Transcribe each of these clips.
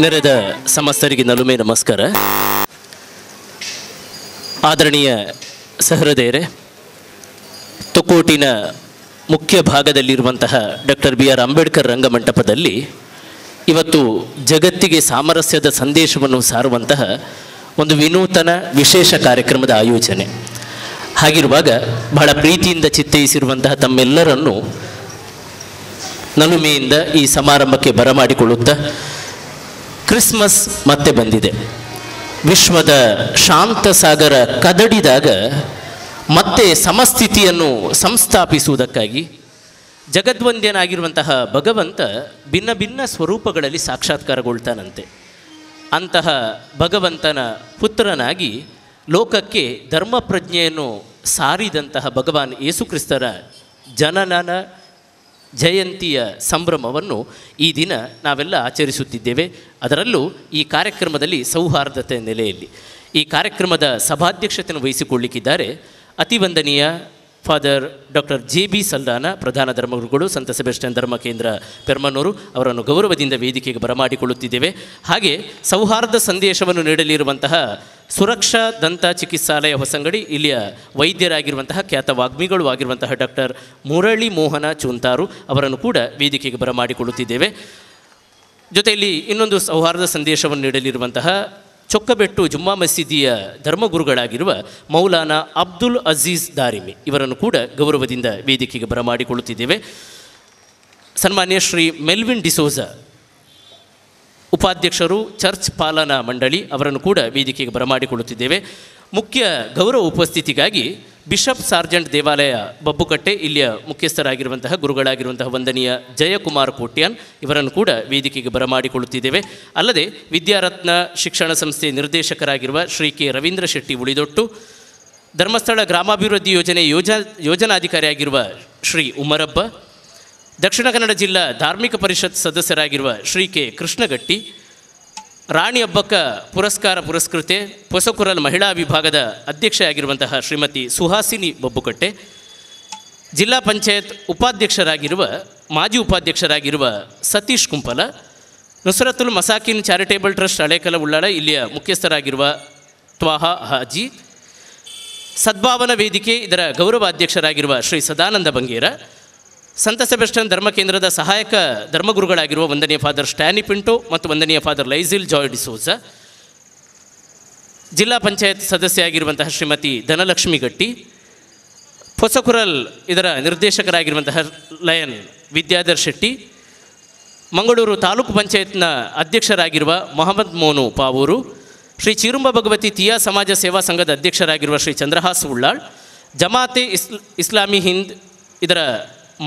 ನೆರೆದ ಸಮಸ್ತರಿಗೆ ನಲುಮೆ ನಮಸ್ಕಾರ. ಆದರಣೀಯ ಸಹೃದಯರೇ, ತೊಕ್ಕೋಟಿನ ಮುಖ್ಯ ಭಾಗದಲ್ಲಿರುವಂತಹ doctor B R Ambedkar ರಂಗಮಂಟಪದಲ್ಲಿ ಇವತ್ತು ಜಗತ್ತಿಗೆ ಸಾಮರಸ್ಯದ ಸಂದೇಶವನ್ನು ಸಾರುವಂತಹ ಒಂದು ವಿನೂತನ ವಿಶೇಷ ಕಾರ್ಯಕ್ರಮದ ಆಯೋಜನೆ. ಹಾಗಿರುವಾಗ ಬಹಳ ಪ್ರೀತಿಯಿಂದ ಚಿತ್ತೈಸಿರುವಂತಹ ತಮ್ಮೆಲ್ಲರನ್ನು ನಲುಮೆಯಿಂದ ಈ ಸಮಾರಂಭಕ್ಕೆ ಬರಮಾಡಿಕೊಳ್ಳುತ್ತಾ, ಕ್ರಿಸ್ಮಸ್ ಮತ್ತೆ ಬಂದಿದೆ. ವಿಶ್ವದ ಶಾಂತ ಸಾಗರ ಕದಡಿದಾಗ ಮತ್ತೆ ಸಮಸ್ಥಿತಿಯನ್ನು ಸಂಸ್ಥಾಪಿಸುವುದಕ್ಕಾಗಿ ಜಗದ್ವಂದ್ಯನಾಗಿರುವಂತಹ ಭಗವಂತ ಭಿನ್ನ ಭಿನ್ನ ಸ್ವರೂಪಗಳಲ್ಲಿ ಸಾಕ್ಷಾತ್ಕಾರಗೊಳ್ತಾನಂತೆ. ಅಂತಹ ಭಗವಂತನ ಪುತ್ರನಾಗಿ ಲೋಕಕ್ಕೆ ಧರ್ಮ ಪ್ರಜ್ಞೆಯನ್ನು ಸಾರಿದಂತಹ ಭಗವಾನ್ ಯೇಸುಕ್ರಿಸ್ತರ ಜನನ ಜಯಂತಿಯ ಸಂಭ್ರಮವನ್ನು ಈ ದಿನ ನಾವೆಲ್ಲ ಆಚರಿಸುತ್ತಿದ್ದೇವೆ. ಅದರಲ್ಲೂ ಈ ಕಾರ್ಯಕ್ರಮದಲ್ಲಿ ಸೌಹಾರ್ದತೆ ನೆಲೆಯಲ್ಲಿ ಈ ಕಾರ್ಯಕ್ರಮದ ಸಭಾಧ್ಯಕ್ಷತೆಯನ್ನು ವಹಿಸಿಕೊಳ್ಳಿಕ್ಕಿದ್ದಾರೆ ಅತಿವಂದನೀಯ ಫಾದರ್ ಡಾಕ್ಟರ್ JB ಸಲ್ದಾನ, ಪ್ರಧಾನ ಧರ್ಮಗುರುಗಳು, ಸಂತ ಸೆಬಾಸ್ಟಿಯನ್ ಧರ್ಮ ಕೇಂದ್ರ ಪೆರ್ಮನೂರು ಅವರನ್ನು ಗೌರವದಿಂದ ವೇದಿಕೆಗೆ ಬರಮಾಡಿಕೊಳ್ಳುತ್ತಿದ್ದೇವೆ. ಹಾಗೆ ಸೌಹಾರ್ದ ಸಂದೇಶವನ್ನು ನೀಡಲಿರುವಂತಹ ಸುರಕ್ಷಾ ದಂತ ಚಿಕಿತ್ಸಾಲಯ ಹೊಸಂಗಡಿ ಇಲ್ಲಿಯ ವೈದ್ಯರಾಗಿರುವಂತಹ ಖ್ಯಾತ ವಾಗ್ಮಿಗಳು ಆಗಿರುವಂತಹ ಡಾಕ್ಟರ್ ಮುರಳಿ ಮೋಹನ ಚೂಂತಾರು ಅವರನ್ನು ಕೂಡ ವೇದಿಕೆಗೆ ಬರಮಾಡಿಕೊಳ್ಳುತ್ತಿದ್ದೇವೆ. ಜೊತೆಯಲ್ಲಿ ಇನ್ನೊಂದು ಸೌಹಾರ್ದ ಸಂದೇಶವನ್ನು ನೀಡಲಿರುವಂತಹ ಚೊಕ್ಕಬೆಟ್ಟು ಜುಮ್ಮಾ ಮಸೀದಿಯ ಧರ್ಮಗುರುಗಳಾಗಿರುವ ಮೌಲಾನಾ ಅಬ್ದುಲ್ ಅಜೀಜ್ ದಾರಿಮಿ ಇವರನ್ನು ಕೂಡ ಗೌರವದಿಂದ ವೇದಿಕೆಗೆ ಬರಮಾಡಿಕೊಳ್ಳುತ್ತಿದ್ದೇವೆ. ಸನ್ಮಾನ್ಯ ಶ್ರೀ ಮೆಲ್ವಿನ್ ಡಿಸೋಜ, ಉಪಾಧ್ಯಕ್ಷರು ಚರ್ಚ್ ಪಾಲನಾ ಮಂಡಳಿ, ಅವರನ್ನು ಕೂಡ ವೇದಿಕೆಗೆ ಬರಮಾಡಿಕೊಳ್ಳುತ್ತಿದ್ದೇವೆ. ಮುಖ್ಯ ಗೌರವ ಉಪಸ್ಥಿತಿಗಾಗಿ ಬಿಷಪ್ ಸಾರ್ಜೆಂಟ್ ದೇವಾಲಯ ಬಬ್ಬುಕಟ್ಟೆ ಇಲ್ಲಿಯ ಮುಖ್ಯಸ್ಥರಾಗಿರುವಂತಹ ಗುರುಗಳಾಗಿರುವಂತಹ ವಂದನೀಯ ಜಯಕುಮಾರ್ ಕೋಟ್ಯಾನ್ ಇವರನ್ನು ಕೂಡ ವೇದಿಕೆಗೆ ಬರಮಾಡಿಕೊಳ್ಳುತ್ತಿದ್ದೇವೆ. ಅಲ್ಲದೆ ವಿದ್ಯಾರತ್ನ ಶಿಕ್ಷಣ ಸಂಸ್ಥೆ ನಿರ್ದೇಶಕರಾಗಿರುವ ಶ್ರೀ ಕೆ ರವೀಂದ್ರ ಶೆಟ್ಟಿ ಉಳಿದೊಟ್ಟು, ಧರ್ಮಸ್ಥಳ ಗ್ರಾಮಾಭಿವೃದ್ಧಿ ಯೋಜನೆ ಯೋಜನಾಧಿಕಾರಿಯಾಗಿರುವ ಶ್ರೀ ಉಮರಬ್ಬ, ದಕ್ಷಿಣ ಕನ್ನಡ ಜಿಲ್ಲಾ ಧಾರ್ಮಿಕ ಪರಿಷತ್ ಸದಸ್ಯರಾಗಿರುವ ಶ್ರೀ ಕೆ ಕೃಷ್ಣಗಟ್ಟಿ, ರಾಣಿ ಹಬ್ಬಕ್ಕ ಪುರಸ್ಕಾರ ಪುರಸ್ಕೃತೆ ಹೊಸಕುರಲ್ ಮಹಿಳಾ ವಿಭಾಗದ ಅಧ್ಯಕ್ಷೆಯಾಗಿರುವಂತಹ ಶ್ರೀಮತಿ ಸುಹಾಸಿನಿ ಬಬ್ಬುಕಟ್ಟೆ, ಜಿಲ್ಲಾ ಪಂಚಾಯತ್ ಉಪಾಧ್ಯಕ್ಷರಾಗಿರುವ ಮಾಜಿ ಉಪಾಧ್ಯಕ್ಷರಾಗಿರುವ ಸತೀಶ್ ಕುಂಪಲ, ನುಸ್ರತುಲ್ ಮಸಾಕಿನ್ ಚಾರಿಟೇಬಲ್ ಟ್ರಸ್ಟ್ ಹಳೇಕಲ ಉಳ್ಳಾಳ ಇಲ್ಲಿಯ ಮುಖ್ಯಸ್ಥರಾಗಿರುವ ತ್ವಾಹಾ ಹಾಜಿ, ಸದ್ಭಾವನಾ ವೇದಿಕೆ ಇದರ ಗೌರವ ಅಧ್ಯಕ್ಷರಾಗಿರುವ ಶ್ರೀ ಸದಾನಂದ ಬಂಗೇರ, ಸಂತ ಸೆಬಾಸ್ಟಿಯನ್ ಧರ್ಮ ಕೇಂದ್ರದ ಸಹಾಯಕ ಧರ್ಮಗುರುಗಳಾಗಿರುವ ವಂದನೀಯ ಫಾದರ್ ಸ್ಟ್ಯಾನಿ ಪಿಂಟೋ ಮತ್ತು ವಂದನೀಯ ಫಾದರ್ ಲೈಸಿಲ್ ಜಾಯ್ ಡಿಸೋಜ, ಜಿಲ್ಲಾ ಪಂಚಾಯತ್ ಸದಸ್ಯ ಆಗಿರುವಂತಹ ಶ್ರೀಮತಿ ಧನಲಕ್ಷ್ಮಿ ಗಟ್ಟಿ, ಹೊಸಕುರಲ್ ಇದರ ನಿರ್ದೇಶಕರಾಗಿರುವಂತಹ ಲಯನ್ ವಿದ್ಯಾಧರ್ ಶೆಟ್ಟಿ, ಮಂಗಳೂರು ತಾಲೂಕು ಪಂಚಾಯತ್ನ ಅಧ್ಯಕ್ಷರಾಗಿರುವ ಮೊಹಮ್ಮದ್ ಮೋನು ಪಾವೂರು, ಶ್ರೀ ಚಿರುಂಬ ಭಗವತಿ ತಿಯಾ ಸಮಾಜ ಸೇವಾ ಸಂಘದ ಅಧ್ಯಕ್ಷರಾಗಿರುವ ಶ್ರೀ ಚಂದ್ರಹಾಸ್ ಉಳ್ಳಾಳ್, ಜಮಾತೆ ಇಸ್ಲಾಮಿ ಹಿಂದ್ ಇದರ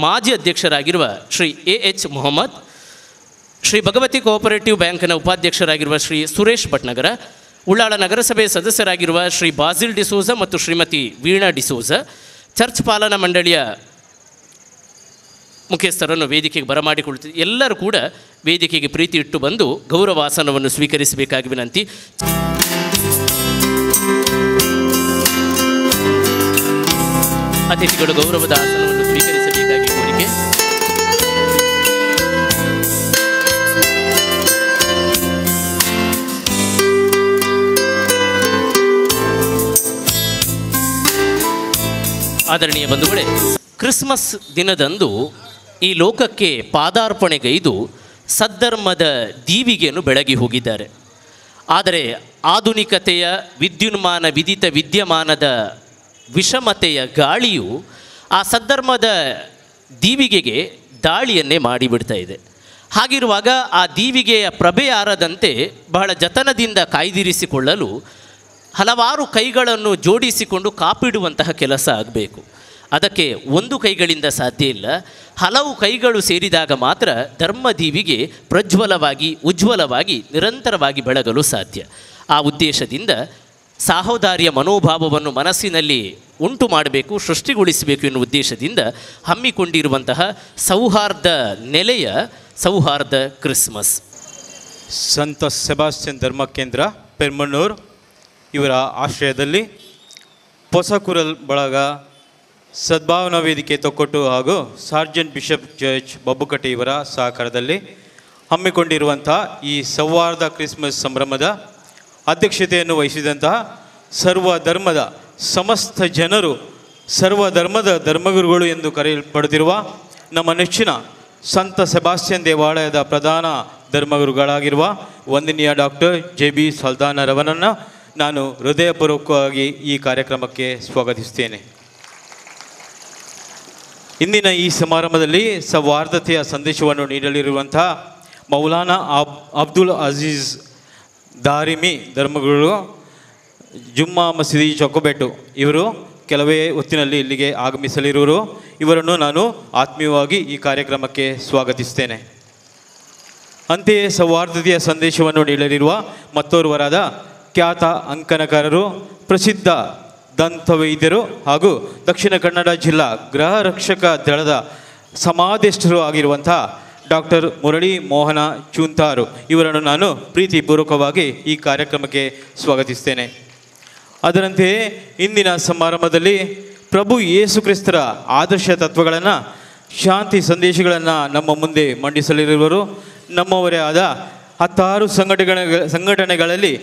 ಮಾಜಿ ಅಧ್ಯಕ್ಷರಾಗಿರುವ ಶ್ರೀ AH ಮೊಹಮ್ಮದ್, ಶ್ರೀ ಭಗವತಿ ಕೋಆಪರೇಟಿವ್ ಬ್ಯಾಂಕ್ನ ಉಪಾಧ್ಯಕ್ಷರಾಗಿರುವ ಶ್ರೀ ಸುರೇಶ್ ಭಟ್ನಗರ, ಉಳ್ಳಾಳ ನಗರಸಭೆ ಸದಸ್ಯರಾಗಿರುವ ಶ್ರೀ ಬಾಸಿಲ್ ಡಿಸೋಜ ಮತ್ತು ಶ್ರೀಮತಿ ವೀಣಾ ಡಿಸೋಜ, ಚರ್ಚ್ ಪಾಲನಾ ಮಂಡಳಿಯ ಮುಖ್ಯಸ್ಥರನ್ನು ವೇದಿಕೆಗೆ ಬರಮಾಡಿಕೊಳ್ಳುತ್ತಿದೆ. ಎಲ್ಲರೂ ಕೂಡ ವೇದಿಕೆಗೆ ಪ್ರೀತಿ ಇಟ್ಟು ಬಂದು ಗೌರವಾಸನವನ್ನು ಸ್ವೀಕರಿಸಬೇಕಾಗಿ ವಿನಂತಿ. ಅತಿಥಿಗಳು ಗೌರವದ ಆಸನವನ್ನು ಸ್ವೀಕರಿಸಬೇಕಾಗಿ ಕೋರಿಕೆ. ಆದರಣೀಯ ಬಂಧುಗಳೇ, ಕ್ರಿಸ್ಮಸ್ ದಿನದಂದು ಈ ಲೋಕಕ್ಕೆ ಪಾದಾರ್ಪಣೆಗೈದು ಸದ್ಧರ್ಮದ ದೀವಿಗೆಯನ್ನು ಬೆಳಗಿ ಹೋಗಿದ್ದಾರೆ. ಆದರೆ ಆಧುನಿಕತೆಯ ವಿದ್ಯುನ್ಮಾನ ವಿದಿತ ವಿದ್ಯಮಾನದ ವಿಷಮತೆಯ ಗಾಳಿಯು ಆ ಸದ್ಧರ್ಮದ ದೀವಿಗೆಗೆ ದಾಳಿಯನ್ನೇ ಮಾಡಿಬಿಡ್ತಾ ಇದೆ. ಹಾಗಿರುವಾಗ ಆ ದೀವಿಗೆಯ ಪ್ರಭೆಯಾರದಂತೆ ಬಹಳ ಜತನದಿಂದ ಕಾಯ್ದಿರಿಸಿಕೊಳ್ಳಲು ಹಲವಾರು ಕೈಗಳನ್ನು ಜೋಡಿಸಿಕೊಂಡು ಕಾಪಿಡುವಂತಹ ಕೆಲಸ ಆಗಬೇಕು. ಅದಕ್ಕೆ ಒಂದು ಕೈಗಳಿಂದ ಸಾಧ್ಯ ಇಲ್ಲ, ಹಲವು ಕೈಗಳು ಸೇರಿದಾಗ ಮಾತ್ರ ಧರ್ಮದೀವಿಗೆ ಪ್ರಜ್ವಲವಾಗಿ ಉಜ್ವಲವಾಗಿ ನಿರಂತರವಾಗಿ ಬೆಳಗಲು ಸಾಧ್ಯ. ಆ ಉದ್ದೇಶದಿಂದ ಸಾಹೋದಾರ್ಯ ಮನೋಭಾವವನ್ನು ಮನಸ್ಸಿನಲ್ಲಿ ಉಂಟು ಮಾಡಬೇಕು, ಸೃಷ್ಟಿಗೊಳಿಸಬೇಕು ಎನ್ನುವ ಉದ್ದೇಶದಿಂದ ಹಮ್ಮಿಕೊಂಡಿರುವಂತಹ ಸೌಹಾರ್ದ ನೆಲೆಯ ಸೌಹಾರ್ದ ಕ್ರಿಸ್ಮಸ್. ಸಂತ ಸೆಬಾಸ್ಟಿಯನ್ ಧರ್ಮ ಕೇಂದ್ರ ಪೆರ್ಮನೂರು ಇವರ ಆಶ್ರಯದಲ್ಲಿ ಹೊಸಕುರಲ್ ಬಳಗ ಸದ್ಭಾವನಾ ವೇದಿಕೆ ತೊಕ್ಕೊಟ್ಟು ಹಾಗೂ ಸಾರ್ಜೆಂಟ್ ಬಿಷಪ್ ಜಯಚ್ ಬಬ್ಬುಕಟ್ಟೆ ಇವರ ಸಹಕಾರದಲ್ಲಿ ಹಮ್ಮಿಕೊಂಡಿರುವಂಥ ಈ ಸೌಹಾರ್ದ ಕ್ರಿಸ್ಮಸ್ ಸಂಭ್ರಮದ ಅಧ್ಯಕ್ಷತೆಯನ್ನು ವಹಿಸಿದಂತಹ ಸರ್ವಧರ್ಮದ ಸಮಸ್ತ ಜನರು, ಸರ್ವಧರ್ಮದ ಧರ್ಮಗುರುಗಳು ಎಂದು ಕರೆಯಲ್ಪಡುತ್ತಿರುವ ನಮ್ಮ ನೆಚ್ಚಿನ ಸಂತ ಸೆಬಾಸ್ಟಿಯನ್ ದೇವಾಲಯದ ಪ್ರಧಾನ ಧರ್ಮಗುರುಗಳಾಗಿರುವ ವಂದನೀಯ ಡಾಕ್ಟರ್ JB ಸಲ್ದಾನರವರನ್ನು ನಾನು ಹೃದಯಪೂರ್ವಕವಾಗಿ ಈ ಕಾರ್ಯಕ್ರಮಕ್ಕೆ ಸ್ವಾಗತಿಸುತ್ತೇನೆ. ಇಂದಿನ ಈ ಸಮಾರಂಭದಲ್ಲಿ ಸೌಹಾರ್ದತೆಯ ಸಂದೇಶವನ್ನು ನೀಡಲಿರುವಂಥ ಮೌಲಾನಾ ಅಬ್ದುಲ್ ಅಜೀಜ್ ದಾರಿಮಿ ಧರ್ಮಗುರು ಜುಮ್ಮಾ ಮಸೀದಿ ಚೊಕ್ಕಬೆಟ್ಟು ಇವರು ಕೆಲವೇ ಹೊತ್ತಿನಲ್ಲಿ ಇಲ್ಲಿಗೆ ಆಗಮಿಸಲಿರುವರು. ಇವರನ್ನು ನಾನು ಆತ್ಮೀಯವಾಗಿ ಈ ಕಾರ್ಯಕ್ರಮಕ್ಕೆ ಸ್ವಾಗತಿಸ್ತೇನೆ. ಅಂತೆಯೇ ಸೌಹಾರ್ದತೆಯ ಸಂದೇಶವನ್ನು ನೀಡಲಿರುವ ಮತ್ತೋರ್ವರಾದ ಖ್ಯಾತ ಅಂಕಣಕಾರರು, ಪ್ರಸಿದ್ಧ ದಂತವೈದ್ಯರು ಹಾಗೂ ದಕ್ಷಿಣ ಕನ್ನಡ ಜಿಲ್ಲಾ ಗೃಹ ರಕ್ಷಕ ದಳದ ಸಮಾದೇಷ್ಟರು ಆಗಿರುವಂಥ ಡಾಕ್ಟರ್ ಮುರಳಿ ಮೋಹನ ಚೂಂತಾರು ಇವರನ್ನು ನಾನು ಪ್ರೀತಿಪೂರ್ವಕವಾಗಿ ಈ ಕಾರ್ಯಕ್ರಮಕ್ಕೆ ಸ್ವಾಗತಿಸ್ತೇನೆ. ಅದರಂತೆಯೇ ಇಂದಿನ ಸಮಾರಂಭದಲ್ಲಿ ಪ್ರಭು ಯೇಸು ಕ್ರಿಸ್ತರ ಆದರ್ಶ ತತ್ವಗಳನ್ನು, ಶಾಂತಿ ಸಂದೇಶಗಳನ್ನು ನಮ್ಮ ಮುಂದೆ ಮಂಡಿಸಲಿರುವರು. ನಮ್ಮವರೇ ಆದ 10 ಸಂಘಟನೆಗಳಲ್ಲಿ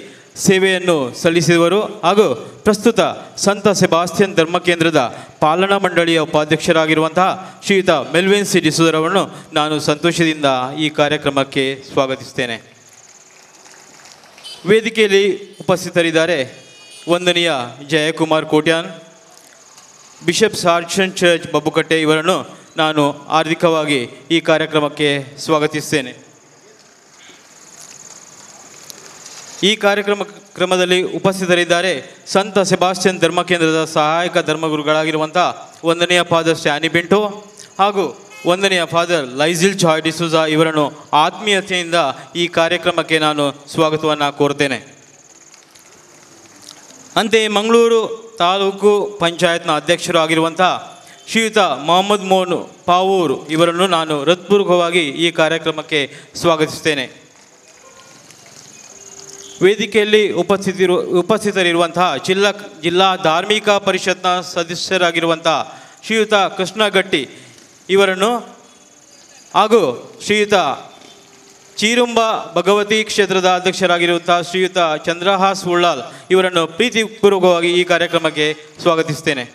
ಸೇವೆಯನ್ನು ಸಲ್ಲಿಸಿದವರು ಹಾಗೂ ಪ್ರಸ್ತುತ ಸಂತ ಸೆಬಾಸ್ಟಿಯನ್ ಧರ್ಮಕೇಂದ್ರದ ಪಾಲನಾ ಮಂಡಳಿಯ ಉಪಾಧ್ಯಕ್ಷರಾಗಿರುವಂತಹ ಶ್ರೀಯುತ ಮೆಲ್ವಿನ್ ಸಿ ಡಿಸೋಜರವರನ್ನು ನಾನು ಸಂತೋಷದಿಂದ ಈ ಕಾರ್ಯಕ್ರಮಕ್ಕೆ ಸ್ವಾಗತಿಸ್ತೇನೆ. ವೇದಿಕೆಯಲ್ಲಿ ಉಪಸ್ಥಿತರಿದ್ದಾರೆ ವಂದನೀಯ Jayakumar Kotian, bishop Sargent church Babbukatte ಇವರನ್ನು ನಾನು ಹಾರ್ದಿಕವಾಗಿ ಈ ಕಾರ್ಯಕ್ರಮಕ್ಕೆ ಸ್ವಾಗತಿಸ್ತೇನೆ. ಈ ಕ್ರಮದಲ್ಲಿ ಉಪಸ್ಥಿತರಿದ್ದಾರೆ ಸಂತ ಸೆಬಾಸ್ಟಿಯನ್ ಧರ್ಮಕೇಂದ್ರದ ಸಹಾಯಕ ಧರ್ಮಗುರುಗಳಾಗಿರುವಂಥ ವಂದನೀಯ ಫಾದರ್ ಸ್ಟ್ಯಾನಿ ಬೆಂಟೋ ಹಾಗೂ ವಂದನೀಯ ಫಾದರ್ ಲೈಜಿಲ್ ಜಾಯ್ ಡಿಸೋಜಾ ಇವರನ್ನು ಆತ್ಮೀಯತೆಯಿಂದ ಈ ಕಾರ್ಯಕ್ರಮಕ್ಕೆ ನಾನು ಸ್ವಾಗತವನ್ನು ಕೋರ್ತೇನೆ. ಅಂತೆಯೇ ಮಂಗಳೂರು ತಾಲೂಕು ಪಂಚಾಯತ್ನ ಅಧ್ಯಕ್ಷರು ಆಗಿರುವಂಥ ಶ್ರೀಯುತ ಮೊಹಮ್ಮದ್ ಮೋನ್ ಪಾವೂರು ಇವರನ್ನು ನಾನು ಹೃತ್ಪೂರ್ವಕವಾಗಿ ಈ ಕಾರ್ಯಕ್ರಮಕ್ಕೆ ಸ್ವಾಗತಿಸ್ತೇನೆ. ವೇದಿಕೆಯಲ್ಲಿ ಉಪಸ್ಥಿತರಿರುವಂತಹ ಜಿಲ್ಲಾ ಧಾರ್ಮಿಕ ಪರಿಷತ್ನ ಸದಸ್ಯರಾಗಿರುವಂಥ ಶ್ರೀಯುತ ಕೃಷ್ಣಗಟ್ಟಿ ಇವರನ್ನು ಹಾಗೂ ಶ್ರೀಯುತ ಚೀರುಂಬ ಭಗವತಿ ಕ್ಷೇತ್ರದ ಅಧ್ಯಕ್ಷರಾಗಿರುವಂಥ ಶ್ರೀಯುತ ಚಂದ್ರಹಾಸ್ ಉಳ್ಳಾಲ್ ಇವರನ್ನು ಪ್ರೀತಿಪೂರ್ವಕವಾಗಿ ಈ ಕಾರ್ಯಕ್ರಮಕ್ಕೆ ಸ್ವಾಗತಿಸ್ತೇನೆ.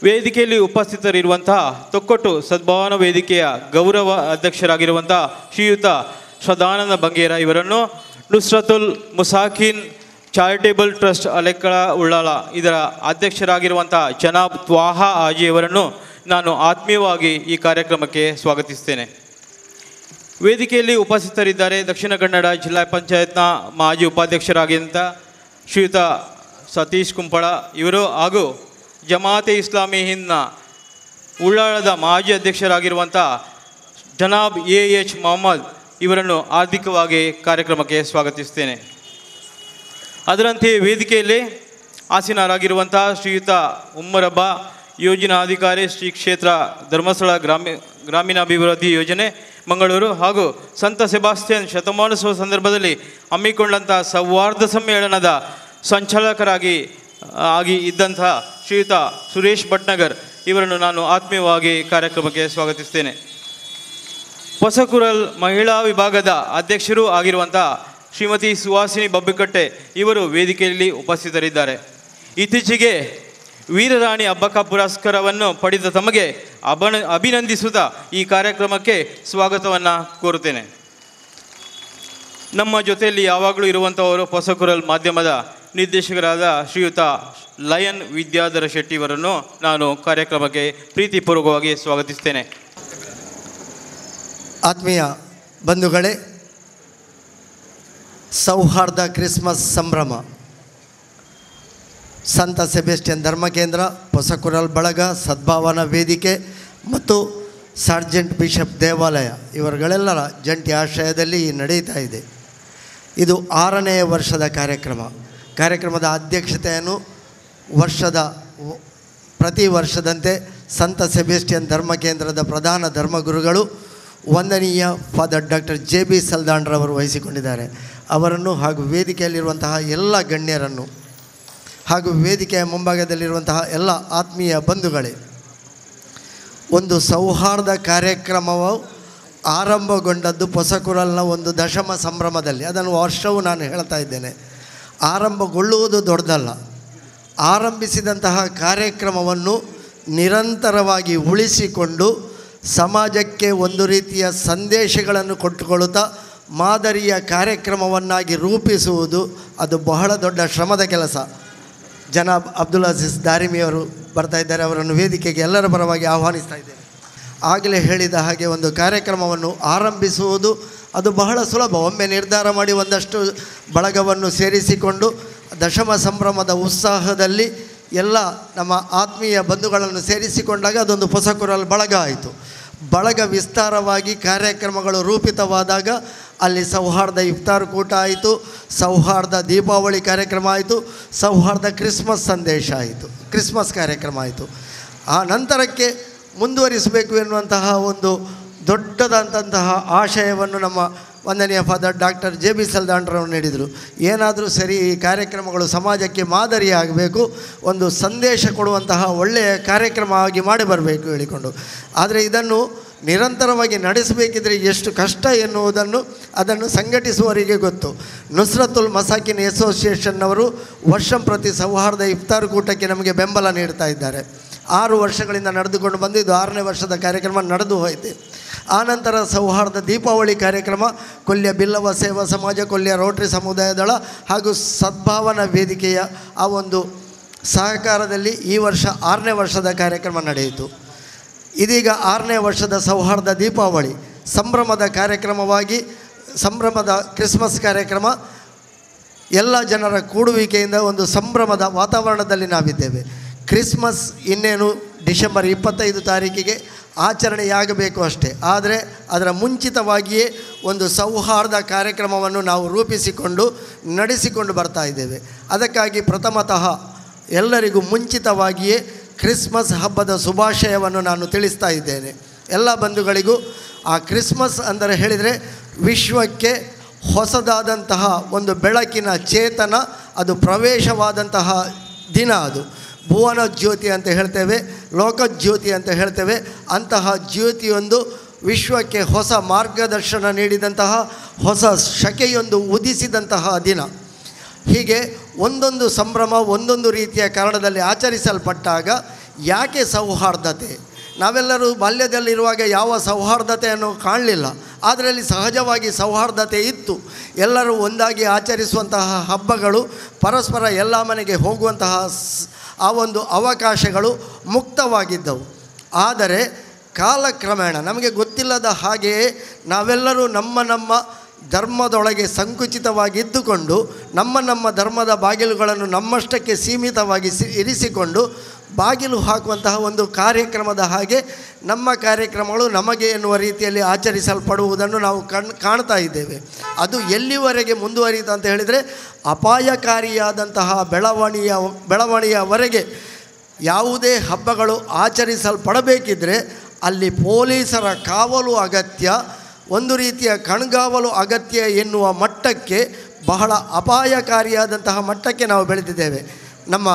ವೇದಿಕೆಯಲ್ಲಿ ಉಪಸ್ಥಿತರಿರುವಂತಹ ತೊಕ್ಕೊಟ್ಟು ಸದ್ಭಾವನಾ ವೇದಿಕೆಯ ಗೌರವ ಅಧ್ಯಕ್ಷರಾಗಿರುವಂಥ ಶ್ರೀಯುತ ಸದಾನಂದ ಬಂಗೇರ ಇವರನ್ನು, ನುಸ್ರತುಲ್ ಮುಸಾಕಿನ್ ಚಾರಿಟೇಬಲ್ ಟ್ರಸ್ಟ್ ಅಲೆಕ್ಕಳ ಉಳ್ಳಾಲ ಇದರ ಅಧ್ಯಕ್ಷರಾಗಿರುವಂಥ ಜನಾಬ್ ತ್ವಾಹಾ ಹಾಜಿಯವರನ್ನು ನಾನು ಆತ್ಮೀಯವಾಗಿ ಈ ಕಾರ್ಯಕ್ರಮಕ್ಕೆ ಸ್ವಾಗತಿಸ್ತೇನೆ. ವೇದಿಕೆಯಲ್ಲಿ ಉಪಸ್ಥಿತರಿದ್ದಾರೆ ದಕ್ಷಿಣ ಕನ್ನಡ ಜಿಲ್ಲಾ ಪಂಚಾಯತ್ನ ಮಾಜಿ ಉಪಾಧ್ಯಕ್ಷರಾಗಿದ್ದಂಥ ಶ್ರೀಯುತ ಸತೀಶ್ ಕುಂಪಳ ಇವರು ಹಾಗೂ ಜಮಾತೆ ಇಸ್ಲಾಮಿ ಹಿಂದ್ನ ಉಳ್ಳಾಳದ ಮಾಜಿ ಅಧ್ಯಕ್ಷರಾಗಿರುವಂಥ ಜನಾಬ್ AH ಮೊಹಮ್ಮದ್ ಇವರನ್ನು ಹಾರ್ದಿಕವಾಗಿ ಕಾರ್ಯಕ್ರಮಕ್ಕೆ ಸ್ವಾಗತಿಸ್ತೇನೆ. ಅದರಂತೆಯೇ ವೇದಿಕೆಯಲ್ಲಿ ಆಸೀನರಾಗಿರುವಂಥ ಶ್ರೀಯುತ ಉಮ್ಮರಬ್ಬ ಯೋಜನಾಧಿಕಾರಿ ಶ್ರೀ ಕ್ಷೇತ್ರ ಧರ್ಮಸ್ಥಳ ಗ್ರಾಮೀಣಾಭಿವೃದ್ಧಿ ಯೋಜನೆ ಮಂಗಳೂರು ಹಾಗೂ ಸಂತ ಸೆಬಾಸ್ಟಿಯನ್ ಶತಮಾನೋತ್ಸವ ಸಂದರ್ಭದಲ್ಲಿ ಹಮ್ಮಿಕೊಂಡಂಥ ಸೌಹಾರ್ದ ಸಮ್ಮೇಳನದ ಸಂಚಾಲಕರಾಗಿ ಇದ್ದಂಥ ಶ್ರೀಯುತ ಸುರೇಶ್ ಭಟ್ನಗರ್ ಇವರನ್ನು ನಾನು ಆತ್ಮೀಯವಾಗಿ ಕಾರ್ಯಕ್ರಮಕ್ಕೆ ಸ್ವಾಗತಿಸ್ತೇನೆ. ಹೊಸಕುರಲ್ ಮಹಿಳಾ ವಿಭಾಗದ ಅಧ್ಯಕ್ಷರೂ ಆಗಿರುವಂಥ ಶ್ರೀಮತಿ ಸುಹಾಸಿನಿ ಬಬ್ಬುಕಟ್ಟೆ ಇವರು ವೇದಿಕೆಯಲ್ಲಿ ಉಪಸ್ಥಿತರಿದ್ದಾರೆ. ಇತ್ತೀಚೆಗೆ ವೀರರಾಣಿ ಹಬ್ಬಕ್ಕ ಪುರಸ್ಕಾರವನ್ನು ಪಡೆದ ತಮಗೆ ಅಭಿನಂದಿಸುತ್ತಾ ಈ ಕಾರ್ಯಕ್ರಮಕ್ಕೆ ಸ್ವಾಗತವನ್ನು ಕೋರುತ್ತೇನೆ. ನಮ್ಮ ಜೊತೆಯಲ್ಲಿ ಯಾವಾಗಲೂ ಇರುವಂಥವರು ಹೊಸಕುರಲ್ ಮಾಧ್ಯಮದ ನಿರ್ದೇಶಕರಾದ ಶ್ರೀಯುತ ಲಯನ್ ವಿದ್ಯಾಧರ ಶೆಟ್ಟಿ ಇವರನ್ನು ನಾನು ಕಾರ್ಯಕ್ರಮಕ್ಕೆ ಪ್ರೀತಿಪೂರ್ವಕವಾಗಿ ಸ್ವಾಗತಿಸ್ತೇನೆ. ಆತ್ಮೀಯ ಬಂಧುಗಳೇ, ಸೌಹಾರ್ದ ಕ್ರಿಸ್ಮಸ್ ಸಂಭ್ರಮ ಸಂತ ಸೆಬಾಸ್ಟಿಯನ್ ಧರ್ಮಕೇಂದ್ರ, ಹೊಸಕುರಲ್ ಬಳಗ, ಸದ್ಭಾವನಾ ವೇದಿಕೆ ಮತ್ತು ಸಾರ್ಜೆಂಟ್ ಬಿಷಪ್ ದೇವಾಲಯ ಇವರುಗಳೆಲ್ಲರ ಜಂಟಿ ಆಶ್ರಯದಲ್ಲಿ ನಡೀತಾ ಇದೆ. ಇದು 6ನೇ ವರ್ಷದ ಕಾರ್ಯಕ್ರಮದ ಅಧ್ಯಕ್ಷತೆಯನ್ನು ಪ್ರತಿ ವರ್ಷದಂತೆ ಸಂತ ಸೆಬಾಸ್ಟಿಯನ್ ಧರ್ಮಕೇಂದ್ರದ ಪ್ರಧಾನ ಧರ್ಮಗುರುಗಳು ವಂದನೀಯ ಫಾದರ್ ಡಾಕ್ಟರ್ JB ಸಲ್ದಾನ್ರವರು ವಹಿಸಿಕೊಂಡಿದ್ದಾರೆ. ಅವರನ್ನು ಹಾಗೂ ವೇದಿಕೆಯಲ್ಲಿರುವಂತಹ ಎಲ್ಲ ಗಣ್ಯರನ್ನು ಹಾಗೂ ವೇದಿಕೆಯ ಮುಂಭಾಗದಲ್ಲಿರುವಂತಹ ಎಲ್ಲ ಆತ್ಮೀಯ ಬಂಧುಗಳೇ, ಒಂದು ಸೌಹಾರ್ದ ಕಾರ್ಯಕ್ರಮವು ಆರಂಭಗೊಂಡದ್ದು ಪೊಸಕುರಲ್ನ ಒಂದು ದಶಮ ಸಂಭ್ರಮದಲ್ಲಿ. ಅದನ್ನು ವರ್ಷವೂ ನಾನು ಹೇಳ್ತಾ ಇದ್ದೇನೆ. ಆರಂಭಗೊಳ್ಳುವುದು ದೊಡ್ಡದಲ್ಲ. ಆರಂಭಿಸಿದಂತಹ ಕಾರ್ಯಕ್ರಮವನ್ನು ನಿರಂತರವಾಗಿ ಉಳಿಸಿಕೊಂಡು ಸಮಾಜಕ್ಕೆ ಒಂದು ರೀತಿಯ ಸಂದೇಶಗಳನ್ನು ಕೊಟ್ಟುಕೊಳ್ಳುತ್ತಾ ಮಾದರಿಯ ಕಾರ್ಯಕ್ರಮವನ್ನಾಗಿ ರೂಪಿಸುವುದು ಅದು ಬಹಳ ದೊಡ್ಡ ಶ್ರಮದ ಕೆಲಸ. ಜನಾಬ್ ಅಬ್ದುಲ್ ಅಜೀಜ್ ದಾರಿಮಿಯವರು ಬರ್ತಾ ಇದ್ದಾರೆ. ಅವರನ್ನು ವೇದಿಕೆಗೆ ಎಲ್ಲರ ಪರವಾಗಿ ಆಹ್ವಾನಿಸ್ತಾ ಇದ್ದೇನೆ. ಆಗಲೇ ಹೇಳಿದ ಹಾಗೆ ಒಂದು ಕಾರ್ಯಕ್ರಮವನ್ನು ಆರಂಭಿಸುವುದು ಅದು ಬಹಳ ಸುಲಭ. ಒಮ್ಮೆ ನಿರ್ಧಾರ ಮಾಡಿ ಒಂದಷ್ಟು ಬಳಗವನ್ನು ಸೇರಿಸಿಕೊಂಡು ದಶಮ ಸಂಭ್ರಮದ ಉತ್ಸಾಹದಲ್ಲಿ ಎಲ್ಲ ನಮ್ಮ ಆತ್ಮೀಯ ಬಂಧುಗಳನ್ನು ಸೇರಿಸಿಕೊಂಡಾಗ ಅದೊಂದು ಪೊಸಕುರಲ್ ಬಳಗ ಆಯಿತು. ಬಳಗ ವಿಸ್ತಾರವಾಗಿ ಕಾರ್ಯಕ್ರಮಗಳು ರೂಪಿತವಾದಾಗ ಅಲ್ಲಿ ಸೌಹಾರ್ದ ಇಫ್ತಾರ್ ಕೂಟ ಆಯಿತು, ಸೌಹಾರ್ದ ದೀಪಾವಳಿ ಕಾರ್ಯಕ್ರಮ ಆಯಿತು, ಸೌಹಾರ್ದ ಕ್ರಿಸ್ಮಸ್ ಸಂದೇಶ ಆಯಿತು, ಕ್ರಿಸ್ಮಸ್ ಕಾರ್ಯಕ್ರಮ ಆಯಿತು. ಆ ನಂತರಕ್ಕೆ ಮುಂದುವರಿಸಬೇಕು ಎನ್ನುವಂತಹ ಒಂದು ದೊಡ್ಡದಂತಹ ಆಶಯವನ್ನು ನಮ್ಮ ವಂದನೀಯ ಫಾದರ್ ಡಾಕ್ಟರ್ JB ಸಲ್ದಾಂಡ್ರವರು ನೀಡಿದರು. ಏನಾದರೂ ಸರಿ, ಈ ಕಾರ್ಯಕ್ರಮಗಳು ಸಮಾಜಕ್ಕೆ ಮಾದರಿಯಾಗಬೇಕು, ಒಂದು ಸಂದೇಶ ಕೊಡುವಂತಹ ಒಳ್ಳೆಯ ಕಾರ್ಯಕ್ರಮ ಆಗಿ ಮಾಡಿ ಬರಬೇಕು ಹೇಳಿಕೊಂಡು. ಆದರೆ ಇದನ್ನು ನಿರಂತರವಾಗಿ ನಡೆಸಬೇಕಿದ್ರೆ ಎಷ್ಟು ಕಷ್ಟ ಎನ್ನುವುದನ್ನು ಅದನ್ನು ಸಂಘಟಿಸುವವರಿಗೆ ಗೊತ್ತು. ನುಸ್ರತುಲ್ ಮಸಾಕಿನ್ ಅಸೋಸಿಯೇಷನ್ನವರು ವರ್ಷಂಪ್ರತಿ ಸೌಹಾರ್ದ ಇಫ್ತಾರ್ ಕೂಟಕ್ಕೆ ನಮಗೆ ಬೆಂಬಲ ನೀಡ್ತಾ ಇದ್ದಾರೆ. 6 ವರ್ಷಗಳಿಂದ ನಡೆದುಕೊಂಡು ಬಂದು ಇದು 6ನೇ ವರ್ಷದ ಕಾರ್ಯಕ್ರಮ ನಡೆದು ಹೋಯಿತು. ಆನಂತರ ಸೌಹಾರ್ದ ದೀಪಾವಳಿ ಕಾರ್ಯಕ್ರಮ ಕೊಲ್ಯ ಬಿಲ್ಲವ ಸೇವಾ ಸಮಾಜ, ಕೊಲ್ಯ ರೋಟರಿ ಸಮುದಾಯ ದಳ ಹಾಗೂ ಸದ್ಭಾವನಾ ವೇದಿಕೆಯ ಆ ಒಂದು ಸಹಕಾರದಲ್ಲಿ ಈ ವರ್ಷ 6ನೇ ವರ್ಷದ ಕಾರ್ಯಕ್ರಮ ನಡೆಯಿತು. ಇದೀಗ 6ನೇ ವರ್ಷದ ಸೌಹಾರ್ದ ದೀಪಾವಳಿ ಸಂಭ್ರಮದ ಕಾರ್ಯಕ್ರಮವಾಗಿ, ಸಂಭ್ರಮದ ಕ್ರಿಸ್ಮಸ್ ಕಾರ್ಯಕ್ರಮ, ಎಲ್ಲ ಜನರ ಕೂಡುವಿಕೆಯಿಂದ ಒಂದು ಸಂಭ್ರಮದ ವಾತಾವರಣದಲ್ಲಿ ನಾವಿದ್ದೇವೆ. ಕ್ರಿಸ್ಮಸ್ ಇನ್ನೇನು ಡಿಸೆಂಬರ್ 25 ತಾರೀಕಿಗೆ ಆಚರಣೆಯಾಗಬೇಕು ಅಷ್ಟೇ. ಆದರೆ ಅದರ ಮುಂಚಿತವಾಗಿಯೇ ಒಂದು ಸೌಹಾರ್ದ ಕಾರ್ಯಕ್ರಮವನ್ನು ನಾವು ರೂಪಿಸಿಕೊಂಡು ನಡೆಸಿಕೊಂಡು ಬರ್ತಾ ಇದ್ದೇವೆ. ಅದಕ್ಕಾಗಿ ಪ್ರಥಮತಃ ಎಲ್ಲರಿಗೂ ಮುಂಚಿತವಾಗಿಯೇ ಕ್ರಿಸ್ಮಸ್ ಹಬ್ಬದ ಶುಭಾಶಯವನ್ನು ನಾನು ತಿಳಿಸ್ತಾ ಇದ್ದೇನೆ ಎಲ್ಲ ಬಂಧುಗಳಿಗೂ. ಆ ಕ್ರಿಸ್ಮಸ್ ಅಂದರೆ ಹೇಳಿದರೆ ವಿಶ್ವಕ್ಕೆ ಹೊಸದಾದಂತಹ ಒಂದು ಬೆಳಕಿನ ಚೇತನ, ಅದು ಪ್ರವೇಶವಾದಂತಹ ದಿನ. ಅದು ಭುವನ ಜ್ಯೋತಿ ಅಂತ ಹೇಳ್ತೇವೆ, ಲೋಕಜ್ಯೋತಿ ಅಂತ ಹೇಳ್ತೇವೆ. ಅಂತಹ ಜ್ಯೋತಿಯೊಂದು ವಿಶ್ವಕ್ಕೆ ಹೊಸ ಮಾರ್ಗದರ್ಶನ ನೀಡಿದಂತಹ, ಹೊಸ ಶಕೆಯೊಂದು ಉದಿಸಿದಂತಹ ದಿನ. ಹೀಗೆ ಒಂದೊಂದು ಸಂಭ್ರಮ ಒಂದೊಂದು ರೀತಿಯ ಕಾರಣದಲ್ಲಿ ಆಚರಿಸಲ್ಪಟ್ಟಾಗ ಯಾಕೆ ಸೌಹಾರ್ದತೆ? ನಾವೆಲ್ಲರೂ ಬಾಲ್ಯದಲ್ಲಿರುವಾಗ ಯಾವ ಸೌಹಾರ್ದತೆಯನ್ನು ಕಾಣಲಿಲ್ಲ, ಆದರೆ ಅಲ್ಲಿ ಸಹಜವಾಗಿ ಸೌಹಾರ್ದತೆ ಇತ್ತು. ಎಲ್ಲರೂ ಒಂದಾಗಿ ಆಚರಿಸುವಂತಹ ಹಬ್ಬಗಳು, ಪರಸ್ಪರ ಎಲ್ಲ ಮನೆಗೆ ಹೋಗುವಂತಹ ಆ ಒಂದು ಅವಕಾಶಗಳು ಮುಕ್ತವಾಗಿದ್ದವು. ಆದರೆ ಕಾಲಕ್ರಮೇಣ ನಮಗೆ ಗೊತ್ತಿಲ್ಲದ ಹಾಗೆಯೇ ನಾವೆಲ್ಲರೂ ನಮ್ಮ ಧರ್ಮದೊಳಗೆ ಸಂಕುಚಿತವಾಗಿದ್ದುಕೊಂಡು ನಮ್ಮ ಧರ್ಮದ ಬಾಗಿಲುಗಳನ್ನು ನಮ್ಮಷ್ಟಕ್ಕೆ ಸೀಮಿತವಾಗಿ ಇರಿಸಿಕೊಂಡು ಬಾಗಿಲು ಹಾಕುವಂತಹ ಒಂದು ಕಾರ್ಯಕ್ರಮದ ಹಾಗೆ ನಮ್ಮ ಕಾರ್ಯಕ್ರಮಗಳು ನಮಗೆ ಎನ್ನುವ ರೀತಿಯಲ್ಲಿ ಆಚರಿಸಲ್ಪಡುವುದನ್ನು ನಾವು ಕಾಣ್ತಾ ಇದ್ದೇವೆ. ಅದು ಎಲ್ಲಿವರೆಗೆ ಮುಂದುವರಿಯಿತು ಅಂತ ಹೇಳಿದರೆ ಅಪಾಯಕಾರಿಯಾದಂತಹ ಬೆಳವಣಿಗೆಯವರೆಗೆ ಯಾವುದೇ ಹಬ್ಬಗಳು ಆಚರಿಸಲ್ಪಡಬೇಕಿದ್ದರೆ ಅಲ್ಲಿ ಪೊಲೀಸರ ಕಾವಲು ಅಗತ್ಯ, ಒಂದು ರೀತಿಯ ಕಣ್ಗಾವಲು ಅಗತ್ಯ ಎನ್ನುವ ಮಟ್ಟಕ್ಕೆ, ಬಹಳ ಅಪಾಯಕಾರಿಯಾದಂತಹ ಮಟ್ಟಕ್ಕೆ ನಾವು ಬೆಳೆದಿದ್ದೇವೆ. ನಮ್ಮ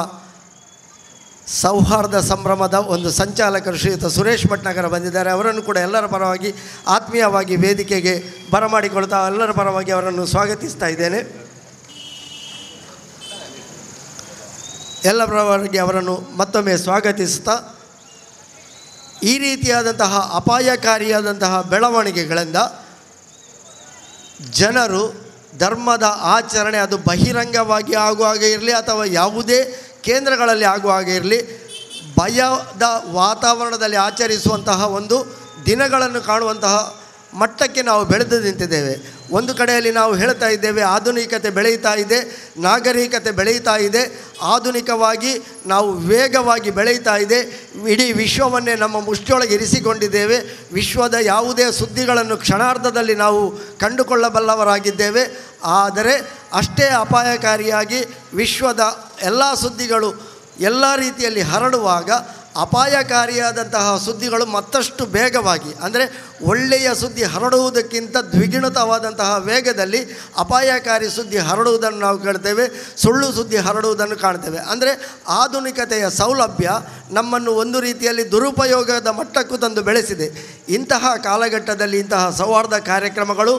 ಸೌಹಾರ್ದ ಸಂಭ್ರಮದ ಒಂದು ಸಂಚಾಲಕರು ಶ್ರೀಯುತ ಸುರೇಶ್ ಭಟ್ನಗರ ಬಂದಿದ್ದಾರೆ. ಅವರನ್ನು ಕೂಡ ಎಲ್ಲರ ಪರವಾಗಿ ಆತ್ಮೀಯವಾಗಿ ವೇದಿಕೆಗೆ ಬರಮಾಡಿಕೊಳ್ತಾ ಎಲ್ಲರ ಪರವಾಗಿ ಅವರನ್ನು ಸ್ವಾಗತಿಸ್ತಾ ಇದ್ದೇನೆ. ಎಲ್ಲರ ಪರವಾಗಿ ಅವರನ್ನು ಮತ್ತೊಮ್ಮೆ ಸ್ವಾಗತಿಸ್ತಾ, ಈ ರೀತಿಯಾದಂತಹ ಅಪಾಯಕಾರಿಯಾದಂತಹ ಬೆಳವಣಿಗೆಗಳಿಂದ ಜನರು ಧರ್ಮದ ಆಚರಣೆ ಅದು ಬಹಿರಂಗವಾಗಿ ಆಗುವಾಗ ಇರಲಿ ಅಥವಾ ಯಾವುದೇ ಕೇಂದ್ರಗಳಲ್ಲಿ ಆಗುವಾಗ ಇರಲಿ, ಭಯದ ವಾತಾವರಣದಲ್ಲಿ ಆಚರಿಸುವಂತಹ ಒಂದು ದಿನಗಳನ್ನು ಕಾಣುವಂತಹ ಮಟ್ಟಕ್ಕೆ ನಾವು ಬೆಳೆದು ನಿಂತಿದ್ದೇವೆ. ಒಂದು ಕಡೆಯಲ್ಲಿ ನಾವು ಹೇಳ್ತಾ ಇದ್ದೇವೆ ಆಧುನಿಕತೆ ಬೆಳೆಯುತ್ತಾ ಇದೆ, ನಾಗರಿಕತೆ ಬೆಳೆಯುತ್ತಾ ಇದೆ, ಆಧುನಿಕವಾಗಿ ನಾವು ವೇಗವಾಗಿ ಬೆಳೆಯುತ್ತಾ ಇದೆ, ಇಡೀ ವಿಶ್ವವನ್ನೇ ನಮ್ಮ ಮುಷ್ಟಿಯೊಳಗೆ ಇರಿಸಿಕೊಂಡಿದ್ದೇವೆ, ವಿಶ್ವದ ಯಾವುದೇ ಸುದ್ದಿಗಳನ್ನು ಕ್ಷಣಾರ್ಧದಲ್ಲಿ ನಾವು ಕಂಡುಕೊಳ್ಳಬಲ್ಲವರಾಗಿದ್ದೇವೆ. ಆದರೆ ಅಷ್ಟೇ ಅಪಾಯಕಾರಿಯಾಗಿ ವಿಶ್ವದ ಎಲ್ಲ ಸುದ್ದಿಗಳು ಎಲ್ಲ ರೀತಿಯಲ್ಲಿ ಹರಡುವಾಗ ಅಪಾಯಕಾರಿಯಾದಂತಹ ಸುದ್ದಿಗಳು ಮತ್ತಷ್ಟು ಬೇಗವಾಗಿ, ಅಂದರೆ ಒಳ್ಳೆಯ ಸುದ್ದಿ ಹರಡುವುದಕ್ಕಿಂತ ದ್ವಿಗುಣಿತವಾದಂತಹ ವೇಗದಲ್ಲಿ ಅಪಾಯಕಾರಿ ಸುದ್ದಿ ಹರಡುವುದನ್ನು ನಾವು ಕೇಳ್ತೇವೆ, ಸುಳ್ಳು ಸುದ್ದಿ ಹರಡುವುದನ್ನು ಕಾಣ್ತೇವೆ. ಅಂದರೆ ಆಧುನಿಕತೆಯ ಸೌಲಭ್ಯ ನಮ್ಮನ್ನು ಒಂದು ರೀತಿಯಲ್ಲಿ ದುರುಪಯೋಗದ ಮಟ್ಟಕ್ಕೂ ತಂದು ಬೆಳೆಸಿದೆ. ಇಂತಹ ಕಾಲಘಟ್ಟದಲ್ಲಿ ಇಂತಹ ಸೌಹಾರ್ದ ಕಾರ್ಯಕ್ರಮಗಳು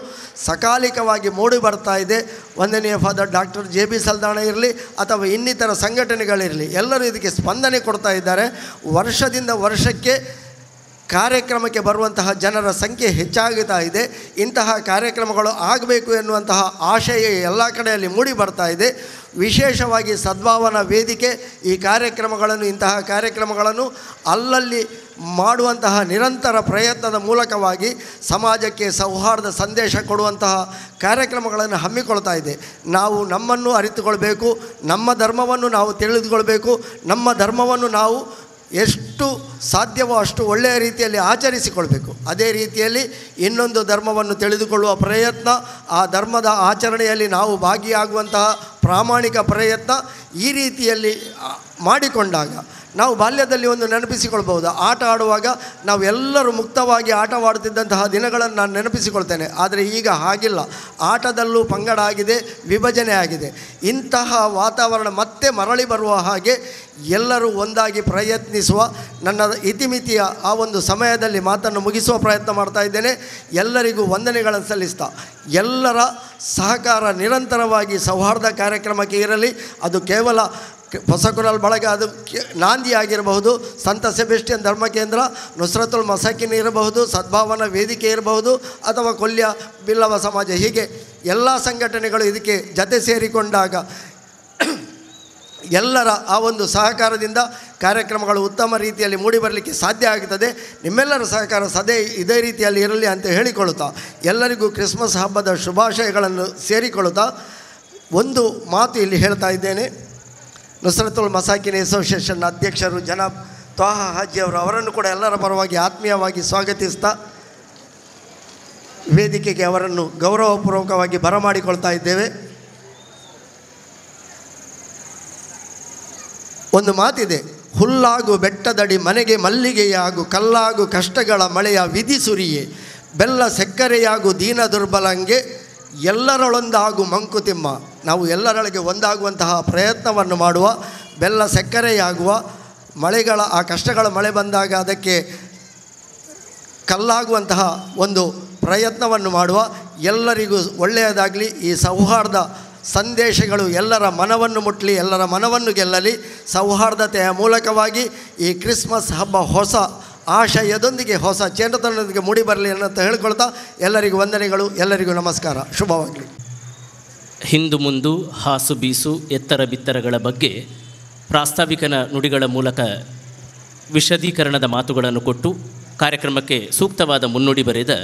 ಸಕಾಲಿಕವಾಗಿ ಮೂಡಿ ಬರ್ತಾ ಇದೆ. ವಂದನೀಯ ಫಾದರ್ ಡಾಕ್ಟರ್ JB ಸಲ್ದಾಣ ಇರಲಿ ಅಥವಾ ಇನ್ನಿತರ ಸಂಘಟನೆಗಳಿರಲಿ, ಎಲ್ಲರೂ ಇದಕ್ಕೆ ಸ್ಪಂದನೆ ಕೊಡ್ತಾ ಇದ್ದಾರೆ. ವರ್ಷದಿಂದ ವರ್ಷಕ್ಕೆ ಕಾರ್ಯಕ್ರಮಕ್ಕೆ ಬರುವಂತಹ ಜನರ ಸಂಖ್ಯೆ ಹೆಚ್ಚಾಗುತ್ತಾ ಇದೆ. ಇಂತಹ ಕಾರ್ಯಕ್ರಮಗಳು ಆಗಬೇಕು ಎನ್ನುವಂತಹ ಆಶಯ ಎಲ್ಲ ಕಡೆಯಲ್ಲಿ ಮೂಡಿ ಬರ್ತಾ ಇದೆ. ವಿಶೇಷವಾಗಿ ಸದ್ಭಾವನಾ ವೇದಿಕೆ ಈ ಕಾರ್ಯಕ್ರಮಗಳನ್ನು, ಇಂತಹ ಕಾರ್ಯಕ್ರಮಗಳನ್ನು ಅಲ್ಲಲ್ಲಿ ಮಾಡುವಂತಹ ನಿರಂತರ ಪ್ರಯತ್ನದ ಮೂಲಕವಾಗಿ ಸಮಾಜಕ್ಕೆ ಸೌಹಾರ್ದ ಸಂದೇಶ ಕೊಡುವಂತಹ ಕಾರ್ಯಕ್ರಮಗಳನ್ನು ಹಮ್ಮಿಕೊಳ್ತಾ ಇದೆ. ನಾವು ನಮ್ಮನ್ನು ಅರಿತುಕೊಳ್ಬೇಕು, ನಮ್ಮ ಧರ್ಮವನ್ನು ನಾವು ತಿಳಿದುಕೊಳ್ಬೇಕು, ನಮ್ಮ ಧರ್ಮವನ್ನು ನಾವು ಎಷ್ಟು ಸಾಧ್ಯವೋ ಅಷ್ಟು ಒಳ್ಳೆಯ ರೀತಿಯಲ್ಲಿ ಆಚರಿಸಿಕೊಳ್ಬೇಕು. ಅದೇ ರೀತಿಯಲ್ಲಿ ಇನ್ನೊಂದು ಧರ್ಮವನ್ನು ತಿಳಿದುಕೊಳ್ಳುವ ಪ್ರಯತ್ನ, ಆ ಧರ್ಮದ ಆಚರಣೆಯಲ್ಲಿ ನಾವು ಭಾಗಿಯಾಗುವಂತಹ ಪ್ರಾಮಾಣಿಕ ಪ್ರಯತ್ನ ಈ ರೀತಿಯಲ್ಲಿ ಮಾಡಿಕೊಂಡಾಗ ನಾವು ಬಾಲ್ಯದಲ್ಲಿ ಒಂದು ನೆನಪಿಸಿಕೊಳ್ಬಹುದು. ಆಟ ಆಡುವಾಗ ನಾವು ಎಲ್ಲರೂ ಮುಕ್ತವಾಗಿ ಆಟವಾಡುತ್ತಿದ್ದಂತಹ ದಿನಗಳನ್ನು ನಾನು ನೆನಪಿಸಿಕೊಳ್ತೇನೆ. ಆದರೆ ಈಗ ಹಾಗಿಲ್ಲ. ಆಟದಲ್ಲೂ ಪಂಗಡ ಆಗಿದೆ, ವಿಭಜನೆ ಆಗಿದೆ. ಇಂತಹ ವಾತಾವರಣ ಮತ್ತೆ ಮರಳಿ ಬರುವ ಹಾಗೆ ಎಲ್ಲರೂ ಒಂದಾಗಿ ಪ್ರಯತ್ನಿಸುವ, ನನ್ನ ಇತಿಮಿತಿಯ ಆ ಒಂದು ಸಮಯದಲ್ಲಿ ಮಾತನ್ನು ಮುಗಿಸುವ ಪ್ರಯತ್ನ ಮಾಡ್ತಾ ಇದ್ದೇನೆ. ಎಲ್ಲರಿಗೂ ವಂದನೆಗಳನ್ನು ಸಲ್ಲಿಸ್ತಾ, ಎಲ್ಲರ ಸಹಕಾರ ನಿರಂತರವಾಗಿ ಸೌಹಾರ್ದ ಕಾರ್ಯಕ್ರಮಕ್ಕೆ ಇರಲಿ. ಅದು ಕೇವಲ ಹೊಸಕುರಲ್ ಬಳಗ, ಅದು ನಾಂದಿ ಆಗಿರಬಹುದು, ಸಂತ ಸೆಬೆಸ್ಟಿಯನ್ ಧರ್ಮ ಕೇಂದ್ರ, ನುಸ್ರತುಲ್ ಮಸಾಕಿನ್ ಇರಬಹುದು, ಸದ್ಭಾವನಾ ವೇದಿಕೆ ಇರಬಹುದು, ಅಥವಾ ಕೊಲ್ಯ ಬಿಲ್ಲವ ಸಮಾಜ, ಹೀಗೆ ಎಲ್ಲ ಸಂಘಟನೆಗಳು ಇದಕ್ಕೆ ಜತೆ ಸೇರಿಕೊಂಡಾಗ ಎಲ್ಲರ ಆ ಒಂದು ಸಹಕಾರದಿಂದ ಕಾರ್ಯಕ್ರಮಗಳು ಉತ್ತಮ ರೀತಿಯಲ್ಲಿ ಮೂಡಿಬರಲಿಕ್ಕೆ ಸಾಧ್ಯ ಆಗುತ್ತದೆ. ನಿಮ್ಮೆಲ್ಲರ ಸಹಕಾರ ಇದೇ ರೀತಿಯಲ್ಲಿ ಇರಲಿ ಅಂತ ಹೇಳಿಕೊಳ್ಳುತ್ತಾ, ಎಲ್ಲರಿಗೂ ಕ್ರಿಸ್ಮಸ್ ಹಬ್ಬದ ಶುಭಾಶಯಗಳನ್ನು ಸೇರಿಕೊಳ್ಳುತ್ತಾ ಒಂದು ಮಾತು ಇಲ್ಲಿ ಹೇಳ್ತಾ ಇದ್ದೇನೆ. ನುಸ್ರತುಲ್ ಮಸಾಕಿನ್ ಅಸೋಸಿಯೇಷನ್ ಅಧ್ಯಕ್ಷರು ಜನಾಬ್ ತ್ವಾಹ ಹಾಜಿ ಅವರನ್ನು ಕೂಡ ಎಲ್ಲರ ಪರವಾಗಿ ಆತ್ಮೀಯವಾಗಿ ಸ್ವಾಗತಿಸ್ತಾ ವೇದಿಕೆಗೆ ಅವರನ್ನು ಗೌರವಪೂರ್ವಕವಾಗಿ ಬರಮಾಡಿಕೊಳ್ತಾ ಇದ್ದೇವೆ. ಒಂದು ಮಾತಿದೆ, ಹುಲ್ಲಾಗು ಬೆಟ್ಟದಡಿ ಮನೆಗೆ ಮಲ್ಲಿಗೆಯಾಗು, ಕಲ್ಲಾಗು ಕಷ್ಟಗಳ ಮಳೆಯ ವಿಧಿ ಸುರಿಯೇ, ಬೆಲ್ಲ ಸಕ್ಕರೆಯಾಗು ದೀನ ದುರ್ಬಲಂಗೆ, ಎಲ್ಲರೊಳೊಂದಾಗು ಮಂಕುತಿಮ್ಮ. ನಾವು ಎಲ್ಲರೊಳಗೆ ಒಂದಾಗುವಂತಹ ಪ್ರಯತ್ನವನ್ನು ಮಾಡುವ, ಬೆಲ್ಲ ಸಕ್ಕರೆಯಾಗುವ, ಮಳೆಗಳ ಆ ಕಷ್ಟಗಳ ಮಳೆ ಬಂದಾಗ ಅದಕ್ಕೆ ಕಲ್ಲಾಗುವಂತಹ ಒಂದು ಪ್ರಯತ್ನವನ್ನು ಮಾಡುವ, ಎಲ್ಲರಿಗೂ ಒಳ್ಳೆಯದಾಗಲಿ. ಈ ಸೌಹಾರ್ದ ಸಂದೇಶಗಳು ಎಲ್ಲರ ಮನವನ್ನು ಮುಟ್ಟಲಿ, ಎಲ್ಲರ ಮನವನ್ನು ಗೆಲ್ಲಲಿ. ಸೌಹಾರ್ದತೆಯ ಮೂಲಕವಾಗಿ ಈ ಕ್ರಿಸ್ಮಸ್ ಹಬ್ಬ ಹೊಸ ಆಶಯದೊಂದಿಗೆ, ಹೊಸ ಚೇತನದೊಂದಿಗೆ ಮೂಡಿಬರಲಿ ಅಂತ ಹೇಳ್ಕೊಳ್ತಾ ಎಲ್ಲರಿಗೂ ವಂದನೆಗಳು, ಎಲ್ಲರಿಗೂ ನಮಸ್ಕಾರ, ಶುಭವಾಗಲಿ. ಹಿಂದು ಮುಂದು ಹಾಸು ಬೀಸು ಎತ್ತರ ಬಿತ್ತರಗಳ ಬಗ್ಗೆ ಪ್ರಾಸ್ತಾವಿಕನ ನುಡಿಗಳ ಮೂಲಕ ವಿಶದೀಕರಣದ ಮಾತುಗಳನ್ನು ಕೊಟ್ಟು ಕಾರ್ಯಕ್ರಮಕ್ಕೆ ಸೂಕ್ತವಾದ ಮುನ್ನುಡಿ ಬರೆದ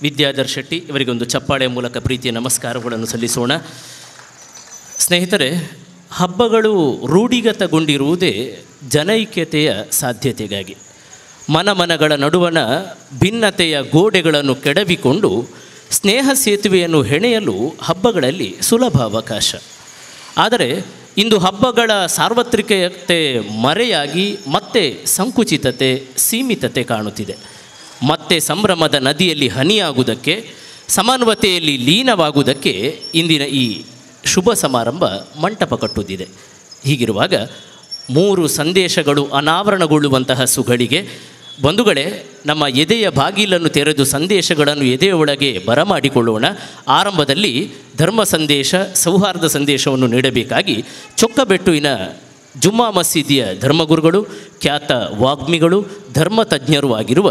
ವಿದ್ಯಾಧರ್ ಶೆಟ್ಟಿ ಇವರಿಗೊಂದು ಚಪ್ಪಾಳೆಯ ಮೂಲಕ ಪ್ರೀತಿಯ ನಮಸ್ಕಾರಗಳನ್ನು ಸಲ್ಲಿಸೋಣ. ಸ್ನೇಹಿತರೆ, ಹಬ್ಬಗಳು ರೂಢಿಗತಗೊಂಡಿರುವುದೇ ಜನೈಕ್ಯತೆಯ ಸಾಧ್ಯತೆಗಾಗಿ. ಮನಗಳ ನಡುವಣ ಭಿನ್ನತೆಯ ಗೋಡೆಗಳನ್ನು ಕೆಡವಿಕೊಂಡು ಸ್ನೇಹ ಸೇತುವೆಯನ್ನು ಹೆಣೆಯಲು ಹಬ್ಬಗಳಲ್ಲಿ ಸುಲಭ ಅವಕಾಶ. ಆದರೆ ಇಂದು ಹಬ್ಬಗಳ ಸಾರ್ವತ್ರಿಕತೆ ಮರೆಯಾಗಿ ಮತ್ತೆ ಸಂಕುಚಿತತೆ, ಸೀಮಿತತೆ ಕಾಣುತ್ತಿದೆ. ಮತ್ತೆ ಸಂಭ್ರಮದ ನದಿಯಲ್ಲಿ ಹನಿಯಾಗುವುದಕ್ಕೆ, ಸಮಾನತೆಯಲ್ಲಿ ಲೀನವಾಗುವುದಕ್ಕೆ ಇಂದಿನ ಈ ಶುಭ ಸಮಾರಂಭ ಮಂಟಪ ಕಟ್ಟುತ್ತಿದೆ. ಹೀಗಿರುವಾಗ 3 ಸಂದೇಶಗಳು ಅನಾವರಣಗೊಳ್ಳುವಂತಹ ಸುಗಳಿಗೆ ಬಂಧುಗಳೇ, ನಮ್ಮ ಎದೆಯ ಬಾಗಿಲನ್ನು ತೆರೆದು ಸಂದೇಶಗಳನ್ನು ಎದೆಯೊಳಗೆ ಬರಮಾಡಿಕೊಳ್ಳೋಣ. ಆರಂಭದಲ್ಲಿ ಧರ್ಮ ಸಂದೇಶ, ಸೌಹಾರ್ದ ಸಂದೇಶವನ್ನು ನೀಡಬೇಕಾಗಿ ಚೊಕ್ಕಬೆಟ್ಟುವಿನ ಜುಮ್ಮಾ ಮಸೀದಿಯ ಧರ್ಮಗುರುಗಳು, ಖ್ಯಾತ ವಾಗ್ಮಿಗಳು, ಧರ್ಮ ತಜ್ಞರೂ ಆಗಿರುವ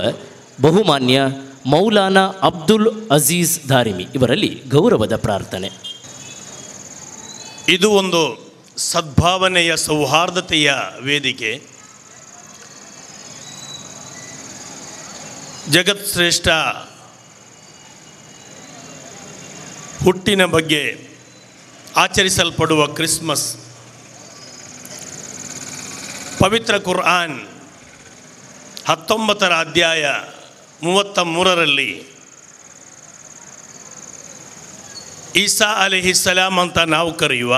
ಬಹುಮಾನ್ಯ ಮೌಲಾನಾ ಅಬ್ದುಲ್ ಅಜೀಜ್ ದಾರಿಮಿ ಇವರಲ್ಲಿ ಗೌರವದ ಪ್ರಾರ್ಥನೆ. ಇದು ಒಂದು ಸದ್ಭಾವನೆಯ, ಸೌಹಾರ್ದತೆಯ ವೇದಿಕೆ. ಜಗತ್ಶ್ರೇಷ್ಠ ಹುಟ್ಟಿನ ಬಗ್ಗೆ ಆಚರಿಸಲ್ಪಡುವ ಕ್ರಿಸ್ಮಸ್, ಪವಿತ್ರ ಕುರ್ಆನ್ 19ರ ಅಧ್ಯಾಯ 33ರಲ್ಲಿ ಈಸಾ ಅಲೈಹಿಸ್ಸಲಾಮ್ ಅಂತ ನಾವು ಕರೆಯುವ,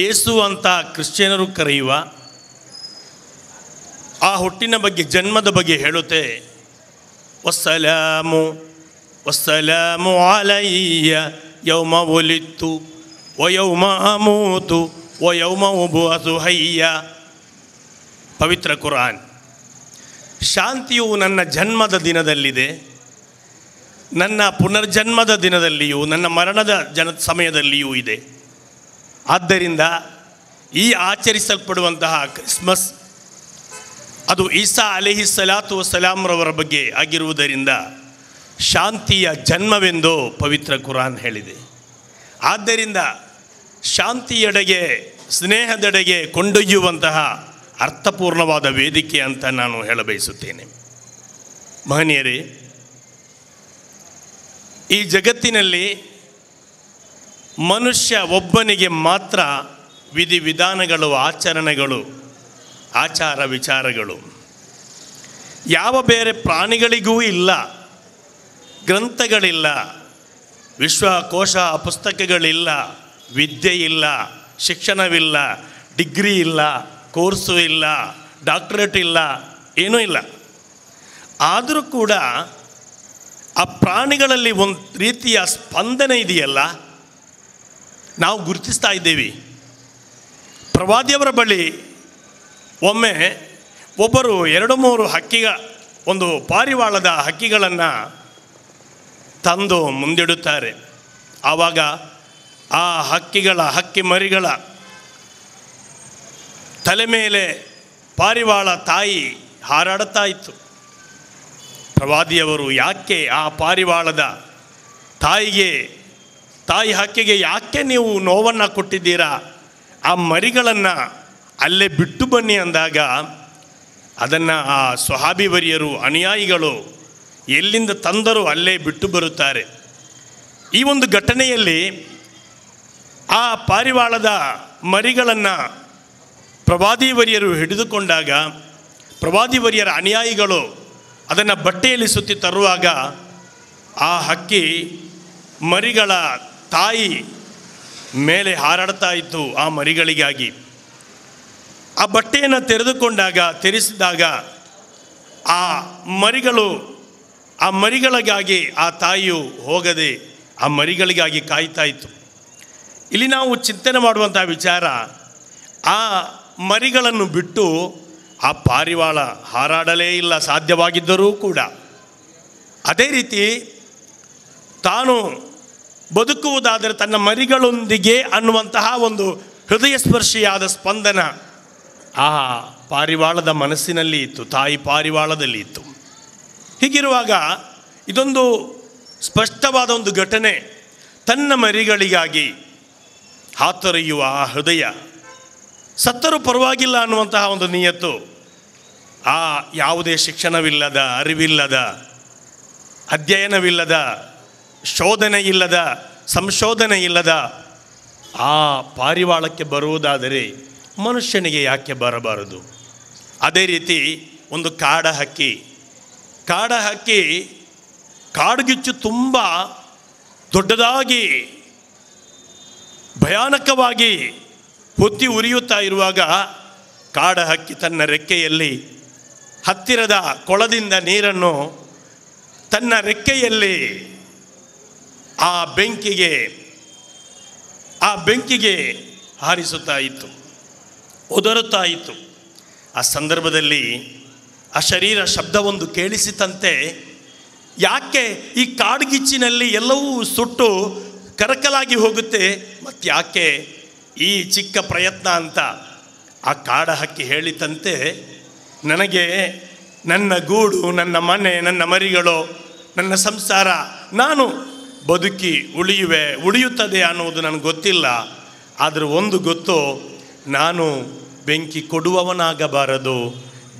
ಯೇಸು ಅಂತ ಕ್ರಿಶ್ಚಿಯನರು ಕರೆಯುವ ಆ ಹುಟ್ಟಿನ ಬಗ್ಗೆ, ಜನ್ಮದ ಬಗ್ಗೆ ಹೇಳುತ್ತೆ. ವಸ್ಸಲಾಮು ವಸ್ಸಲಾಮು ಅಲಯ್ಯ ಯೌಮ ಒಲಿತ್ತು ವಯೌಮ ಅಮೂತು ವಯೌಮ ಉಬುಅಸು ಹಯ್ಯ. ಪವಿತ್ರ ಕುರಾನ್. ಶಾಂತಿಯು ನನ್ನ ಜನ್ಮದ ದಿನದಲ್ಲಿದೆ, ನನ್ನ ಪುನರ್ಜನ್ಮದ ದಿನದಲ್ಲಿಯೂ ನನ್ನ ಮರಣದ ಸಮಯದಲ್ಲಿಯೂ ಇದೆ. ಆದ್ದರಿಂದ ಈ ಆಚರಿಸಲ್ಪಡುವಂತಹ ಕ್ರಿಸ್ಮಸ್ ಅದು ಈಸಾ ಅಲೈಹಿಸ್ಸಲಾತು ವಸ್ಸಲಾಮ್ರವರ ಬಗ್ಗೆ ಆಗಿರುವುದರಿಂದ ಶಾಂತಿಯ ಜನ್ಮವೆಂದು ಪವಿತ್ರ ಕುರಾನ್ ಹೇಳಿದೆ. ಆದ್ದರಿಂದ ಶಾಂತಿಯೆಡೆಗೆ, ಸ್ನೇಹದೆಡೆಗೆ ಕೊಂಡೊಯ್ಯುವಂತಹ ಅರ್ಥಪೂರ್ಣವಾದ ವೇದಿಕೆ ಅಂತ ನಾನು ಹೇಳಬಯಸುತ್ತೇನೆ. ಮಹನೀಯರೇ, ಈ ಜಗತ್ತಿನಲ್ಲಿ ಮನುಷ್ಯ ಒಬ್ಬನಿಗೆ ಮಾತ್ರ ವಿಧಿವಿಧಾನಗಳು, ಆಚರಣೆಗಳು, ಆಚಾರ ವಿಚಾರಗಳು ಯಾವ ಬೇರೆ ಪ್ರಾಣಿಗಳಿಗೂ ಇಲ್ಲ. ಗ್ರಂಥಗಳಿಲ್ಲ, ವಿಶ್ವಕೋಶ ಪುಸ್ತಕಗಳಿಲ್ಲ, ವಿದ್ಯೆ ಇಲ್ಲ, ಶಿಕ್ಷಣವಿಲ್ಲ, ಡಿಗ್ರಿ ಇಲ್ಲ, ಕೋರ್ಸು ಇಲ್ಲ, ಡಾಕ್ಟರೇಟ್ ಇಲ್ಲ, ಏನೂ ಇಲ್ಲ. ಆದರೂ ಕೂಡ ಆ ಪ್ರಾಣಿಗಳಲ್ಲಿ ಒಂದು ರೀತಿಯ ಸ್ಪಂದನೆ ಇದೆಯಲ್ಲ, ನಾವು ಗುರುತಿಸ್ತಾ ಇದ್ದೇವೆ. ಪ್ರವಾದಿಯವರ ಬಳಿ ಒಮ್ಮೆ ಒಬ್ಬರು 2-3 ಒಂದು ಪಾರಿವಾಳದ ಹಕ್ಕಿಗಳನ್ನು ತಂದು ಮುಂದಿಡುತ್ತಾರೆ. ಆವಾಗ ಆ ಹಕ್ಕಿ ಮರಿಗಳ ತಲೆ ಮೇಲೆ ಪಾರಿವಾಳ ತಾಯಿ ಹಾರಾಡುತ್ತಾ ಇತ್ತು. ಪ್ರವಾದಿಯವರು, ಯಾಕೆ ಆ ಪಾರಿವಾಳದ ತಾಯಿ ಹಕ್ಕಿಗೆ ಯಾಕೆ ನೀವು ನೋವನ್ನು ಕೊಟ್ಟಿದ್ದೀರಾ? ಆ ಮರಿಗಳನ್ನು ಅಲ್ಲೇ ಬಿಟ್ಟು ಬನ್ನಿ ಅಂದಾಗ ಅದನ್ನು ಆ ಸ್ವಹಾಬಿ ವರಿಯರು, ಅನುಯಾಯಿಗಳು ಎಲ್ಲಿಂದ ತಂದರೂ ಅಲ್ಲೇ ಬಿಟ್ಟು ಬರುತ್ತಾರೆ. ಈ ಒಂದು ಘಟನೆಯಲ್ಲಿ ಆ ಪಾರಿವಾಳದ ಮರಿಗಳನ್ನು ಪ್ರವಾದಿವರಿಯರು ಹಿಡಿದುಕೊಂಡಾಗ ಪ್ರವಾದಿವರಿಯರ ಅನುಯಾಯಿಗಳು ಅದನ್ನು ಬಟ್ಟೆಯಲ್ಲಿ ಸುತ್ತಿ ತರುವಾಗ ಆ ಹಕ್ಕಿ ಮರಿಗಳ ತಾಯಿ ಮೇಲೆ ಹಾರಾಡ್ತಾ ಇತ್ತು. ಆ ಮರಿಗಳಿಗಾಗಿ ಆ ಬಟ್ಟೆಯನ್ನು ತೆರೆಸಿದಾಗ ಆ ಮರಿಗಳಿಗಾಗಿ ಆ ತಾಯಿಯು ಹೋಗದೆ ಆ ಮರಿಗಳಿಗಾಗಿ ಕಾಯ್ತಾ ಇತ್ತು. ಇಲ್ಲಿ ನಾವು ಚಿಂತನೆ ಮಾಡುವಂಥ ವಿಚಾರ, ಆ ಮರಿಗಳನ್ನು ಬಿಟ್ಟು ಆ ಪಾರಿವಾಳ ಹಾರಾಡಲೇ ಇಲ್ಲ, ಸಾಧ್ಯವಾಗಿದ್ದರೂ ಕೂಡ. ಅದೇ ರೀತಿ ತಾನು ಬದುಕುವುದಾದರೆ ತನ್ನ ಮರಿಗಳೊಂದಿಗೆ ಅನ್ನುವಂತಹ ಒಂದು ಹೃದಯ ಸ್ಪರ್ಶಿಯಾದ ಸ್ಪಂದನ ಆ ಪಾರಿವಾಳದ ಮನಸ್ಸಿನಲ್ಲಿ ಇತ್ತು, ತಾಯಿ ಪಾರಿವಾಳದಲ್ಲಿ ಇತ್ತು. ಹೀಗಿರುವಾಗ ಇದೊಂದು ಸ್ಪಷ್ಟವಾದ ಒಂದು ಘಟನೆ. ತನ್ನ ಮರಿಗಳಿಗಾಗಿ ಹಾತೊರೆಯುವ ಆ ಹೃದಯ, ಸತ್ತರೂ ಪರವಾಗಿಲ್ಲ ಅನ್ನುವಂತಹ ಒಂದು ನಿಯತ್ತು, ಆ ಯಾವುದೇ ಶಿಕ್ಷಣವಿಲ್ಲದ, ಅರಿವಿಲ್ಲದ, ಅಧ್ಯಯನವಿಲ್ಲದ, ಶೋಧನೆ ಇಲ್ಲದ, ಸಂಶೋಧನೆ ಇಲ್ಲದ ಆ ಪಾರಿವಾಳಕ್ಕೆ ಬರುವುದಾದರೆ ಮನುಷ್ಯನಿಗೆ ಯಾಕೆ ಬರಬಾರದು? ಅದೇ ರೀತಿ ಒಂದು ಕಾಡಹಕ್ಕಿ ಕಾಡ್ಗಿಚ್ಚು ತುಂಬ ದೊಡ್ಡದಾಗಿ ಭಯಾನಕವಾಗಿ ಹೊತ್ತಿ ಉರಿಯುತ್ತಾ ಇರುವಾಗ ಕಾಡಹಕ್ಕಿ ತನ್ನ ರೆಕ್ಕೆಯಲ್ಲಿ ಹತ್ತಿರದ ಕೊಳದಿಂದ ನೀರನ್ನು ತನ್ನ ರೆಕ್ಕೆಯಲ್ಲಿ ಆ ಬೆಂಕಿಗೆ ಹಾರಿಸುತ್ತಾ ಇತ್ತು, ಒದರುತ್ತಾ ಇತ್ತು. ಆ ಸಂದರ್ಭದಲ್ಲಿ ಆ ಶರೀರ ಶಬ್ದವೊಂದು ಕೇಳಿಸಿತಂತೆ. ಯಾಕೆ ಈ ಕಾಡ್ಗಿಚ್ಚಿನಲ್ಲಿ ಎಲ್ಲವೂ ಸುಟ್ಟು ಕರಕಲಾಗಿ ಹೋಗುತ್ತೆ, ಮತ್ತು ಯಾಕೆ ಈ ಚಿಕ್ಕ ಪ್ರಯತ್ನ ಅಂತ ಆ ಕಾಡಹಕ್ಕಿ ಹೇಳಿತಂತೆ, ನನಗೆ ನನ್ನ ಗೂಡು, ನನ್ನ ಮನೆ, ನನ್ನ ಮರಿಗಳು, ನನ್ನ ಸಂಸಾರ, ನಾನು ಬದುಕಿ ಉಳಿಯುತ್ತದೆ ಅನ್ನುವುದು ನನಗೆ ಗೊತ್ತಿಲ್ಲ. ಆದರೆ ಒಂದು ಗೊತ್ತು, ನಾನು ಬೆಂಕಿ ಕೊಡುವವನಾಗಬಾರದು,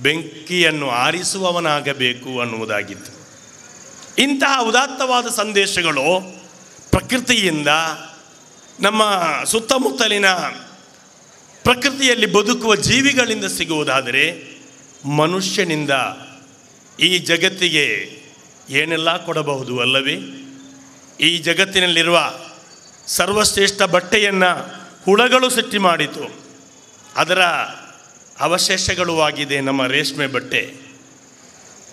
ಬೆಂಕಿಯನ್ನು ಆರಿಸುವವನಾಗಬೇಕು ಅನ್ನುವುದಾಗಿತ್ತು. ಇಂತಹ ಉದಾತ್ತವಾದ ಸಂದೇಶಗಳು ಪ್ರಕೃತಿಯಿಂದ, ನಮ್ಮ ಸುತ್ತಮುತ್ತಲಿನ ಪ್ರಕೃತಿಯಲ್ಲಿ ಬದುಕುವ ಜೀವಿಗಳಿಂದ ಸಿಗುವುದಾದರೆ ಮನುಷ್ಯನಿಂದ ಈ ಜಗತ್ತಿಗೆ ಏನೆಲ್ಲ ಕೊಡಬಹುದು ಅಲ್ಲವೇ? ಈ ಜಗತ್ತಿನಲ್ಲಿರುವ ಸರ್ವಶ್ರೇಷ್ಠ ಬಟ್ಟೆಯನ್ನು ಹುಳಗಳು ಸೃಷ್ಟಿ ಮಾಡಿತು. ಅದರ ಅವಶೇಷಗಳು ಆಗಿದೆ ನಮ್ಮ ರೇಷ್ಮೆ ಬಟ್ಟೆ.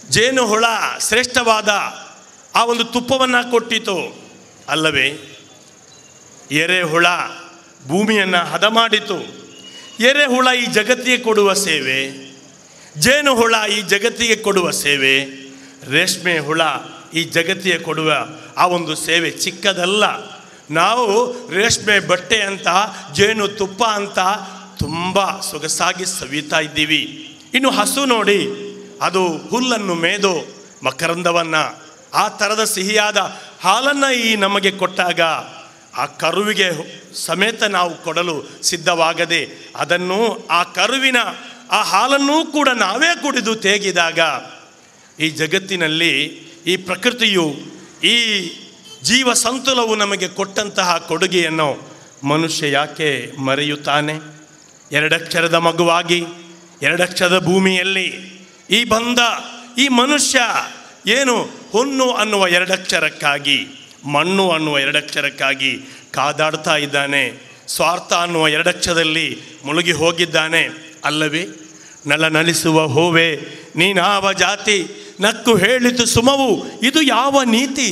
ಜೇನುಹುಳ ಶ್ರೇಷ್ಠವಾದ ಆ ಒಂದು ತುಪ್ಪವನ್ನು ಕೊಟ್ಟಿತು ಅಲ್ಲವೇ? ಎರೆಹುಳ ಭೂಮಿಯನ್ನು ಹದ ಮಾಡಿತು. ಎರೆಹುಳ ಈ ಜಗತ್ತಿಗೆ ಕೊಡುವ ಸೇವೆ, ಜೇನುಹುಳ ಈ ಜಗತ್ತಿಗೆ ಕೊಡುವ ಸೇವೆ, ರೇಷ್ಮೆ ಹುಳ ಈ ಜಗತ್ತಿಗೆ ಕೊಡುವ ಆ ಒಂದು ಸೇವೆ ಚಿಕ್ಕದಲ್ಲ. ನಾವು ರೇಷ್ಮೆ ಬಟ್ಟೆ ಅಂತ, ಜೇನು ತುಪ್ಪ ಅಂತ ತುಂಬ ಸೊಗಸಾಗಿ ಸವಿತಾ ಇದ್ದೀವಿ. ಇನ್ನು ಹಸು ನೋಡಿ, ಅದು ಹುಲ್ಲನ್ನು ಮೇದು ಮಕರಂದವನ್ನು, ಆ ಥರದ ಸಿಹಿಯಾದ ಹಾಲನ್ನು ನಮಗೆ ಕೊಟ್ಟಾಗ ಆ ಕರುವಿಗೆ ಸಮೇತ ನಾವು ಕೊಡಲು ಸಿದ್ಧವಾಗದೆ ಅದನ್ನು, ಆ ಕರುವಿನ ಆ ಹಾಲನ್ನೂ ಕೂಡ ನಾವೇ ಕುಡಿದು ತೇಗಿದಾಗ ಈ ಜಗತ್ತಿನಲ್ಲಿ ಈ ಪ್ರಕೃತಿಯು, ಈ ಜೀವ ಸಂತುಲವು ನಮಗೆ ಕೊಟ್ಟಂತಹ ಕೊಡುಗೆಯನ್ನು ಮನುಷ್ಯ ಯಾಕೆ ಮರೆಯುತ್ತಾನೆ? ಎರಡಕ್ಷರದ ಮಗುವಾಗಿ, ಎರಡಕ್ಷರದ ಭೂಮಿಯಲ್ಲಿ ಈ ಮನುಷ್ಯ ಏನು ಹೊನ್ನು ಅನ್ನುವ ಎರಡಕ್ಷರಕ್ಕಾಗಿ, ಮಣ್ಣು ಅನ್ನುವ ಎರಡಕ್ಷರಕ್ಕಾಗಿ ಕಾದಾಡ್ತಾ ಇದ್ದಾನೆ. ಸ್ವಾರ್ಥ ಅನ್ನುವ ಎರಡಕ್ಷರದಲ್ಲಿ ಮುಳುಗಿ ಹೋಗಿದ್ದಾನೆ ಅಲ್ಲವೇ? ನಳನಳಿಸುವ ಹೂವೆ ನೀನಾವ ಜಾತಿ, ನಕ್ಕು ಹೇಳಿತು ಸುಮವು ಇದು ಯಾವ ನೀತಿ.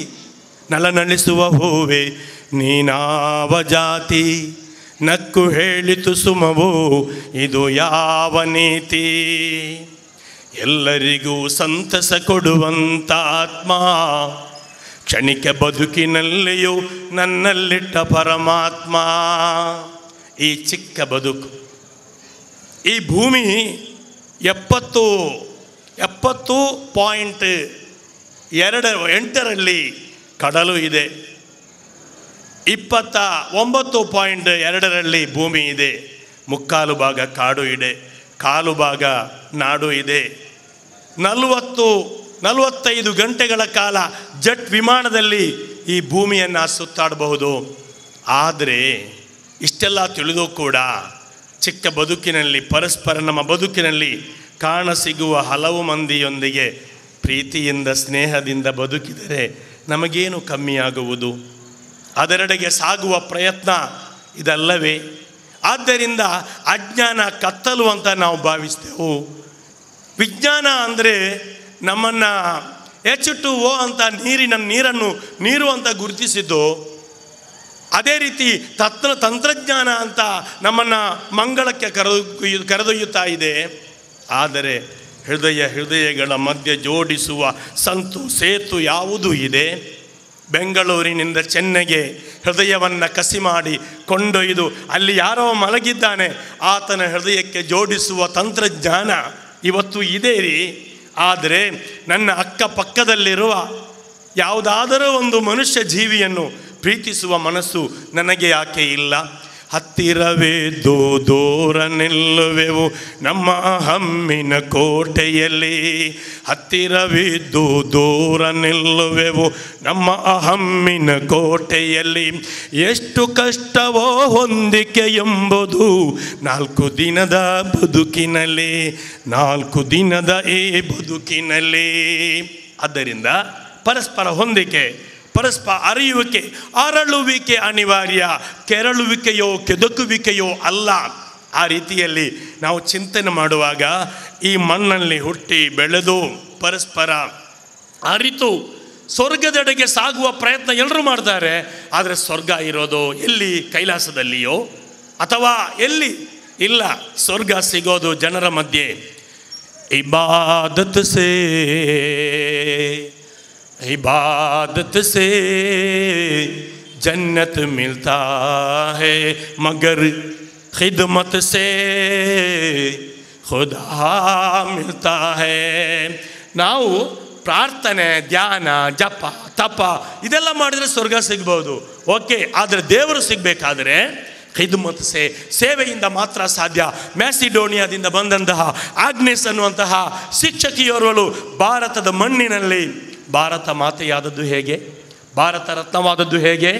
ನಳನಳಿಸುವ ಹೂವೆ ನೀನಾವ ಜಾತಿ, ನಕ್ಕು ಹೇಳಿತು ಸುಮವು ಇದು ಯಾವ ನೀತಿ. ಎಲ್ಲರಿಗೂ ಸಂತಸ ಕೊಡುವಂತ ಆತ್ಮ, ಕ್ಷಣಿಕ ಬದುಕಿನಲ್ಲಿಯೂ ನನ್ನಲ್ಲಿಟ್ಟ ಪರಮಾತ್ಮ. ಈ ಚಿಕ್ಕ ಬದುಕು, ಈ ಭೂಮಿ 70.28ರಲ್ಲಿ ಕಡಲು ಇದೆ, 29.2ರಲ್ಲಿ ಭೂಮಿ ಇದೆ, ಮುಕ್ಕಾಲು ಭಾಗ ಕಾಡು ಇದೆ, ಕಾಲು ಭಾಗ ನಾಡು ಇದೆ. 45 ಗಂಟೆಗಳ ಕಾಲ ಜೆಟ್ ವಿಮಾನದಲ್ಲಿ ಈ ಭೂಮಿಯನ್ನು ಸುತ್ತಾಡಬಹುದು. ಆದರೆ ಇಷ್ಟೆಲ್ಲ ತಿಳಿದು ಕೂಡ ಚಿಕ್ಕ ಬದುಕಿನಲ್ಲಿ, ಪರಸ್ಪರ ನಮ್ಮ ಬದುಕಿನಲ್ಲಿ ಕಾಣಸಿಗುವ ಹಲವು ಮಂದಿಯೊಂದಿಗೆ ಪ್ರೀತಿಯಿಂದ, ಸ್ನೇಹದಿಂದ ಬದುಕಿದರೆ ನಮಗೇನು ಕಮ್ಮಿಯಾಗುವುದು? ಅದರೆಡೆಗೆ ಸಾಗುವ ಪ್ರಯತ್ನ ಇದಲ್ಲವೇ? ಆದ್ದರಿಂದ ಅಜ್ಞಾನ ಕತ್ತಲು ಅಂತ ನಾವು ಭಾವಿಸ್ತೇವೆ. ವಿಜ್ಞಾನ ಅಂದರೆ ನಮ್ಮನ್ನು H2O ಅಂತ ನೀರು ಅಂತ ಗುರುತಿಸಿದ್ದು. ಅದೇ ರೀತಿ ತಂತ್ರಜ್ಞಾನ ಅಂತ ನಮ್ಮನ್ನು ಮಂಗಳಕ್ಕೆ ಕರೆದೊಯ್ಯುತ್ತಾ ಇದೆ. ಆದರೆ ಹೃದಯಗಳ ಮಧ್ಯೆ ಜೋಡಿಸುವ ಸೇತು ಯಾವುದು ಇದೆ? ಬೆಂಗಳೂರಿನಿಂದ ಚೆನ್ನೈಗೆ ಹೃದಯವನ್ನು ಕಸಿ ಮಾಡಿ ಕೊಂಡೊಯ್ದು ಅಲ್ಲಿ ಯಾರೋ ಮಲಗಿದ್ದಾನೆ, ಆತನ ಹೃದಯಕ್ಕೆ ಜೋಡಿಸುವ ತಂತ್ರಜ್ಞಾನ ಇವತ್ತು ಇದೆ ರೀ. ಆದರೆ ನನ್ನ ಅಕ್ಕಪಕ್ಕದಲ್ಲಿರುವ ಯಾವುದಾದರೂ ಒಂದು ಮನುಷ್ಯ ಜೀವಿಯನ್ನು ಪ್ರೀತಿಸುವ ಮನಸ್ಸು ನನಗೆ ಯಾಕೆ ಇಲ್ಲ? ಹತ್ತಿರವೇದ್ದು ದೂರ ನಿಲ್ಲುವೆವು ನಮ್ಮ ಹಮ್ಮಿನ ಕೋಟೆಯಲ್ಲಿ, ಹತ್ತಿರವಿದ್ದು ದೂರ ನಿಲ್ಲುವೆವು ನಮ್ಮ ಹಮ್ಮಿನ ಕೋಟೆಯಲ್ಲಿ. ಎಷ್ಟು ಕಷ್ಟವೋ ಹೊಂದಿಕೆ ಎಂಬುದು 4 ದಿನದ ಬದುಕಿನಲ್ಲಿ, 4 ದಿನದ ಈ ಬದುಕಿನಲ್ಲಿ. ಆದ್ದರಿಂದ ಪರಸ್ಪರ ಹೊಂದಿಕೆ, ಪರಸ್ಪರ ಅರಿಯುವಿಕೆ, ಅರಳುವಿಕೆ ಅನಿವಾರ್ಯ. ಕೆರಳುವಿಕೆಯೋ ಕೆದಕುವಿಕೆಯೋ ಅಲ್ಲ. ಆ ರೀತಿಯಲ್ಲಿ ನಾವು ಚಿಂತನೆ ಮಾಡುವಾಗ ಈ ಮಣ್ಣಲ್ಲಿ ಹುಟ್ಟಿ ಬೆಳೆದು ಪರಸ್ಪರ ಅರಿತು ಸ್ವರ್ಗದೆಡೆಗೆ ಸಾಗುವ ಪ್ರಯತ್ನ ಎಲ್ಲರೂ ಮಾಡ್ತಾರೆ. ಆದರೆ ಸ್ವರ್ಗ ಇರೋದು ಎಲ್ಲಿ? ಕೈಲಾಸದಲ್ಲಿಯೋ ಅಥವಾ ಎಲ್ಲಿ? ಇಲ್ಲ, ಸ್ವರ್ಗ ಸಿಗೋದು ಜನರ ಮಧ್ಯೆ. ಇಬಾದತ್ से जन्नत मिलता है मगर खिदमत से खुदा मिलता है. ನಾವು ಪ್ರಾರ್ಥನೆ, ಧ್ಯಾನ, ಜಪ, ತಪ ಇದೆಲ್ಲ ಮಾಡಿದರೆ ಸ್ವರ್ಗ ಸಿಗ್ಬೋದು, ಓಕೆ. ಆದರೆ ದೇವರು ಸಿಗಬೇಕಾದ್ರೆ ಖಿದ್ಮತ್ ಸೇವೆಯಿಂದ ಮಾತ್ರ ಸಾಧ್ಯ. ಮ್ಯಾಸಿಡೋನಿಯಾದಿಂದ ಬಂದಂತಹ ಆಗ್ನೆಸ್ ಅನ್ನುವಂತಹ ಶಿಕ್ಷಕಿಯೋರ್ವಳು ಭಾರತದ ಮಣ್ಣಿನಲ್ಲಿ ಭಾರತ ಮಾತೆಯಾದದ್ದು ಹೇಗೆ? ಭಾರತ ರತ್ನವಾದದ್ದು ಹೇಗೆ?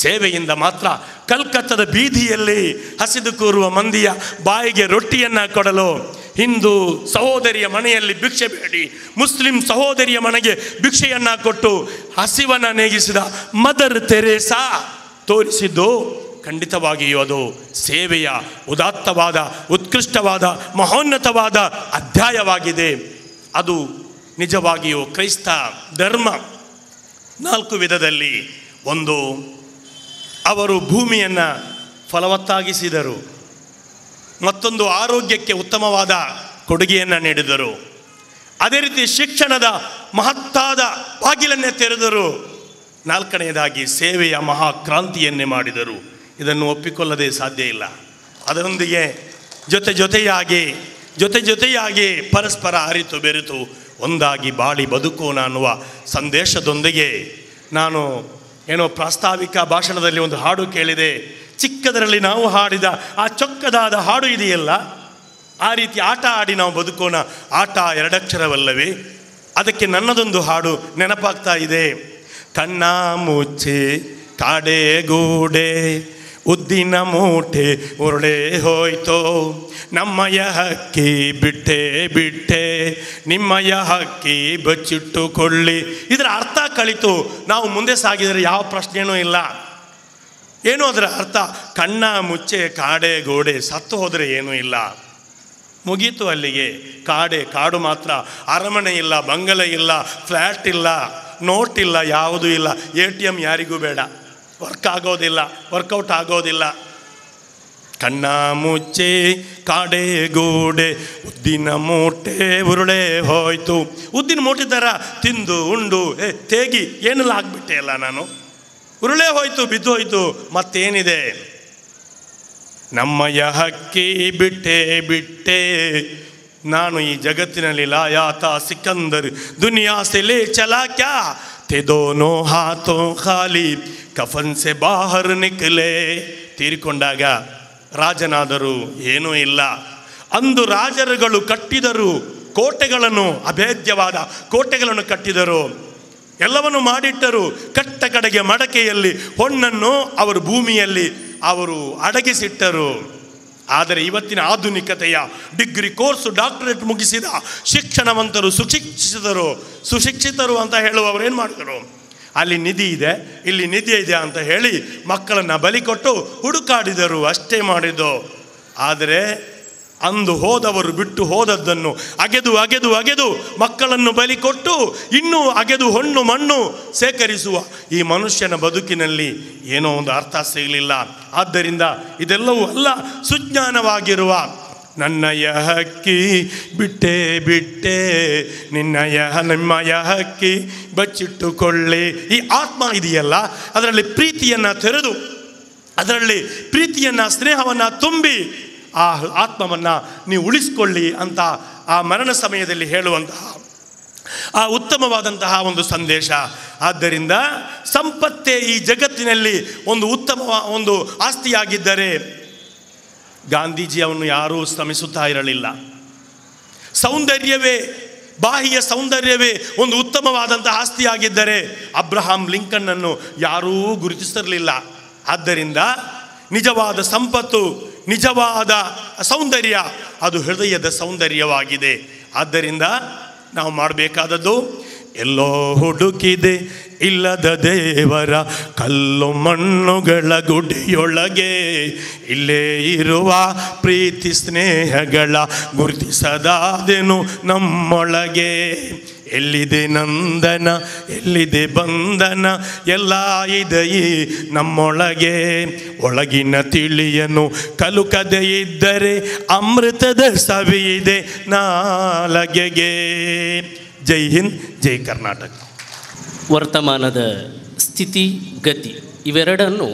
ಸೇವೆಯಿಂದ ಮಾತ್ರ. ಕಲ್ಕತ್ತಾದ ಬೀದಿಯಲ್ಲಿ ಹಸಿದು ಕೂರುವ ಮಂದಿಯ ಬಾಯಿಗೆ ರೊಟ್ಟಿಯನ್ನು ಕೊಡಲು ಹಿಂದೂ ಸಹೋದರಿಯ ಮನೆಯಲ್ಲಿ ಭಿಕ್ಷೆ ಬೇಡಿ ಮುಸ್ಲಿಂ ಸಹೋದರಿಯ ಮನೆಗೆ ಭಿಕ್ಷೆಯನ್ನು ಕೊಟ್ಟು ಹಸಿವನ್ನು ನೀಗಿಸಿದ ಮದರ್ ತೆರೇಸಾ ತೋರಿಸಿದ್ದು ಖಂಡಿತವಾಗಿಯೂ ಅದು ಸೇವೆಯ ಉದಾತ್ತವಾದ, ಉತ್ಕೃಷ್ಟವಾದ, ಮಹೋನ್ನತವಾದ ಅಧ್ಯಾಯವಾಗಿದೆ. ಅದು ನಿಜವಾಗಿಯೂ ಕ್ರೈಸ್ತ ಧರ್ಮ 4 ವಿಧದಲ್ಲಿ ಒಂದು, ಅವರು ಭೂಮಿಯನ್ನು ಫಲವತ್ತಾಗಿಸಿದರು. ಮತ್ತೊಂದು, ಆರೋಗ್ಯಕ್ಕೆ ಉತ್ತಮವಾದ ಕೊಡುಗೆಯನ್ನು ನೀಡಿದರು. ಅದೇ ರೀತಿ ಶಿಕ್ಷಣದ ಮಹತ್ತಾದ ಬಾಗಿಲನ್ನೇ ತೆರೆದರು. 4ನೇದಾಗಿ ಸೇವೆಯ ಮಹಾಕ್ರಾಂತಿಯನ್ನೇ ಮಾಡಿದರು. ಇದನ್ನು ಒಪ್ಪಿಕೊಳ್ಳದೆ ಸಾಧ್ಯ ಇಲ್ಲ. ಅದರೊಂದಿಗೆ ಜೊತೆಯಾಗಿ ಪರಸ್ಪರ ಅರಿತು ಬೆರೆತು ಒಂದಾಗಿ ಬಾಳಿ ಬದುಕೋಣ ಅನ್ನುವ ಸಂದೇಶದೊಂದಿಗೆ ನಾನು ಪ್ರಾಸ್ತಾವಿಕ ಭಾಷಣದಲ್ಲಿ ಒಂದು ಹಾಡು ಕೇಳಿದೆ. ಚಿಕ್ಕದರಲ್ಲಿ ನಾವು ಹಾಡಿದ ಆ ಚೊಕ್ಕದಾದ ಹಾಡು ಇದೆಯಲ್ಲ, ಆ ರೀತಿ ಆಟ ಆಡಿ ನಾವು ಬದುಕೋಣ. ಆಟ 2 ಅಕ್ಷರವಲ್ಲವೇ? ಅದಕ್ಕೆ ನನ್ನದೊಂದು ಹಾಡು ನೆನಪಾಗ್ತಾ ಇದೆ. ಕಣ್ಣ ಮುಚ್ಚೆ ಕಾಡೆಗೂಡೆ ಉದ್ದಿನ ಮೂಟೆ ಉರುಳೆ ಹೋಯ್ತೋ, ನಮ್ಮಯ ಹಕ್ಕಿ ಬಿಟ್ಟೆ ನಿಮ್ಮಯ ಹಕ್ಕಿ ಬಚ್ಚಿಟ್ಟುಕೊಳ್ಳಿ. ಇದರ ಅರ್ಥ ಕಲಿತು ನಾವು ಮುಂದೆ ಸಾಗಿದರೆ ಯಾವ ಪ್ರಶ್ನೆಯೂ ಇಲ್ಲ. ಏನು ಅದರ ಅರ್ಥ? ಕಣ್ಣ ಮುಚ್ಚೆ ಕಾಡೆ ಗೋಡೆ, ಸತ್ತು ಹೋದರೆ ಏನೂ ಇಲ್ಲ, ಮುಗೀತು ಅಲ್ಲಿಗೆ. ಕಾಡು ಮಾತ್ರ. ಅರಮನೆ ಇಲ್ಲ, ಬಂಗಲೆ ಇಲ್ಲ, ಫ್ಲ್ಯಾಟ್ ಇಲ್ಲ, ನೋಟ್ ಇಲ್ಲ, ಯಾವುದೂ ಇಲ್ಲ. ATM ಯಾರಿಗೂ ಬೇಡ, ವರ್ಕೌಟ್ ಆಗೋದಿಲ್ಲ. ಕಣ್ಣ ಮುಚ್ಚೆ ಕಾಡೆ ಗೋಡೆ ಉದ್ದಿನ ಮೂಟೆ ಉರುಳೆ ಹೋಯ್ತು. ಉದ್ದಿನ ಮೂಟೆ ಥರ ತಿಂದು ಉಂಡು ತೇಗಿ ಏನೆಲ್ಲ ಆಗ್ಬಿಟ್ಟೆ ಅಲ್ಲ ನಾನು. ಉರುಳೆ ಹೋಯ್ತು, ಬಿದ್ದು ಹೋಯ್ತು, ಮತ್ತೇನಿದೆ? ನಮ್ಮಯ ಹಕ್ಕಿ ಬಿಟ್ಟೆ ನಾನು ಈ ಜಗತ್ತಿನಲ್ಲಿ ಲಾಯಾತ ಸಿಕಂದರ್ ದುನಿಯಾ ಸೆ ಲೇ ಚಲಾ ಕ್ಯಾ ತೆ ದೋನೋ ಹಾಥೋ ಖಾಲಿ ಕಫನ್ ಸೆ ಬಾಹರ್ ನಿಕಲೆ. ತೀರಿಕೊಂಡಾಗ ರಾಜನಾದರೂ ಏನೂ ಇಲ್ಲ. ಅಂದು ರಾಜರುಗಳು ಕಟ್ಟಿದರು ಕೋಟೆಗಳನ್ನು, ಅಭೇದ್ಯವಾದ ಕೋಟೆಗಳನ್ನು ಕಟ್ಟಿದರು, ಎಲ್ಲವನ್ನು ಮಾಡಿಟ್ಟರು. ಕಟ್ಟ ಕಡೆಗೆ ಮಡಕೆಯಲ್ಲಿ ಹೊನ್ನನ್ನು ಅವರು ಭೂಮಿಯಲ್ಲಿ ಅವರು ಅಡಗಿಸಿಟ್ಟರು. ಆದರೆ ಇವತ್ತಿನ ಆಧುನಿಕತೆಯ ಡಿಗ್ರಿ ಕೋರ್ಸು, ಡಾಕ್ಟರೇಟ್ ಮುಗಿಸಿದ ಶಿಕ್ಷಣವಂತರು, ಸುಶಿಕ್ಷಿತರು ಅಂತ ಹೇಳುವವರು ಏನು ಮಾಡಿದರು? ಅಲ್ಲಿ ನಿಧಿ ಇದೆ, ಇಲ್ಲಿ ನಿಧಿ ಇದೆ ಅಂತ ಹೇಳಿ ಮಕ್ಕಳನ್ನು ಬಲಿ ಕೊಟ್ಟು ಹುಡುಕಾಡಿದರು, ಅಷ್ಟೇ ಮಾಡಿದ್ದು. ಆದರೆ ಅಂದು ಹೋದವರು ಬಿಟ್ಟು ಹೋದದ್ದನ್ನು ಅಗೆದು ಮಕ್ಕಳನ್ನು ಬಲಿ ಕೊಟ್ಟು ಇನ್ನೂ ಅಗೆದು ಹೊಣ್ಣು ಮಣ್ಣು ಸೇಕರಿಸುವ ಈ ಮನುಷ್ಯನ ಬದುಕಿನಲ್ಲಿ ಏನೋ ಒಂದು ಅರ್ಥ ಸಿಗಲಿಲ್ಲ. ಆದ್ದರಿಂದ ಇದೆಲ್ಲವೂ ಅಲ್ಲ, ಸುಜ್ಞಾನವಾಗಿರುವ ನನ್ನಯ ಹಕ್ಕಿ ಬಿಟ್ಟೆ ನಿಮ್ಮಯ ಹಕ್ಕಿ ಬಚ್ಚಿಟ್ಟುಕೊಳ್ಳಿ. ಈ ಆತ್ಮ ಇದೆಯಲ್ಲ, ಅದರಲ್ಲಿ ಪ್ರೀತಿಯನ್ನು ತೆರೆದು, ಅದರಲ್ಲಿ ಪ್ರೀತಿಯನ್ನು, ಸ್ನೇಹವನ್ನು ತುಂಬಿ ಆ ಆತ್ಮವನ್ನು ನೀವು ಉಳಿಸ್ಕೊಳ್ಳಿ ಅಂತ ಆ ಮರಣ ಸಮಯದಲ್ಲಿ ಹೇಳುವಂತಹ ಆ ಉತ್ತಮವಾದಂತಹ ಒಂದು ಸಂದೇಶ. ಆದ್ದರಿಂದ ಸಂಪತ್ತೇ ಈ ಜಗತ್ತಿನಲ್ಲಿ ಒಂದು ಒಂದು ಆಸ್ತಿಯಾಗಿದ್ದರೆ ಗಾಂಧೀಜಿ ಅವನ್ನು ಯಾರೂ ಶ್ರಮಿಸುತ್ತಾ ಇರಲಿಲ್ಲ. ಸೌಂದರ್ಯವೇ, ಬಾಹ್ಯ ಸೌಂದರ್ಯವೇ ಒಂದು ಉತ್ತಮವಾದಂತಹ ಆಸ್ತಿಯಾಗಿದ್ದರೆ ಅಬ್ರಹಾಂ ಲಿಂಕನ್ನನ್ನು ಯಾರೂ ಗುರುತಿಸಿರಲಿಲ್ಲ. ಆದ್ದರಿಂದ ನಿಜವಾದ ಸಂಪತ್ತು, ನಿಜವಾದ ಸೌಂದರ್ಯ ಅದು ಹೃದಯದ ಸೌಂದರ್ಯವಾಗಿದೆ. ಆದ್ದರಿಂದ ನಾವು ಮಾಡಬೇಕಾದದ್ದು, ಎಲ್ಲೋ ಹುಡುಕಿದೆ ಇಲ್ಲದ ದೇವರ ಕಲ್ಲು ಮಣ್ಣುಗಳ ಗುಡಿಯೊಳಗೆ, ಇಲ್ಲೇ ಇರುವ ಪ್ರೀತಿ ಸ್ನೇಹಗಳ ಗುರುತಿಸದಾದೆನು ನಮ್ಮೊಳಗೆ. ಎಲ್ಲಿದೆ ನಂದನ, ಎಲ್ಲಿದೆ ಬಂಧನ, ಎಲ್ಲ ಇದೆಯೇ ನಮ್ಮೊಳಗೆ. ಒಳಗಿನ ತಿಳಿಯನು ಕಲುಕದೆ ಇದ್ದರೆ ಅಮೃತದ ಸವಿಯಿದೆ ನಾಲಗೆಗೆ. ಜೈ ಹಿಂದ್, ಜೈ ಕರ್ನಾಟಕ. ವರ್ತಮಾನದ ಸ್ಥಿತಿ ಗತಿ ಇವೆರಡನ್ನು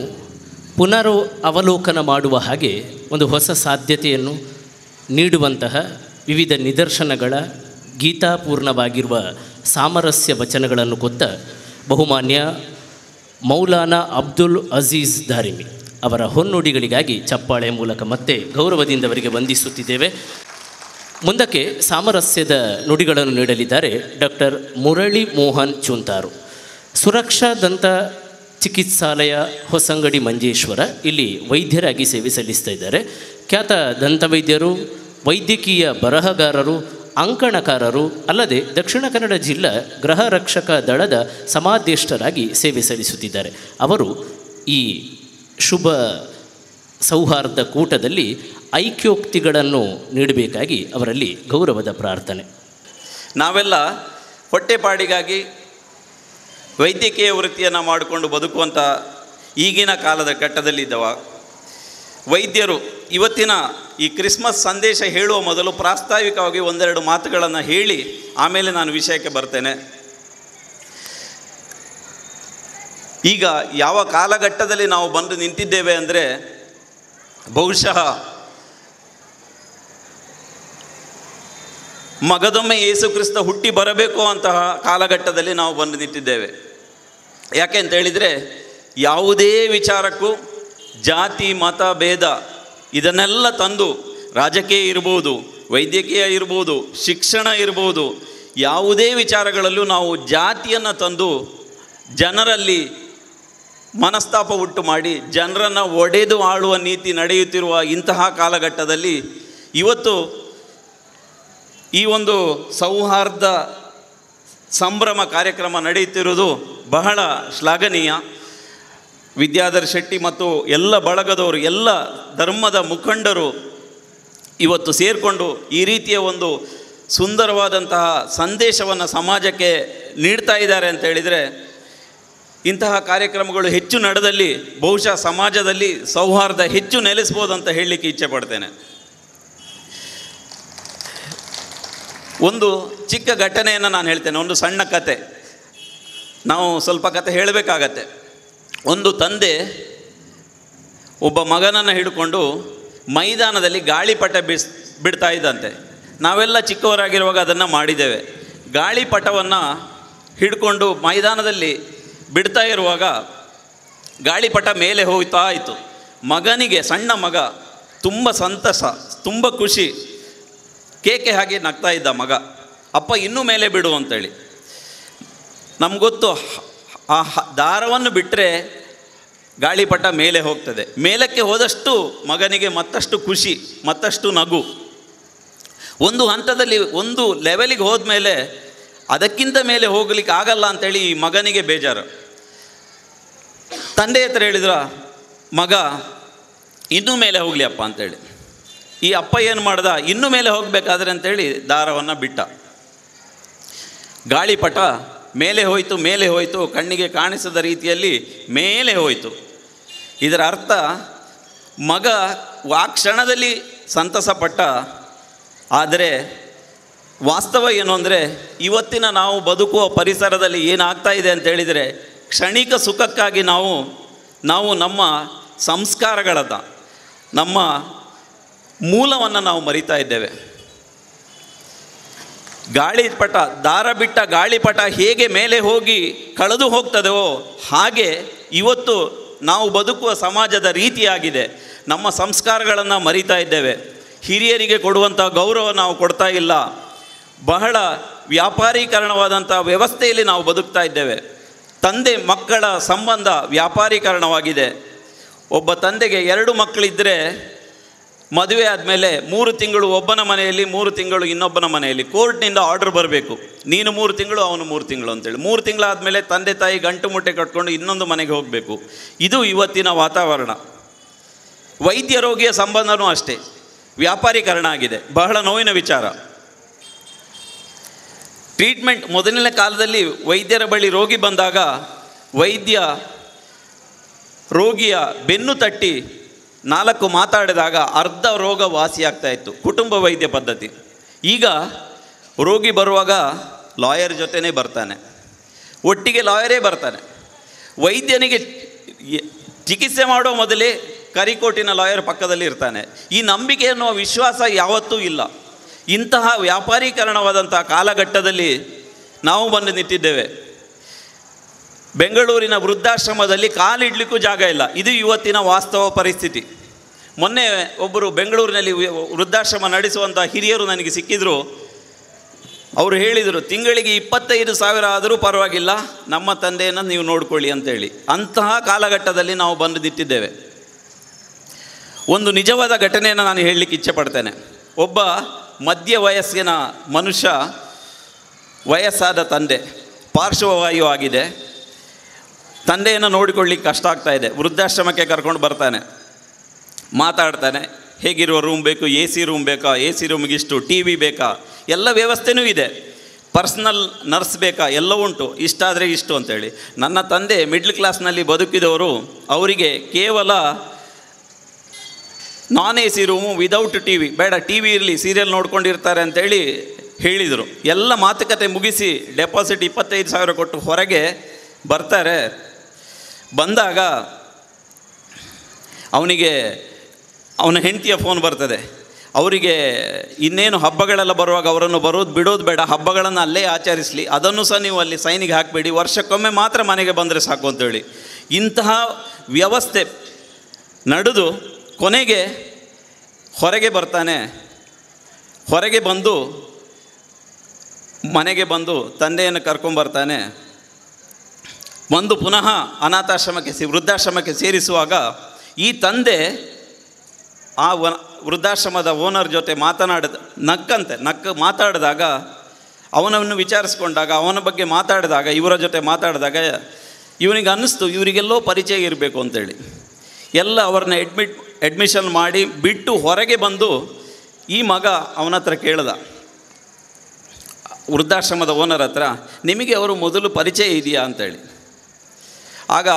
ಅವಲೋಕನ ಮಾಡುವ ಹಾಗೆ ಒಂದು ಹೊಸ ಸಾಧ್ಯತೆಯನ್ನು ನೀಡುವಂತಹ ವಿವಿಧ ನಿದರ್ಶನಗಳ ಗೀತಾಪೂರ್ಣವಾಗಿರುವ ಸಾಮರಸ್ಯ ವಚನಗಳನ್ನು ಕೊತ್ತ ಬಹುಮಾನ್ಯ ಮೌಲಾನಾ ಅಬ್ದುಲ್ ಅಜೀಜ್ ದಾರಿಮಿ ಅವರ ಹೊನ್ನುಡಿಗಳಿಗಾಗಿ ಚಪ್ಪಾಳೆ ಮೂಲಕ ಮತ್ತೆ ಗೌರವದಿಂದ ಅವರಿಗೆ ವಂದಿಸುತ್ತಿದ್ದೇವೆ. ಮುಂದಕ್ಕೆ ಸಾಮರಸ್ಯದ ನುಡಿಗಳನ್ನು ನೀಡಲಿದ್ದಾರೆ ಡಾಕ್ಟರ್ ಮುರಳಿ ಮೋಹನ್ ಚೂಂತಾರು, ಸುರಕ್ಷಾ ದಂತ ಚಿಕಿತ್ಸಾಲಯ ಹೊಸಂಗಡಿ ಮಂಜೇಶ್ವರ, ಇಲ್ಲಿ ವೈದ್ಯರಾಗಿ ಸೇವೆ ಸಲ್ಲಿಸ್ತಾ ಇದ್ದಾರೆ. ಖ್ಯಾತ ದಂತವೈದ್ಯರು, ವೈದ್ಯಕೀಯ ಬರಹಗಾರರು, ಅಂಕಣಕಾರರು, ಅಲ್ಲದೆ ದಕ್ಷಿಣ ಕನ್ನಡ ಜಿಲ್ಲಾ ಗೃಹ ರಕ್ಷಕ ದಳದ ಸಮಾದೇಷ್ಟರಾಗಿ ಸೇವೆ ಸಲ್ಲಿಸುತ್ತಿದ್ದಾರೆ. ಅವರು ಈ ಶುಭ ಸೌಹಾರ್ದ ಕೂಟದಲ್ಲಿ ಐಕ್ಯೋಕ್ತಿಗಳನ್ನು ನೀಡಬೇಕಾಗಿ ಅವರಲ್ಲಿ ಗೌರವದ ಪ್ರಾರ್ಥನೆ. ನಾವೆಲ್ಲ ಹೊಟ್ಟೆಪಾಡಿಗಾಗಿ ವೈದ್ಯಕೀಯ ವೃತ್ತಿಯನ್ನು ಮಾಡಿಕೊಂಡು ಬದುಕುವಂಥ ಈಗಿನ ಕಾಲದ ಘಟ್ಟದಲ್ಲಿದ್ದವ ವೈದ್ಯರು ಇವತ್ತಿನ ಈ ಕ್ರಿಸ್ಮಸ್ ಸಂದೇಶ ಹೇಳುವ ಮೊದಲು ಪ್ರಾಸ್ತಾವಿಕವಾಗಿ ಒಂದೆರಡು ಮಾತುಗಳನ್ನು ಹೇಳಿ ಆಮೇಲೆ ನಾನು ವಿಷಯಕ್ಕೆ ಬರ್ತೇನೆ. ಈಗ ಯಾವ ಕಾಲಘಟ್ಟದಲ್ಲಿ ನಾವು ಬಂದು ನಿಂತಿದ್ದೇವೆ ಅಂದರೆ ಬಹುಶಃ ಮಗದೊಮ್ಮೆ ಯೇಸು ಕ್ರಿಸ್ತ ಹುಟ್ಟಿ ಬರಬೇಕು ಅಂತಹ ಕಾಲಘಟ್ಟದಲ್ಲಿ ನಾವು ಬಂದು ನಿಂತಿದ್ದೇವೆ. ಯಾಕೆ ಅಂತ ಹೇಳಿದರೆ ಯಾವುದೇ ವಿಚಾರಕ್ಕೂ ಜಾತಿ ಮತ ಭೇದ ಇದನ್ನೆಲ್ಲ ತಂದು ರಾಜಕೀಯ ಇರ್ಬೋದು, ವೈದ್ಯಕೀಯ ಇರ್ಬೋದು, ಶಿಕ್ಷಣ ಇರ್ಬೋದು, ಯಾವುದೇ ವಿಚಾರಗಳಲ್ಲೂ ನಾವು ಜಾತಿಯನ್ನು ತಂದು ಜನರಲ್ಲಿ ಮನಸ್ತಾಪ ಉಂಟು ಮಾಡಿ ಜನರನ್ನು ಒಡೆದು ಆಳುವ ನೀತಿ ನಡೆಯುತ್ತಿರುವ ಇಂತಹ ಕಾಲಘಟ್ಟದಲ್ಲಿ ಇವತ್ತು ಈ ಒಂದು ಸೌಹಾರ್ದ ಸಂಭ್ರಮ ಕಾರ್ಯಕ್ರಮ ನಡೆಯುತ್ತಿರುವುದು ಬಹಳ ಶ್ಲಾಘನೀಯ. ವಿದ್ಯಾಧರ್ ಶೆಟ್ಟಿ ಮತ್ತು ಎಲ್ಲ ಬಳಗದವರು, ಎಲ್ಲ ಧರ್ಮದ ಮುಖಂಡರು ಇವತ್ತು ಸೇರಿಕೊಂಡು ಈ ರೀತಿಯ ಒಂದು ಸುಂದರವಾದಂತಹ ಸಂದೇಶವನ್ನು ಸಮಾಜಕ್ಕೆ ನೀಡ್ತಾ ಇದ್ದಾರೆ ಅಂತ ಹೇಳಿದರೆ, ಇಂತಹ ಕಾರ್ಯಕ್ರಮಗಳು ಹೆಚ್ಚು ನಡೆದಲ್ಲಿ ಬಹುಶಃ ಸಮಾಜದಲ್ಲಿ ಸೌಹಾರ್ದ ಹೆಚ್ಚು ನೆಲೆಸ್ಬೋದು ಅಂತ ಹೇಳಲಿಕ್ಕೆ ಇಚ್ಛೆ ಪಡ್ತೇನೆ. ಒಂದು ಚಿಕ್ಕ ಘಟನೆಯನ್ನು ನಾನು ಹೇಳ್ತೇನೆ, ಒಂದು ಸಣ್ಣ ಕತೆ. ನಾವು ಸ್ವಲ್ಪ ಕತೆ ಹೇಳಬೇಕಾಗತ್ತೆ. ಒಂದು ತಂದೆ ಒಬ್ಬ ಮಗನನ್ನು ಹಿಡ್ಕೊಂಡು ಮೈದಾನದಲ್ಲಿ ಗಾಳಿಪಟ ಬಿಡ್ತಾ ಇದ್ದಂತೆ. ನಾವೆಲ್ಲ ಚಿಕ್ಕವರಾಗಿರುವಾಗ ಅದನ್ನು ಮಾಡಿದ್ದೇವೆ. ಗಾಳಿಪಟವನ್ನು ಹಿಡ್ಕೊಂಡು ಮೈದಾನದಲ್ಲಿ ಬಿಡ್ತಾ ಇರುವಾಗ ಗಾಳಿಪಟ ಮೇಲೆ ಹೋಗ್ತಾ ಇತ್ತು. ಮಗನಿಗೆ, ಸಣ್ಣ ಮಗ, ತುಂಬ ಸಂತಸ, ತುಂಬ ಖುಷಿ, ಕೇಕೆ ಹಾಗೆ ನಗ್ತಾ ಇದ್ದ ಮಗ. ಅಪ್ಪ ಇನ್ನೂ ಮೇಲೆ ಬಿಡು ಅಂತೇಳಿ. ನಮಗೊತ್ತು ಆ ದಾರವನ್ನು ಬಿಟ್ಟರೆ ಗಾಳಿಪಟ ಮೇಲೆ ಹೋಗ್ತದೆ. ಮೇಲಕ್ಕೆ ಹೋದಷ್ಟು ಮಗನಿಗೆ ಮತ್ತಷ್ಟು ಖುಷಿ, ಮತ್ತಷ್ಟು ನಗು. ಒಂದು ಹಂತದಲ್ಲಿ, ಒಂದು ಲೆವೆಲಿಗೆ ಹೋದ್ಮೇಲೆ ಅದಕ್ಕಿಂತ ಮೇಲೆ ಹೋಗ್ಲಿಕ್ಕೆ ಆಗಲ್ಲ ಅಂತೇಳಿ ಈ ಮಗನಿಗೆ ಬೇಜಾರು. ತಂದೆ ಹತ್ರ ಹೇಳಿದ್ರ, ಮಗ ಇನ್ನೂ ಮೇಲೆ ಹೋಗಲಿ ಅಪ್ಪ ಅಂತೇಳಿ. ಈ ಅಪ್ಪ ಏನು ಮಾಡ್ದ, ಇನ್ನೂ ಮೇಲೆ ಹೋಗಬೇಕಾದ್ರೆ ಅಂತೇಳಿ ದಾರವನ್ನು ಬಿಟ್ಟ. ಗಾಳಿಪಟ ಮೇಲೆ ಹೋಯಿತು, ಮೇಲೆ ಹೋಯಿತು, ಕಣ್ಣಿಗೆ ಕಾಣಿಸದ ರೀತಿಯಲ್ಲಿ ಮೇಲೆ ಹೋಯಿತು. ಇದರ ಅರ್ಥ ಮಗ ಆ ಕ್ಷಣದಲ್ಲಿ ಸಂತಸಪಟ್ಟ. ಆದರೆ ವಾಸ್ತವ ಏನು ಅಂದರೆ, ಇವತ್ತಿನ ನಾವು ಬದುಕುವ ಪರಿಸರದಲ್ಲಿ ಏನಾಗ್ತಾ ಇದೆ ಅಂತ ಹೇಳಿದರೆ, ಕ್ಷಣಿಕ ಸುಖಕ್ಕಾಗಿ ನಾವು ನಮ್ಮ ಸಂಸ್ಕಾರಗಳನ್ನ, ನಮ್ಮ ಮೂಲವನ್ನು ನಾವು ಮರಿತಾ ಇದ್ದೇವೆ. ಗಾಳಿಪಟ, ದಾರ ಬಿಟ್ಟ ಗಾಳಿಪಟ ಹೇಗೆ ಮೇಲೆ ಹೋಗಿ ಕಳೆದು ಹೋಗ್ತದೆಯೋ ಹಾಗೆ ಇವತ್ತು ನಾವು ಬದುಕುವ ಸಮಾಜದ ರೀತಿಯಾಗಿದೆ. ನಮ್ಮ ಸಂಸ್ಕಾರಗಳನ್ನು ಮರಿತಾ ಇದ್ದೇವೆ. ಹಿರಿಯರಿಗೆ ಕೊಡುವಂಥ ಗೌರವ ನಾವು ಕೊಡ್ತಾ ಇಲ್ಲ. ಬಹಳ ವ್ಯಾಪಾರೀಕರಣವಾದಂಥ ವ್ಯವಸ್ಥೆಯಲ್ಲಿ ನಾವು ಬದುಕ್ತಾ ಇದ್ದೇವೆ. ತಂದೆ ಮಕ್ಕಳ ಸಂಬಂಧ ವ್ಯಾಪಾರೀಕರಣವಾಗಿದೆ. ಒಬ್ಬ ತಂದೆಗೆ 2 ಮಕ್ಕಳಿದ್ದರೆ ಮದುವೆ ಆದಮೇಲೆ 3 ತಿಂಗಳು ಒಬ್ಬನ ಮನೆಯಲ್ಲಿ, 3 ತಿಂಗಳು ಇನ್ನೊಬ್ಬನ ಮನೆಯಲ್ಲಿ. ಕೋರ್ಟ್ನಿಂದ ಆರ್ಡರ್ ಬರಬೇಕು, ನೀನು 3 ತಿಂಗಳು, ಅವನು 3 ತಿಂಗಳು ಅಂತೇಳಿ. 3 ತಿಂಗಳಾದಮೇಲೆ ತಂದೆ ತಾಯಿ ಗಂಟು ಮುಟ್ಟೆ ಕಟ್ಕೊಂಡು ಇನ್ನೊಂದು ಮನೆಗೆ ಹೋಗಬೇಕು. ಇದು ಇವತ್ತಿನ ವಾತಾವರಣ. ವೈದ್ಯ ರೋಗಿಯ ಸಂಬಂಧವೂ ಅಷ್ಟೇ ವ್ಯಾಪಾರೀಕರಣ ಆಗಿದೆ. ಬಹಳ ನೋವಿನ ವಿಚಾರ. ಟ್ರೀಟ್ಮೆಂಟ್, ಮೊದಲನೇ ಕಾಲದಲ್ಲಿ ವೈದ್ಯರ ಬಳಿ ರೋಗಿ ಬಂದಾಗ ವೈದ್ಯ ರೋಗಿಯ ಬೆನ್ನು ತಟ್ಟಿ 4 ಮಾತಾಡಿದಾಗ ಅರ್ಧ ರೋಗ ವಾಸಿಯಾಗ್ತಾ ಇತ್ತು, ಕುಟುಂಬ ವೈದ್ಯ ಪದ್ಧತಿ. ಈಗ ರೋಗಿ ಬರುವಾಗ ಲಾಯರ್ ಜೊತೆನೇ ಬರ್ತಾನೆ, ಒಟ್ಟಿಗೆ ಲಾಯರೇ ಬರ್ತಾನೆ. ವೈದ್ಯನಿಗೆ ಚಿಕಿತ್ಸೆ ಮಾಡೋ ಮೊದಲೇ ಕರಿಕೋಟಿನ ಲಾಯರ್ ಪಕ್ಕದಲ್ಲಿ ಇರ್ತಾನೆ. ಈ ನಂಬಿಕೆ ಅನ್ನುವ ವಿಶ್ವಾಸ ಯಾವತ್ತೂ ಇಲ್ಲ. ಇಂತಹ ವ್ಯಾಪಾರೀಕರಣವಾದಂಥ ಕಾಲಘಟ್ಟದಲ್ಲಿ ನಾವು ಬಂದು ನಿಂತಿದ್ದೇವೆ. ಬೆಂಗಳೂರಿನ ವೃದ್ಧಾಶ್ರಮದಲ್ಲಿ ಕಾಲಿಡ್ಲಿಕ್ಕೂ ಜಾಗ ಇಲ್ಲ. ಇದು ಇವತ್ತಿನ ವಾಸ್ತವ ಪರಿಸ್ಥಿತಿ. ಮೊನ್ನೆ ಒಬ್ಬರು ಬೆಂಗಳೂರಿನಲ್ಲಿ ವೃದ್ಧಾಶ್ರಮ ನಡೆಸುವಂಥ ಹಿರಿಯರು ನನಗೆ ಸಿಕ್ಕಿದ್ರು. ಅವರು ಹೇಳಿದರು, ತಿಂಗಳಿಗೆ 25,000 ಆದರೂ ಪರವಾಗಿಲ್ಲ, ನಮ್ಮ ತಂದೆಯನ್ನು ನೀವು ನೋಡ್ಕೊಳ್ಳಿ ಅಂತೇಳಿ. ಅಂತಹ ಕಾಲಘಟ್ಟದಲ್ಲಿ ನಾವು ಬಂದು ನಿಂತಿದ್ದೇವೆ. ಒಂದು ನಿಜವಾದ ಘಟನೆಯನ್ನು ನಾನು ಹೇಳಲಿಕ್ಕೆ ಇಚ್ಛೆ ಪಡ್ತೇನೆ. ಒಬ್ಬ ಮಧ್ಯ ವಯಸ್ಸಿನ ಮನುಷ್ಯ, ವಯಸ್ಸಾದ ತಂದೆ, ಪಾರ್ಶ್ವವಾಯು ಆಗಿದೆ. ತಂದೆಯನ್ನು ನೋಡಿಕೊಳ್ಳಿಕ್ಕೆ ಕಷ್ಟ ಆಗ್ತಾ ಇದೆ. ವೃದ್ಧಾಶ್ರಮಕ್ಕೆ ಕರ್ಕೊಂಡು ಬರ್ತಾನೆ, ಮಾತಾಡ್ತಾನೆ. ಹೇಗಿರುವ ರೂಮ್ ಬೇಕು, AC ರೂಮ್ ಬೇಕಾ, AC ರೂಮ್ಗೆ ಇಷ್ಟು, TV ಬೇಕಾ, ಎಲ್ಲ ವ್ಯವಸ್ಥೆನೂ ಇದೆ. ಪರ್ಸ್ನಲ್ ನರ್ಸ್ ಬೇಕಾ, ಎಲ್ಲ ಉಂಟು, ಇಷ್ಟಾದರೆ ಇಷ್ಟು ಅಂತೇಳಿ. ನನ್ನ ತಂದೆ ಮಿಡ್ಲ್ ಕ್ಲಾಸ್ನಲ್ಲಿ ಬದುಕಿದವರು, ಅವರಿಗೆ ಕೇವಲ non A C room without T V, ಬೇಡ ಟಿ ವಿ ಇರಲಿ, ಸೀರಿಯಲ್ ನೋಡ್ಕೊಂಡಿರ್ತಾರೆ ಅಂತೇಳಿ ಹೇಳಿದರು. ಎಲ್ಲ ಮಾತುಕತೆ ಮುಗಿಸಿ ಡೆಪಾಸಿಟ್ 25,000 ಕೊಟ್ಟು ಹೊರಗೆ ಬರ್ತಾರೆ. ಬಂದಾಗ ಅವನಿಗೆ ಅವನ ಹೆಂಡತಿಯ ಫೋನ್ ಬರ್ತದೆ. ಅವರಿಗೆ ಇನ್ನೇನು ಹಬ್ಬಗಳೆಲ್ಲ ಬರುವಾಗ ಅವರನ್ನು ಬರೋದು ಬಿಡೋದು ಬೇಡ, ಹಬ್ಬಗಳನ್ನು ಅಲ್ಲೇ ಆಚರಿಸಲಿ, ಅದನ್ನು ಸಹ ನೀವು ಅಲ್ಲಿ ಸೈನಿಗೆ ಹಾಕಬೇಡಿ, ವರ್ಷಕ್ಕೊಮ್ಮೆ ಮಾತ್ರ ಮನೆಗೆ ಬಂದರೆ ಸಾಕು ಅಂತೇಳಿ. ಇಂತಹ ವ್ಯವಸ್ಥೆ ನಡೆದು ಕೊನೆಗೆ ಹೊರಗೆ ಬರ್ತಾನೆ. ಹೊರಗೆ ಬಂದು ಮನೆಗೆ ಬಂದು ತಂದೆಯನ್ನು ಕರ್ಕೊಂಬರ್ತಾನೆ. ಬಂದು ಪುನಃ ಅನಾಥಾಶ್ರಮಕ್ಕೆ ವೃದ್ಧಾಶ್ರಮಕ್ಕೆ ಸೇರಿಸುವಾಗ ಈ ತಂದೆ ಆ ವೃದ್ಧಾಶ್ರಮದ ಓನರ್ ಜೊತೆ ನಕ್ಕು ಮಾತಾಡಿದಾಗ, ಅವನನ್ನು ವಿಚಾರಿಸ್ಕೊಂಡಾಗ, ಅವನ ಬಗ್ಗೆ ಮಾತಾಡಿದಾಗ, ಇವರ ಜೊತೆ ಮಾತಾಡಿದಾಗ ಇವನಿಗೆ ಅನ್ನಿಸ್ತು ಇವರಿಗೆಲ್ಲೋ ಪರಿಚಯ ಇರಬೇಕು ಅಂತೇಳಿ. ಎಲ್ಲ ಅವ್ರನ್ನ ಅಡ್ಮಿಷನ್ ಮಾಡಿ ಬಿಟ್ಟು ಹೊರಗೆ ಬಂದು ಈ ಮಗ ಅವನ ಹತ್ರ ಕೇಳ್ದ, ವೃದ್ಧಾಶ್ರಮದ ಓನರ್ ಹತ್ರ, ನಿಮಗೆ ಅವರು ಮೊದಲು ಪರಿಚಯ ಇದೆಯಾ ಅಂತೇಳಿ. ಆಗ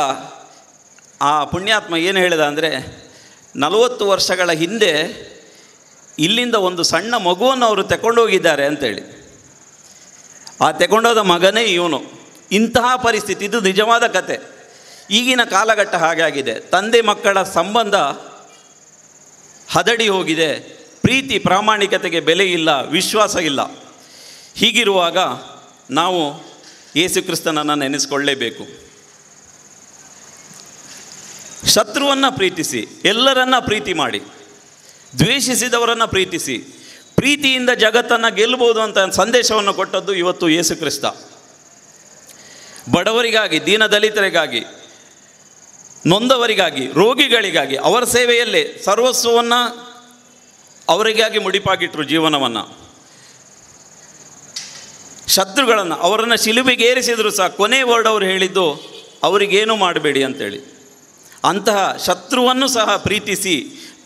ಆ ಪುಣ್ಯಾತ್ಮ ಏನು ಹೇಳಿದ ಅಂದರೆ, 40 ವರ್ಷಗಳ ಹಿಂದೆ ಇಲ್ಲಿಂದ ಒಂದು ಸಣ್ಣ ಮಗುವನ್ನು ಅವರು ತಗೊಂಡೋಗಿದ್ದಾರೆ ಅಂತೇಳಿ. ಆ ತಗೊಂಡೋದ ಮಗನೇ ಇವನು. ಇಂತಹ ಪರಿಸ್ಥಿತಿ, ಇದು ನಿಜವಾದ ಕತೆ. ಈಗಿನ ಕಾಲಘಟ್ಟ ಹಾಗೆ ಆಗಿದೆ. ತಂದೆ ಮಕ್ಕಳ ಸಂಬಂಧ ಹದಡಿ ಹೋಗಿದೆ. ಪ್ರೀತಿ ಪ್ರಾಮಾಣಿಕತೆಗೆ ಬೆಲೆ ಇಲ್ಲ, ವಿಶ್ವಾಸ ಇಲ್ಲ. ಹೀಗಿರುವಾಗ ನಾವು ಯೇಸು ಕ್ರಿಸ್ತನನ್ನು ನೆನೆಸ್ಕೊಳ್ಳೇಬೇಕು. ಶತ್ರುವನ್ನು ಪ್ರೀತಿಸಿ, ಎಲ್ಲರನ್ನ ಪ್ರೀತಿ ಮಾಡಿ, ದ್ವೇಷಿಸಿದವರನ್ನು ಪ್ರೀತಿಸಿ, ಪ್ರೀತಿಯಿಂದ ಜಗತ್ತನ್ನು ಗೆಲ್ಲಬಹುದು ಅಂತ ಸಂದೇಶವನ್ನು ಕೊಟ್ಟದ್ದು ಇವತ್ತು ಯೇಸು ಕ್ರಿಸ್ತ. ಬಡವರಿಗಾಗಿ, ದೀನದಲಿತರಿಗಾಗಿ, ನೊಂದವರಿಗಾಗಿ, ರೋಗಿಗಳಿಗಾಗಿ ಅವರ ಸೇವೆಯಲ್ಲೇ ಸರ್ವಸ್ವವನ್ನು ಅವರಿಗಾಗಿ ಮುಡಿಪಾಗಿಟ್ಟರು ಜೀವನವನ್ನು. ಶತ್ರುಗಳನ್ನು ಅವರನ್ನು ಶಿಲುಬೆಗೆ ಏರಿಸಿದ್ರು ಸಹ ಕೊನೆ ವರ್ಡ್ ಅವರು ಹೇಳಿದ್ದು ಅವರಿಗೇನು ಮಾಡಬೇಡಿ ಅಂತೇಳಿ. ಅಂತಹ ಶತ್ರುವನ್ನು ಸಹ ಪ್ರೀತಿಸಿ,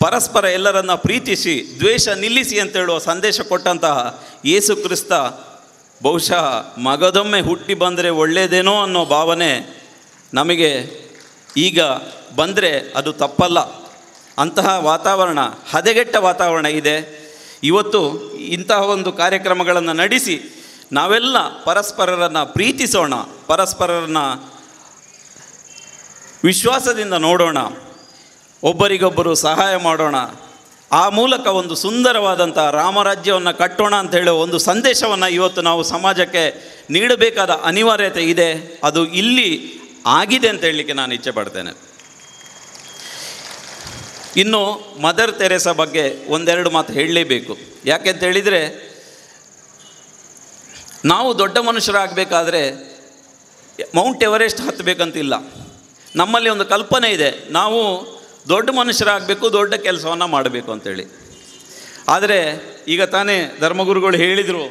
ಪರಸ್ಪರ ಎಲ್ಲರನ್ನ ಪ್ರೀತಿಸಿ, ದ್ವೇಷ ನಿಲ್ಲಿಸಿ ಅಂತೇಳುವ ಸಂದೇಶ ಕೊಟ್ಟಂತಹ ಯೇಸು ಕ್ರಿಸ್ತ ಬಹುಶಃ ಮಗದೊಮ್ಮೆ ಹುಟ್ಟಿ ಬಂದರೆ ಒಳ್ಳೆಯದೇನೋ ಅನ್ನೋ ಭಾವನೆ ನಮಗೆ ಈಗ ಬಂದರೆ ಅದು ತಪ್ಪಲ್ಲ. ಅಂತಹ ವಾತಾವರಣ, ಹದಗೆಟ್ಟ ವಾತಾವರಣ ಇದೆ. ಇವತ್ತು ಇಂತಹ ಒಂದು ಕಾರ್ಯಕ್ರಮಗಳನ್ನು ನಡೆಸಿ ನಾವೆಲ್ಲ ಪರಸ್ಪರರನ್ನು ಪ್ರೀತಿಸೋಣ, ಪರಸ್ಪರರನ್ನು ವಿಶ್ವಾಸದಿಂದ ನೋಡೋಣ, ಒಬ್ಬರಿಗೊಬ್ಬರು ಸಹಾಯ ಮಾಡೋಣ. ಆ ಮೂಲಕ ಒಂದು ಸುಂದರವಾದಂಥ ರಾಮರಾಜ್ಯವನ್ನು ಕಟ್ಟೋಣ ಅಂತ ಹೇಳೋ ಒಂದು ಸಂದೇಶವನ್ನು ಇವತ್ತು ನಾವು ಸಮಾಜಕ್ಕೆ ನೀಡಬೇಕಾದ ಅನಿವಾರ್ಯತೆ ಇದೆ. ಅದು ಇಲ್ಲಿ ಆಗಿದೆ ಅಂತ ಹೇಳಲಿಕ್ಕೆ ನಾನು ಇಚ್ಛೆ ಪಡ್ತೇನೆ. ಇನ್ನು ಮದರ್ ತೆರೇಸಾ ಬಗ್ಗೆ ಒಂದೆರಡು ಮಾತು ಹೇಳಲೇಬೇಕು. ಯಾಕೆಂತ ಹೇಳಿದರೆ, ನಾವು ದೊಡ್ಡ ಮನುಷ್ಯರಾಗಬೇಕಾದ್ರೆ ಮೌಂಟ್ ಎವರೆಸ್ಟ್ ಹತ್ತಬೇಕಂತಿಲ್ಲ. ನಮ್ಮಲ್ಲಿ ಒಂದು ಕಲ್ಪನೆ ಇದೆ, ನಾವು ದೊಡ್ಡ ಮನುಷ್ಯರಾಗಬೇಕು, ದೊಡ್ಡ ಕೆಲಸವನ್ನು ಮಾಡಬೇಕು ಅಂತೇಳಿ. ಆದರೆ ಈಗ ತಾನೇ ಧರ್ಮಗುರುಗಳು ಹೇಳಿದರು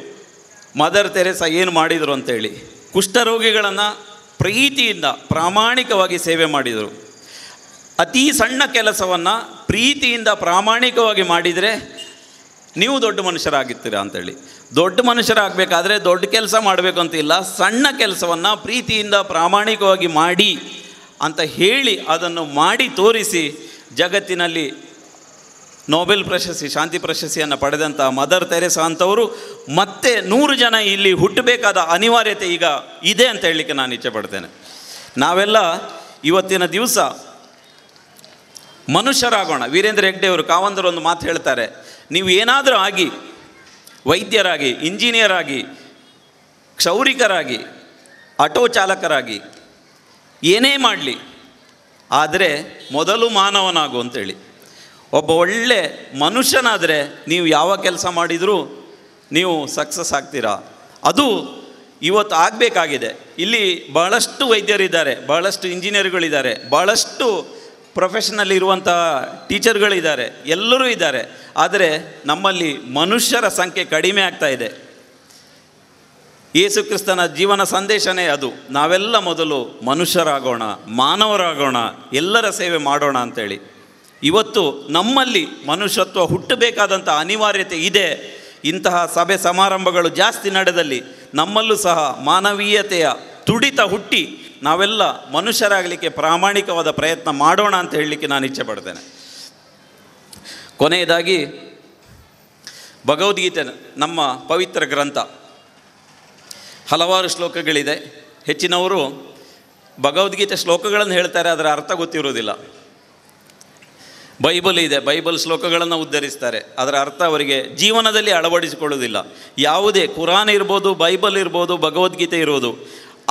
ಮದರ್ ತೆರೇಸಾ ಏನು ಮಾಡಿದರು ಅಂತೇಳಿ. ಕುಷ್ಠರೋಗಿಗಳನ್ನು ಪ್ರೀತಿಯಿಂದ ಪ್ರಾಮಾಣಿಕವಾಗಿ ಸೇವೆ ಮಾಡಿದರು. ಅತಿ ಸಣ್ಣ ಕೆಲಸವನ್ನು ಪ್ರೀತಿಯಿಂದ ಪ್ರಾಮಾಣಿಕವಾಗಿ ಮಾಡಿದರೆ ನೀವು ದೊಡ್ಡ ಮನುಷ್ಯರಾಗಿರ್ತೀರಾ ಅಂತೇಳಿ. ದೊಡ್ಡ ಮನುಷ್ಯರಾಗಬೇಕಾದ್ರೆ ದೊಡ್ಡ ಕೆಲಸ ಮಾಡಬೇಕು ಅಂತಿಲ್ಲ, ಸಣ್ಣ ಕೆಲಸವನ್ನು ಪ್ರೀತಿಯಿಂದ ಪ್ರಾಮಾಣಿಕವಾಗಿ ಮಾಡಿ ಅಂತ ಹೇಳಿ ಅದನ್ನು ಮಾಡಿ ತೋರಿಸಿ ಜಗತ್ತಿನಲ್ಲಿ ನೊಬೆಲ್ ಪ್ರಶಸ್ತಿ, ಶಾಂತಿ ಪ್ರಶಸ್ತಿಯನ್ನು ಪಡೆದಂಥ ಮದರ್ ತೆರೇಸಾ ಅಂಥವರು ಮತ್ತೆ 100 ಜನ ಇಲ್ಲಿ ಹುಟ್ಟಬೇಕಾದ ಅನಿವಾರ್ಯತೆ ಈಗ ಇದೆ ಅಂತ ಹೇಳಲಿಕ್ಕೆ ನಾನು ಇಚ್ಛೆ ಪಡ್ತೇನೆ. ನಾವೆಲ್ಲ ಇವತ್ತಿನ ದಿವಸ ಮನುಷ್ಯರಾಗೋಣ. ವೀರೇಂದ್ರ ಹೆಗ್ಡೆ ಅವರು ಕಾವಂದರು ಒಂದು ಮಾತು ಹೇಳ್ತಾರೆ, ನೀವು ಏನಾದರೂ ಆಗಿ, ವೈದ್ಯರಾಗಿ, ಇಂಜಿನಿಯರ್ ಆಗಿ, ಕ್ಷೌರಿಕರಾಗಿ, ಆಟೋ ಚಾಲಕರಾಗಿ, ಏನೇ ಮಾಡಲಿ, ಆದರೆ ಮೊದಲು ಮಾನವನಾಗು ಅಂತೇಳಿ. ಒಬ್ಬ ಒಳ್ಳೆ ಮನುಷ್ಯನಾದರೆ ನೀವು ಯಾವ ಕೆಲಸ ಮಾಡಿದರೂ ನೀವು ಸಕ್ಸಸ್ ಆಗ್ತೀರಾ. ಅದು ಇವತ್ತು ಆಗಬೇಕಾಗಿದೆ. ಇಲ್ಲಿ ಬಹಳಷ್ಟು ವೈದ್ಯರಿದ್ದಾರೆ, ಬಹಳಷ್ಟು ಇಂಜಿನಿಯರ್ಗಳಿದ್ದಾರೆ, ಬಹಳಷ್ಟು ಪ್ರೊಫೆಷನಲ್ ಇರುವಂಥ ಟೀಚರ್ಗಳಿದ್ದಾರೆ, ಎಲ್ಲರೂ ಇದ್ದಾರೆ. ಆದರೆ ನಮ್ಮಲ್ಲಿ ಮನುಷ್ಯರ ಸಂಖ್ಯೆ ಕಡಿಮೆ ಆಗ್ತಾ ಇದೆ. ಯೇಸು ಕ್ರಿಸ್ತನ ಜೀವನ ಸಂದೇಶನೇ ಅದು. ನಾವೆಲ್ಲ ಮೊದಲು ಮನುಷ್ಯರಾಗೋಣ, ಮಾನವರಾಗೋಣ, ಎಲ್ಲರ ಸೇವೆ ಮಾಡೋಣ ಅಂತೇಳಿ. ಇವತ್ತು ನಮ್ಮಲ್ಲಿ ಮನುಷ್ಯತ್ವ ಹುಟ್ಟಬೇಕಾದಂಥ ಅನಿವಾರ್ಯತೆ ಇದೆ. ಇಂತಹ ಸಭೆ ಸಮಾರಂಭಗಳು ಜಾಸ್ತಿ ನಡೆದಲ್ಲಿ ನಮ್ಮಲ್ಲೂ ಸಹ ಮಾನವೀಯತೆಯ ತುಡಿತ ಹುಟ್ಟಿ ನಾವೆಲ್ಲ ಮನುಷ್ಯರಾಗಲಿಕ್ಕೆ ಪ್ರಾಮಾಣಿಕವಾದ ಪ್ರಯತ್ನ ಮಾಡೋಣ ಅಂತ ಹೇಳಲಿಕ್ಕೆ ನಾನು ಇಚ್ಛೆ ಪಡ್ತೇನೆ. ಕೊನೆಯದಾಗಿ ಭಗವದ್ಗೀತೆ ನಮ್ಮ ಪವಿತ್ರ ಗ್ರಂಥ, ಹಲವಾರು ಶ್ಲೋಕಗಳಿದೆ. ಹೆಚ್ಚಿನವರು ಭಗವದ್ಗೀತೆ ಶ್ಲೋಕಗಳನ್ನು ಹೇಳ್ತಾರೆ, ಅದರ ಅರ್ಥ ಗೊತ್ತಿರುವುದಿಲ್ಲ. ಬೈಬಲ್ ಇದೆ, ಬೈಬಲ್ ಶ್ಲೋಕಗಳನ್ನು ಉದ್ಧರಿಸ್ತಾರೆ, ಅದರ ಅರ್ಥ ಅವರಿಗೆ ಜೀವನದಲ್ಲಿ ಅಳವಡಿಸಿಕೊಳ್ಳುವುದಿಲ್ಲ. ಯಾವುದೇ ಕುರಾನ್ ಇರ್ಬೋದು, ಬೈಬಲ್ ಇರ್ಬೋದು, ಭಗವದ್ಗೀತೆ ಇರ್ಬೋದು,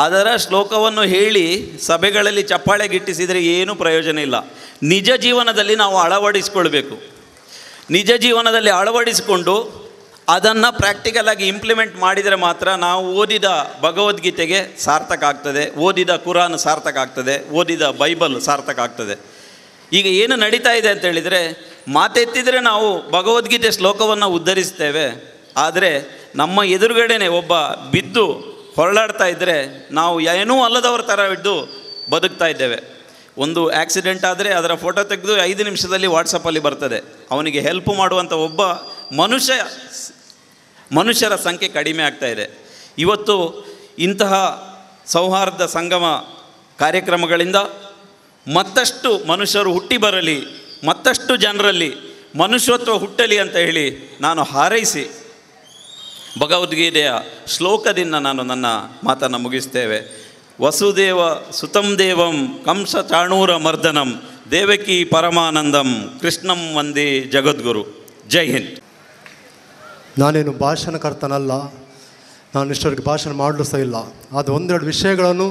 ಅದರ ಶ್ಲೋಕವನ್ನು ಹೇಳಿ ಸಭೆಗಳಲ್ಲಿ ಚಪ್ಪಾಳೆ ಗಿಟ್ಟಿಸಿದರೆ ಏನೂ ಪ್ರಯೋಜನ ಇಲ್ಲ. ನಿಜ ಜೀವನದಲ್ಲಿ ನಾವು ಅಳವಡಿಸಿಕೊಳ್ಬೇಕು. ನಿಜ ಜೀವನದಲ್ಲಿ ಅಳವಡಿಸಿಕೊಂಡು ಅದನ್ನು ಪ್ರಾಕ್ಟಿಕಲಾಗಿ ಇಂಪ್ಲಿಮೆಂಟ್ ಮಾಡಿದರೆ ಮಾತ್ರ ನಾವು ಓದಿದ ಭಗವದ್ಗೀತೆಗೆ ಸಾರ್ಥಕ ಆಗ್ತದೆ, ಓದಿದ ಕುರಾನ್ ಸಾರ್ಥಕ ಆಗ್ತದೆ, ಓದಿದ ಬೈಬಲ್ ಸಾರ್ಥಕ ಆಗ್ತದೆ. ಈಗ ಏನು ನಡೀತಾ ಇದೆ ಅಂತ ಹೇಳಿದರೆ, ಮಾತೆತ್ತಿದರೆ ನಾವು ಭಗವದ್ಗೀತೆ ಶ್ಲೋಕವನ್ನು ಉದ್ಧರಿಸ್ತೇವೆ, ಆದರೆ ನಮ್ಮ ಎದುರುಗಡೆನೆ ಒಬ್ಬ ಬಿದ್ದು ಹೊರಳಾಡ್ತಾ ಇದ್ದರೆ ನಾವು ಏನೂ ಅಲ್ಲದವ್ರ ಥರ ಇದ್ದು ಬದುಕ್ತಾ ಇದ್ದೇವೆ. ಒಂದು ಆಕ್ಸಿಡೆಂಟ್ ಆದರೆ ಅದರ ಫೋಟೋ ತೆಗೆದು 5 ನಿಮಿಷದಲ್ಲಿ ವಾಟ್ಸಪ್ಪಲ್ಲಿ ಬರ್ತದೆ. ಅವನಿಗೆ ಹೆಲ್ಪ್ ಮಾಡುವಂಥ ಒಬ್ಬ ಮನುಷ್ಯರ ಸಂಖ್ಯೆ ಕಡಿಮೆ ಆಗ್ತಾ ಇದೆ. ಇವತ್ತು ಇಂತಹ ಸೌಹಾರ್ದ ಸಂಗಮ ಕಾರ್ಯಕ್ರಮಗಳಿಂದ ಮತ್ತಷ್ಟು ಮನುಷ್ಯರು ಹುಟ್ಟಿ ಬರಲಿ, ಮತ್ತಷ್ಟು ಜನರಲ್ಲಿ ಮನುಷ್ಯತ್ವ ಹುಟ್ಟಲಿ ಅಂತ ಹೇಳಿ ನಾನು ಹಾರೈಸಿ ಭಗವದ್ಗೀತೆಯ ಶ್ಲೋಕದಿಂದ ನಾನು ನನ್ನ ಮಾತನ್ನು ಮುಗಿಸ್ತೇವೆ. ವಸುದೇವ ಸುತಂ ದೇವಂ ಕಂಸ ಚಾಣೂರ ಮರ್ದನಂ ದೇವಕಿ ಪರಮಾನಂದಂ ಕೃಷ್ಣಂ ವಂದೇ ಜಗದ್ಗುರು. ಜೈ ಹಿಂದ್. ನಾನೇನು ಭಾಷಣಕರ್ತನಲ್ಲ, ನಾನು ಇಷ್ಟವರೆಗೆ ಭಾಷಣ ಮಾಡಲು ಸಹ ಇಲ್ಲ. ಅದು ಒಂದೆರಡು ವಿಷಯಗಳನ್ನು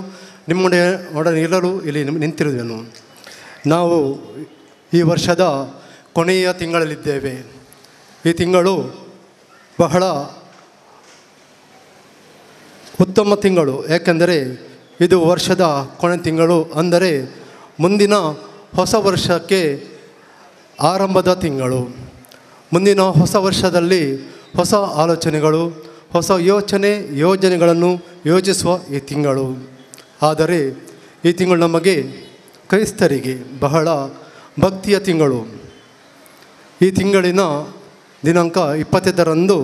ನಿಮ್ಮೊಡನೆ ಇರಲು ಇಲ್ಲಿ ನಿಂತಿರುವೆನು. ನಾವು ಈ ವರ್ಷದ ಕೊನೆಯ ತಿಂಗಳಲ್ಲಿದ್ದೇವೆ. ಈ ತಿಂಗಳು ಬಹಳ ಉತ್ತಮ ತಿಂಗಳು, ಏಕೆಂದರೆ ಇದು ವರ್ಷದ ಕೊನೆ ತಿಂಗಳು, ಅಂದರೆ ಮುಂದಿನ ಹೊಸ ವರ್ಷಕ್ಕೆ ಆರಂಭದ ತಿಂಗಳು. ಮುಂದಿನ ಹೊಸ ವರ್ಷದಲ್ಲಿ ಹೊಸ ಆಲೋಚನೆಗಳು, ಹೊಸ ಯೋಜನೆಗಳನ್ನು ಯೋಜಿಸುವ ಈ ತಿಂಗಳು. ಆದರೆ ಈ ತಿಂಗಳು ನಮಗೆ ಕ್ರೈಸ್ತರಿಗೆ ಬಹಳ ಭಕ್ತಿಯ ತಿಂಗಳು. ಈ ತಿಂಗಳಿನ ದಿನಾಂಕ 25ರಂದು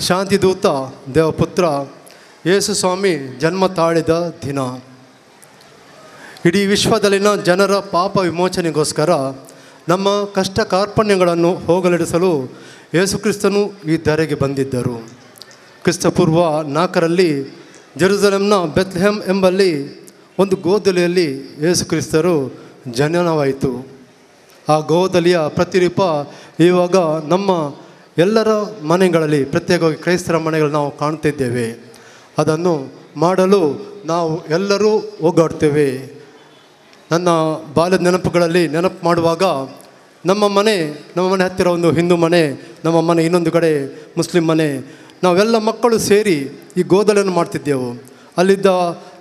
ಶಾಂತಿದೂತ ದೇವಪುತ್ರ ಯೇಸು ಸ್ವಾಮಿ ಜನ್ಮ ತಾಳಿದ ದಿನ. ಇಡೀ ವಿಶ್ವದಲ್ಲಿನ ಜನರ ಪಾಪ ವಿಮೋಚನೆಗೋಸ್ಕರ ನಮ್ಮ ಕಷ್ಟ ಕಾರ್ಪಣ್ಯಗಳನ್ನು ಹೋಗಲಿಡಿಸಲು ಯೇಸು ಕ್ರಿಸ್ತನು ಈ ಧರೆಗೆ ಬಂದಿದ್ದರು. ಕ್ರಿಸ್ತಪೂರ್ವ 4ರಲ್ಲಿ ಜೆರುಸಲೆಮ್ನ ಬೆತ್ಲೆಹೆಮ್ ಎಂಬಲ್ಲಿ ಒಂದು ಗೋದಲಿಯಲ್ಲಿ ಯೇಸು ಕ್ರಿಸ್ತರು ಜನನವಾಯಿತು. ಆ ಗೋದಲಿಯ ಪ್ರತಿರೂಪ ಇವಾಗ ನಮ್ಮ ಎಲ್ಲರ ಮನೆಗಳಲ್ಲಿ, ಪ್ರತ್ಯೇಕವಾಗಿ ಕ್ರೈಸ್ತರ ಮನೆಗಳಲ್ಲಿ ನಾವು ಕಾಣ್ತಿದ್ದೇವೆ. ಅದನ್ನು ಮಾಡಲು ನಾವು ಎಲ್ಲರೂ ಹೋಗಾಡ್ತೇವೆ. ನನ್ನ ಬಾಲ್ಯದ ನೆನಪುಗಳಲ್ಲಿ ನೆನಪು ಮಾಡುವಾಗ ನಮ್ಮ ಮನೆ ಹತ್ತಿರ ಒಂದು ಹಿಂದೂ ಮನೆ, ನಮ್ಮ ಮನೆ ಇನ್ನೊಂದು ಕಡೆ ಮುಸ್ಲಿಂ ಮನೆ, ನಾವೆಲ್ಲ ಮಕ್ಕಳು ಸೇರಿ ಈ ಗೋದಲೆಯನ್ನು ಮಾಡ್ತಿದ್ದೆವು. ಅಲ್ಲಿದ್ದ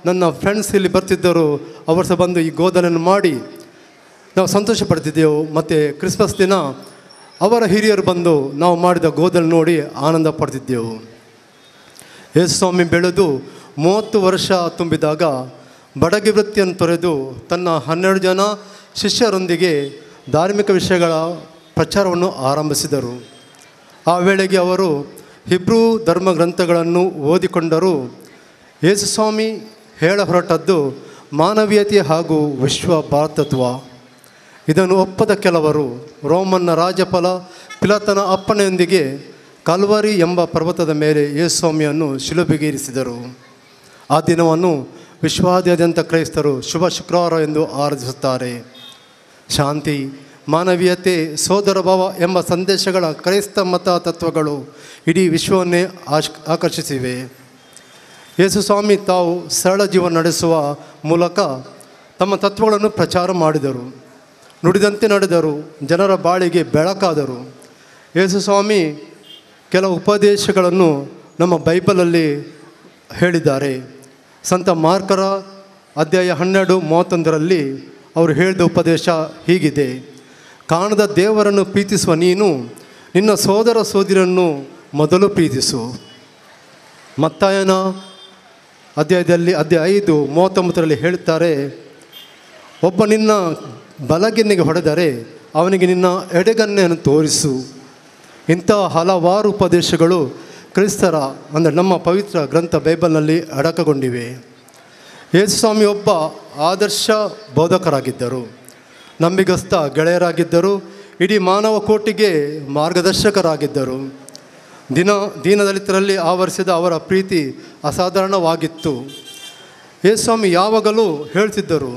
ನನ್ನ ಫ್ರೆಂಡ್ಸ್ ಇಲ್ಲಿ ಬರ್ತಿದ್ದರು, ಅವರು ಸಹ ಬಂದು ಈ ಗೋದಲೆಯನ್ನು ಮಾಡಿ ನಾವು ಸಂತೋಷ ಪಡ್ತಿದ್ದೆವು. ಮತ್ತು ಕ್ರಿಸ್ಮಸ್ ದಿನ ಅವರ ಹಿರಿಯರು ಬಂದು ನಾವು ಮಾಡಿದ ಗೋದಲು ನೋಡಿ ಆನಂದ ಪಡ್ತಿದ್ದೆವು. ಯೇಸು ಸ್ವಾಮಿ ಬೆಳೆದು 30 ವರ್ಷ ತುಂಬಿದಾಗ ಬಡಗಿ ವೃತ್ತಿಯನ್ನು ತೊರೆದು ತನ್ನ 12 ಜನ ಶಿಷ್ಯರೊಂದಿಗೆ ಧಾರ್ಮಿಕ ವಿಷಯಗಳ ಪ್ರಚಾರವನ್ನು ಆರಂಭಿಸಿದರು. ಆ ವೇಳೆಗೆ ಅವರು ಹಿಬ್ರೂ ಧರ್ಮ ಗ್ರಂಥಗಳನ್ನು ಓದಿಕೊಂಡರು. ಯೇಸು ಸ್ವಾಮಿ ಹೇಳ ಹೊರಟದ್ದು ಮಾನವೀಯತೆ ಹಾಗೂ ವಿಶ್ವ ಭಾರತತ್ವ. ಇದನ್ನು ಒಪ್ಪದ ಕೆಲವರು ರೋಮನ್ನ ರಾಜ್ಯಪಾಲ ಪಿಲಾತನ ಅಪ್ಪಣೆಯೊಂದಿಗೆ ಕಲ್ವರಿ ಎಂಬ ಪರ್ವತದ ಮೇಲೆ ಯೇಸು ಸ್ವಾಮಿಯನ್ನು ಶಿಲುಬೆಗೇರಿಸಿದರು. ಆ ದಿನವನ್ನು ವಿಶ್ವಾದ್ಯಂತ ಕ್ರೈಸ್ತರು ಶುಭ ಶುಕ್ರವಾರ ಎಂದು ಆರಾಧಿಸುತ್ತಾರೆ. ಶಾಂತಿ, ಮಾನವೀಯತೆ, ಸೋದರ ಭಾವ ಎಂಬ ಸಂದೇಶಗಳ ಕ್ರೈಸ್ತ ಮತ ತತ್ವಗಳು ಇಡೀ ವಿಶ್ವವನ್ನೇ ಆಕರ್ಷಿಸಿವೆ. ಯೇಸು ಸ್ವಾಮಿ ತಾವು ಸರಳ ಜೀವನ ನಡೆಸುವ ಮೂಲಕ ತಮ್ಮ ತತ್ವಗಳನ್ನು ಪ್ರಚಾರ ಮಾಡಿದರು, ನುಡಿದಂತೆ ನಡೆದರು, ಜನರ ಬಾಳಿಗೆ ಬೆಳಕಾದರು. ಯೇಸು ಸ್ವಾಮಿ ಕೆಲವು ಉಪದೇಶಗಳನ್ನು ನಮ್ಮ ಬೈಬಲಲ್ಲಿ ಹೇಳಿದ್ದಾರೆ. ಸಂತ ಮಾರ್ಕರ ಅಧ್ಯಾಯ 12:31ರಲ್ಲಿ ಅವರು ಹೇಳಿದ ಉಪದೇಶ ಹೀಗಿದೆ: ಕಾಣದ ದೇವರನ್ನು ಪ್ರೀತಿಸುವ ನೀನು ನಿನ್ನ ಸೋದರ ಸೋದರಿಯನ್ನು ಮೊದಲು ಪ್ರೀತಿಸು. ಮತ್ತಾಯನ ಅಧ್ಯಾಯ 5:39ರಲ್ಲಿ ಹೇಳ್ತಾರೆ, ಒಬ್ಬ ನಿನ್ನ ಬಲಗೆನ್ನೆಗೆ ಹೊಡೆದರೆ ಅವನಿಗೆ ನಿನ್ನ ಎಡಗನ್ನೆಯನ್ನು ತೋರಿಸು. ಇಂಥ ಹಲವಾರು ಉಪದೇಶಗಳು ಕ್ರಿಸ್ತರ ಅಂದರೆ ನಮ್ಮ ಪವಿತ್ರ ಗ್ರಂಥ ಬೈಬಲ್ನಲ್ಲಿ ಅಡಕಗೊಂಡಿವೆ. ಯೇಸುಸ್ವಾಮಿ ಒಬ್ಬ ಆದರ್ಶ ಬೋಧಕರಾಗಿದ್ದರು, ನಂಬಿಗಸ್ತ ಗೆಳೆಯರಾಗಿದ್ದರು, ಇಡೀ ಮಾನವ ಕೋಟಿಗೆ ಮಾರ್ಗದರ್ಶಕರಾಗಿದ್ದರು. ದೀನದಲಿತರಲ್ಲಿ ಆವರಿಸಿದ ಅವರ ಪ್ರೀತಿ ಅಸಾಧಾರಣವಾಗಿತ್ತು. ಯೇಸುಸ್ವಾಮಿ ಯಾವಾಗಲೂ ಹೇಳ್ತಿದ್ದರು,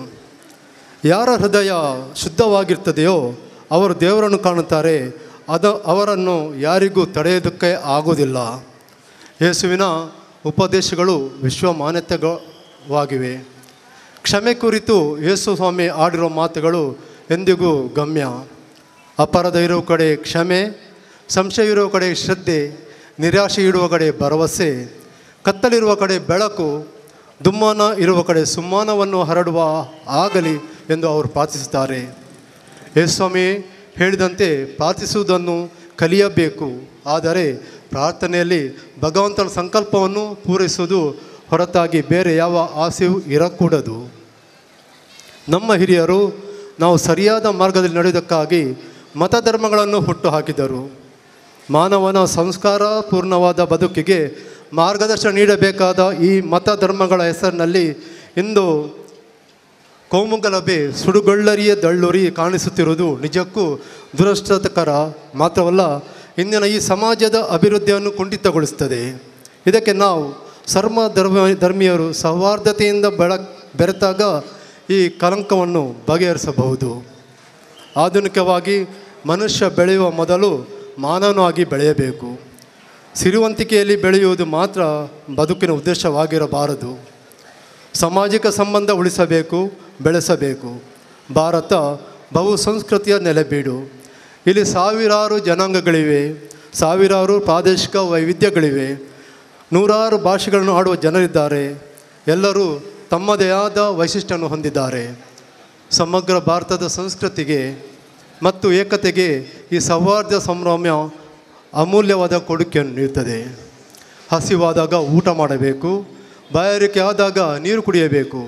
ಯಾರ ಹೃದಯ ಶುದ್ಧವಾಗಿರ್ತದೆಯೋ ಅವರು ದೇವರನ್ನು ಕಾಣುತ್ತಾರೆ, ಅವರನ್ನು ಯಾರಿಗೂ ತಡೆಯೋದಕ್ಕೆ ಆಗೋದಿಲ್ಲ. ಯೇಸುವಿನ ಉಪದೇಶಗಳು ವಿಶ್ವಮಾನ್ಯತೆವಾಗಿವೆ. ಕ್ಷಮೆ ಕುರಿತು ಯೇಸು ಸ್ವಾಮಿ ಆಡಿರೋ ಮಾತುಗಳು ಎಂದಿಗೂ ಗಮ್ಯ. ಅಪರಾಧ ಇರುವ ಕಡೆ ಕ್ಷಮೆ, ಸಂಶಯ ಇರುವ ಕಡೆ ಶ್ರದ್ಧೆ, ನಿರಾಶೆ ಇರುವ ಕಡೆ ಭರವಸೆ, ಕತ್ತಲಿರುವ ಕಡೆ ಬೆಳಕು, ದುಮ್ಮಾನ ಇರುವ ಕಡೆ ಸುಮ್ಮಾನವನ್ನು ಹರಡುವ ಆಗಲಿ ಎಂದು ಅವರು ಪ್ರಾರ್ಥಿಸುತ್ತಾರೆ. ಯೇಸುಸ್ವಾಮಿ ಹೇಳಿದಂತೆ ಪ್ರಾರ್ಥಿಸುವುದನ್ನು ಕಲಿಯಬೇಕು. ಆದರೆ ಪ್ರಾರ್ಥನೆಯಲ್ಲಿ ಭಗವಂತನ ಸಂಕಲ್ಪವನ್ನು ಪೂರೈಸುವುದು ಹೊರತಾಗಿ ಬೇರೆ ಯಾವ ಆಸೆಯೂ ಇರಕೂಡದು. ನಮ್ಮ ಹಿರಿಯರು ನಾವು ಸರಿಯಾದ ಮಾರ್ಗದಲ್ಲಿ ನಡೆಯುವುದಕ್ಕಾಗಿ ಮತಧರ್ಮಗಳನ್ನು ಹುಟ್ಟುಹಾಕಿದರು. ಮಾನವನ ಸಂಸ್ಕಾರ ಪೂರ್ಣವಾದ ಬದುಕಿಗೆ ಮಾರ್ಗದರ್ಶನ ನೀಡಬೇಕಾದ ಈ ಮತಧರ್ಮಗಳ ಹೆಸರಿನಲ್ಲಿ ಇಂದು ಕೋಮುಗಲಭೆ ಸುಡುಗೊಳ್ಳರಿಯ ದಳ್ಳುರಿ ಕಾಣಿಸುತ್ತಿರುವುದು ನಿಜಕ್ಕೂ ದುರಷ್ಟಕರ. ಮಾತ್ರವಲ್ಲ, ಇಂದಿನ ಈ ಸಮಾಜದ ಅಭಿವೃದ್ಧಿಯನ್ನು ಕುಂಠಿತಗೊಳಿಸುತ್ತದೆ. ಇದಕ್ಕೆ ನಾವು ಧರ್ಮೀಯರು ಸೌಹಾರ್ದತೆಯಿಂದ ಬೆರೆತಾಗ ಈ ಕಳಂಕವನ್ನು ಬಗೆಹರಿಸಬಹುದು. ಆಧುನಿಕವಾಗಿ ಮನುಷ್ಯ ಬೆಳೆಯುವ ಮೊದಲು ಮಾನವನಾಗಿ ಬೆಳೆಯಬೇಕು. ಸಿರಿವಂತಿಕೆಯಲ್ಲಿ ಬೆಳೆಯುವುದು ಮಾತ್ರ ಬದುಕಿನ ಉದ್ದೇಶವಾಗಿರಬಾರದು. ಸಾಮಾಜಿಕ ಸಂಬಂಧ ಉಳಿಸಬೇಕು, ಬೆಳೆಸಬೇಕು. ಭಾರತ ಬಹು ಸಂಸ್ಕೃತಿಯ ನೆಲೆಬೀಡು. ಇಲ್ಲಿ ಸಾವಿರಾರು ಜನಾಂಗಗಳಿವೆ, ಸಾವಿರಾರು ಪ್ರಾದೇಶಿಕ ವೈವಿಧ್ಯಗಳಿವೆ, ನೂರಾರು ಭಾಷೆಗಳನ್ನು ಆಡುವ ಜನರಿದ್ದಾರೆ. ಎಲ್ಲರೂ ತಮ್ಮದೇ ಆದ ವೈಶಿಷ್ಟ್ಯವನ್ನು ಹೊಂದಿದ್ದಾರೆ. ಸಮಗ್ರ ಭಾರತದ ಸಂಸ್ಕೃತಿಗೆ ಮತ್ತು ಏಕತೆಗೆ ಈ ಸೌಹಾರ್ದ ಸಂಭ್ರಮ ಅಮೂಲ್ಯವಾದ ಕೊಡುಗೆಯನ್ನು ನೀಡುತ್ತದೆ. ಹಸಿವಾದಾಗ ಊಟ ಮಾಡಬೇಕು, ಬಾಯಾರಿಕೆ ಆದಾಗ ನೀರು ಕುಡಿಯಬೇಕು,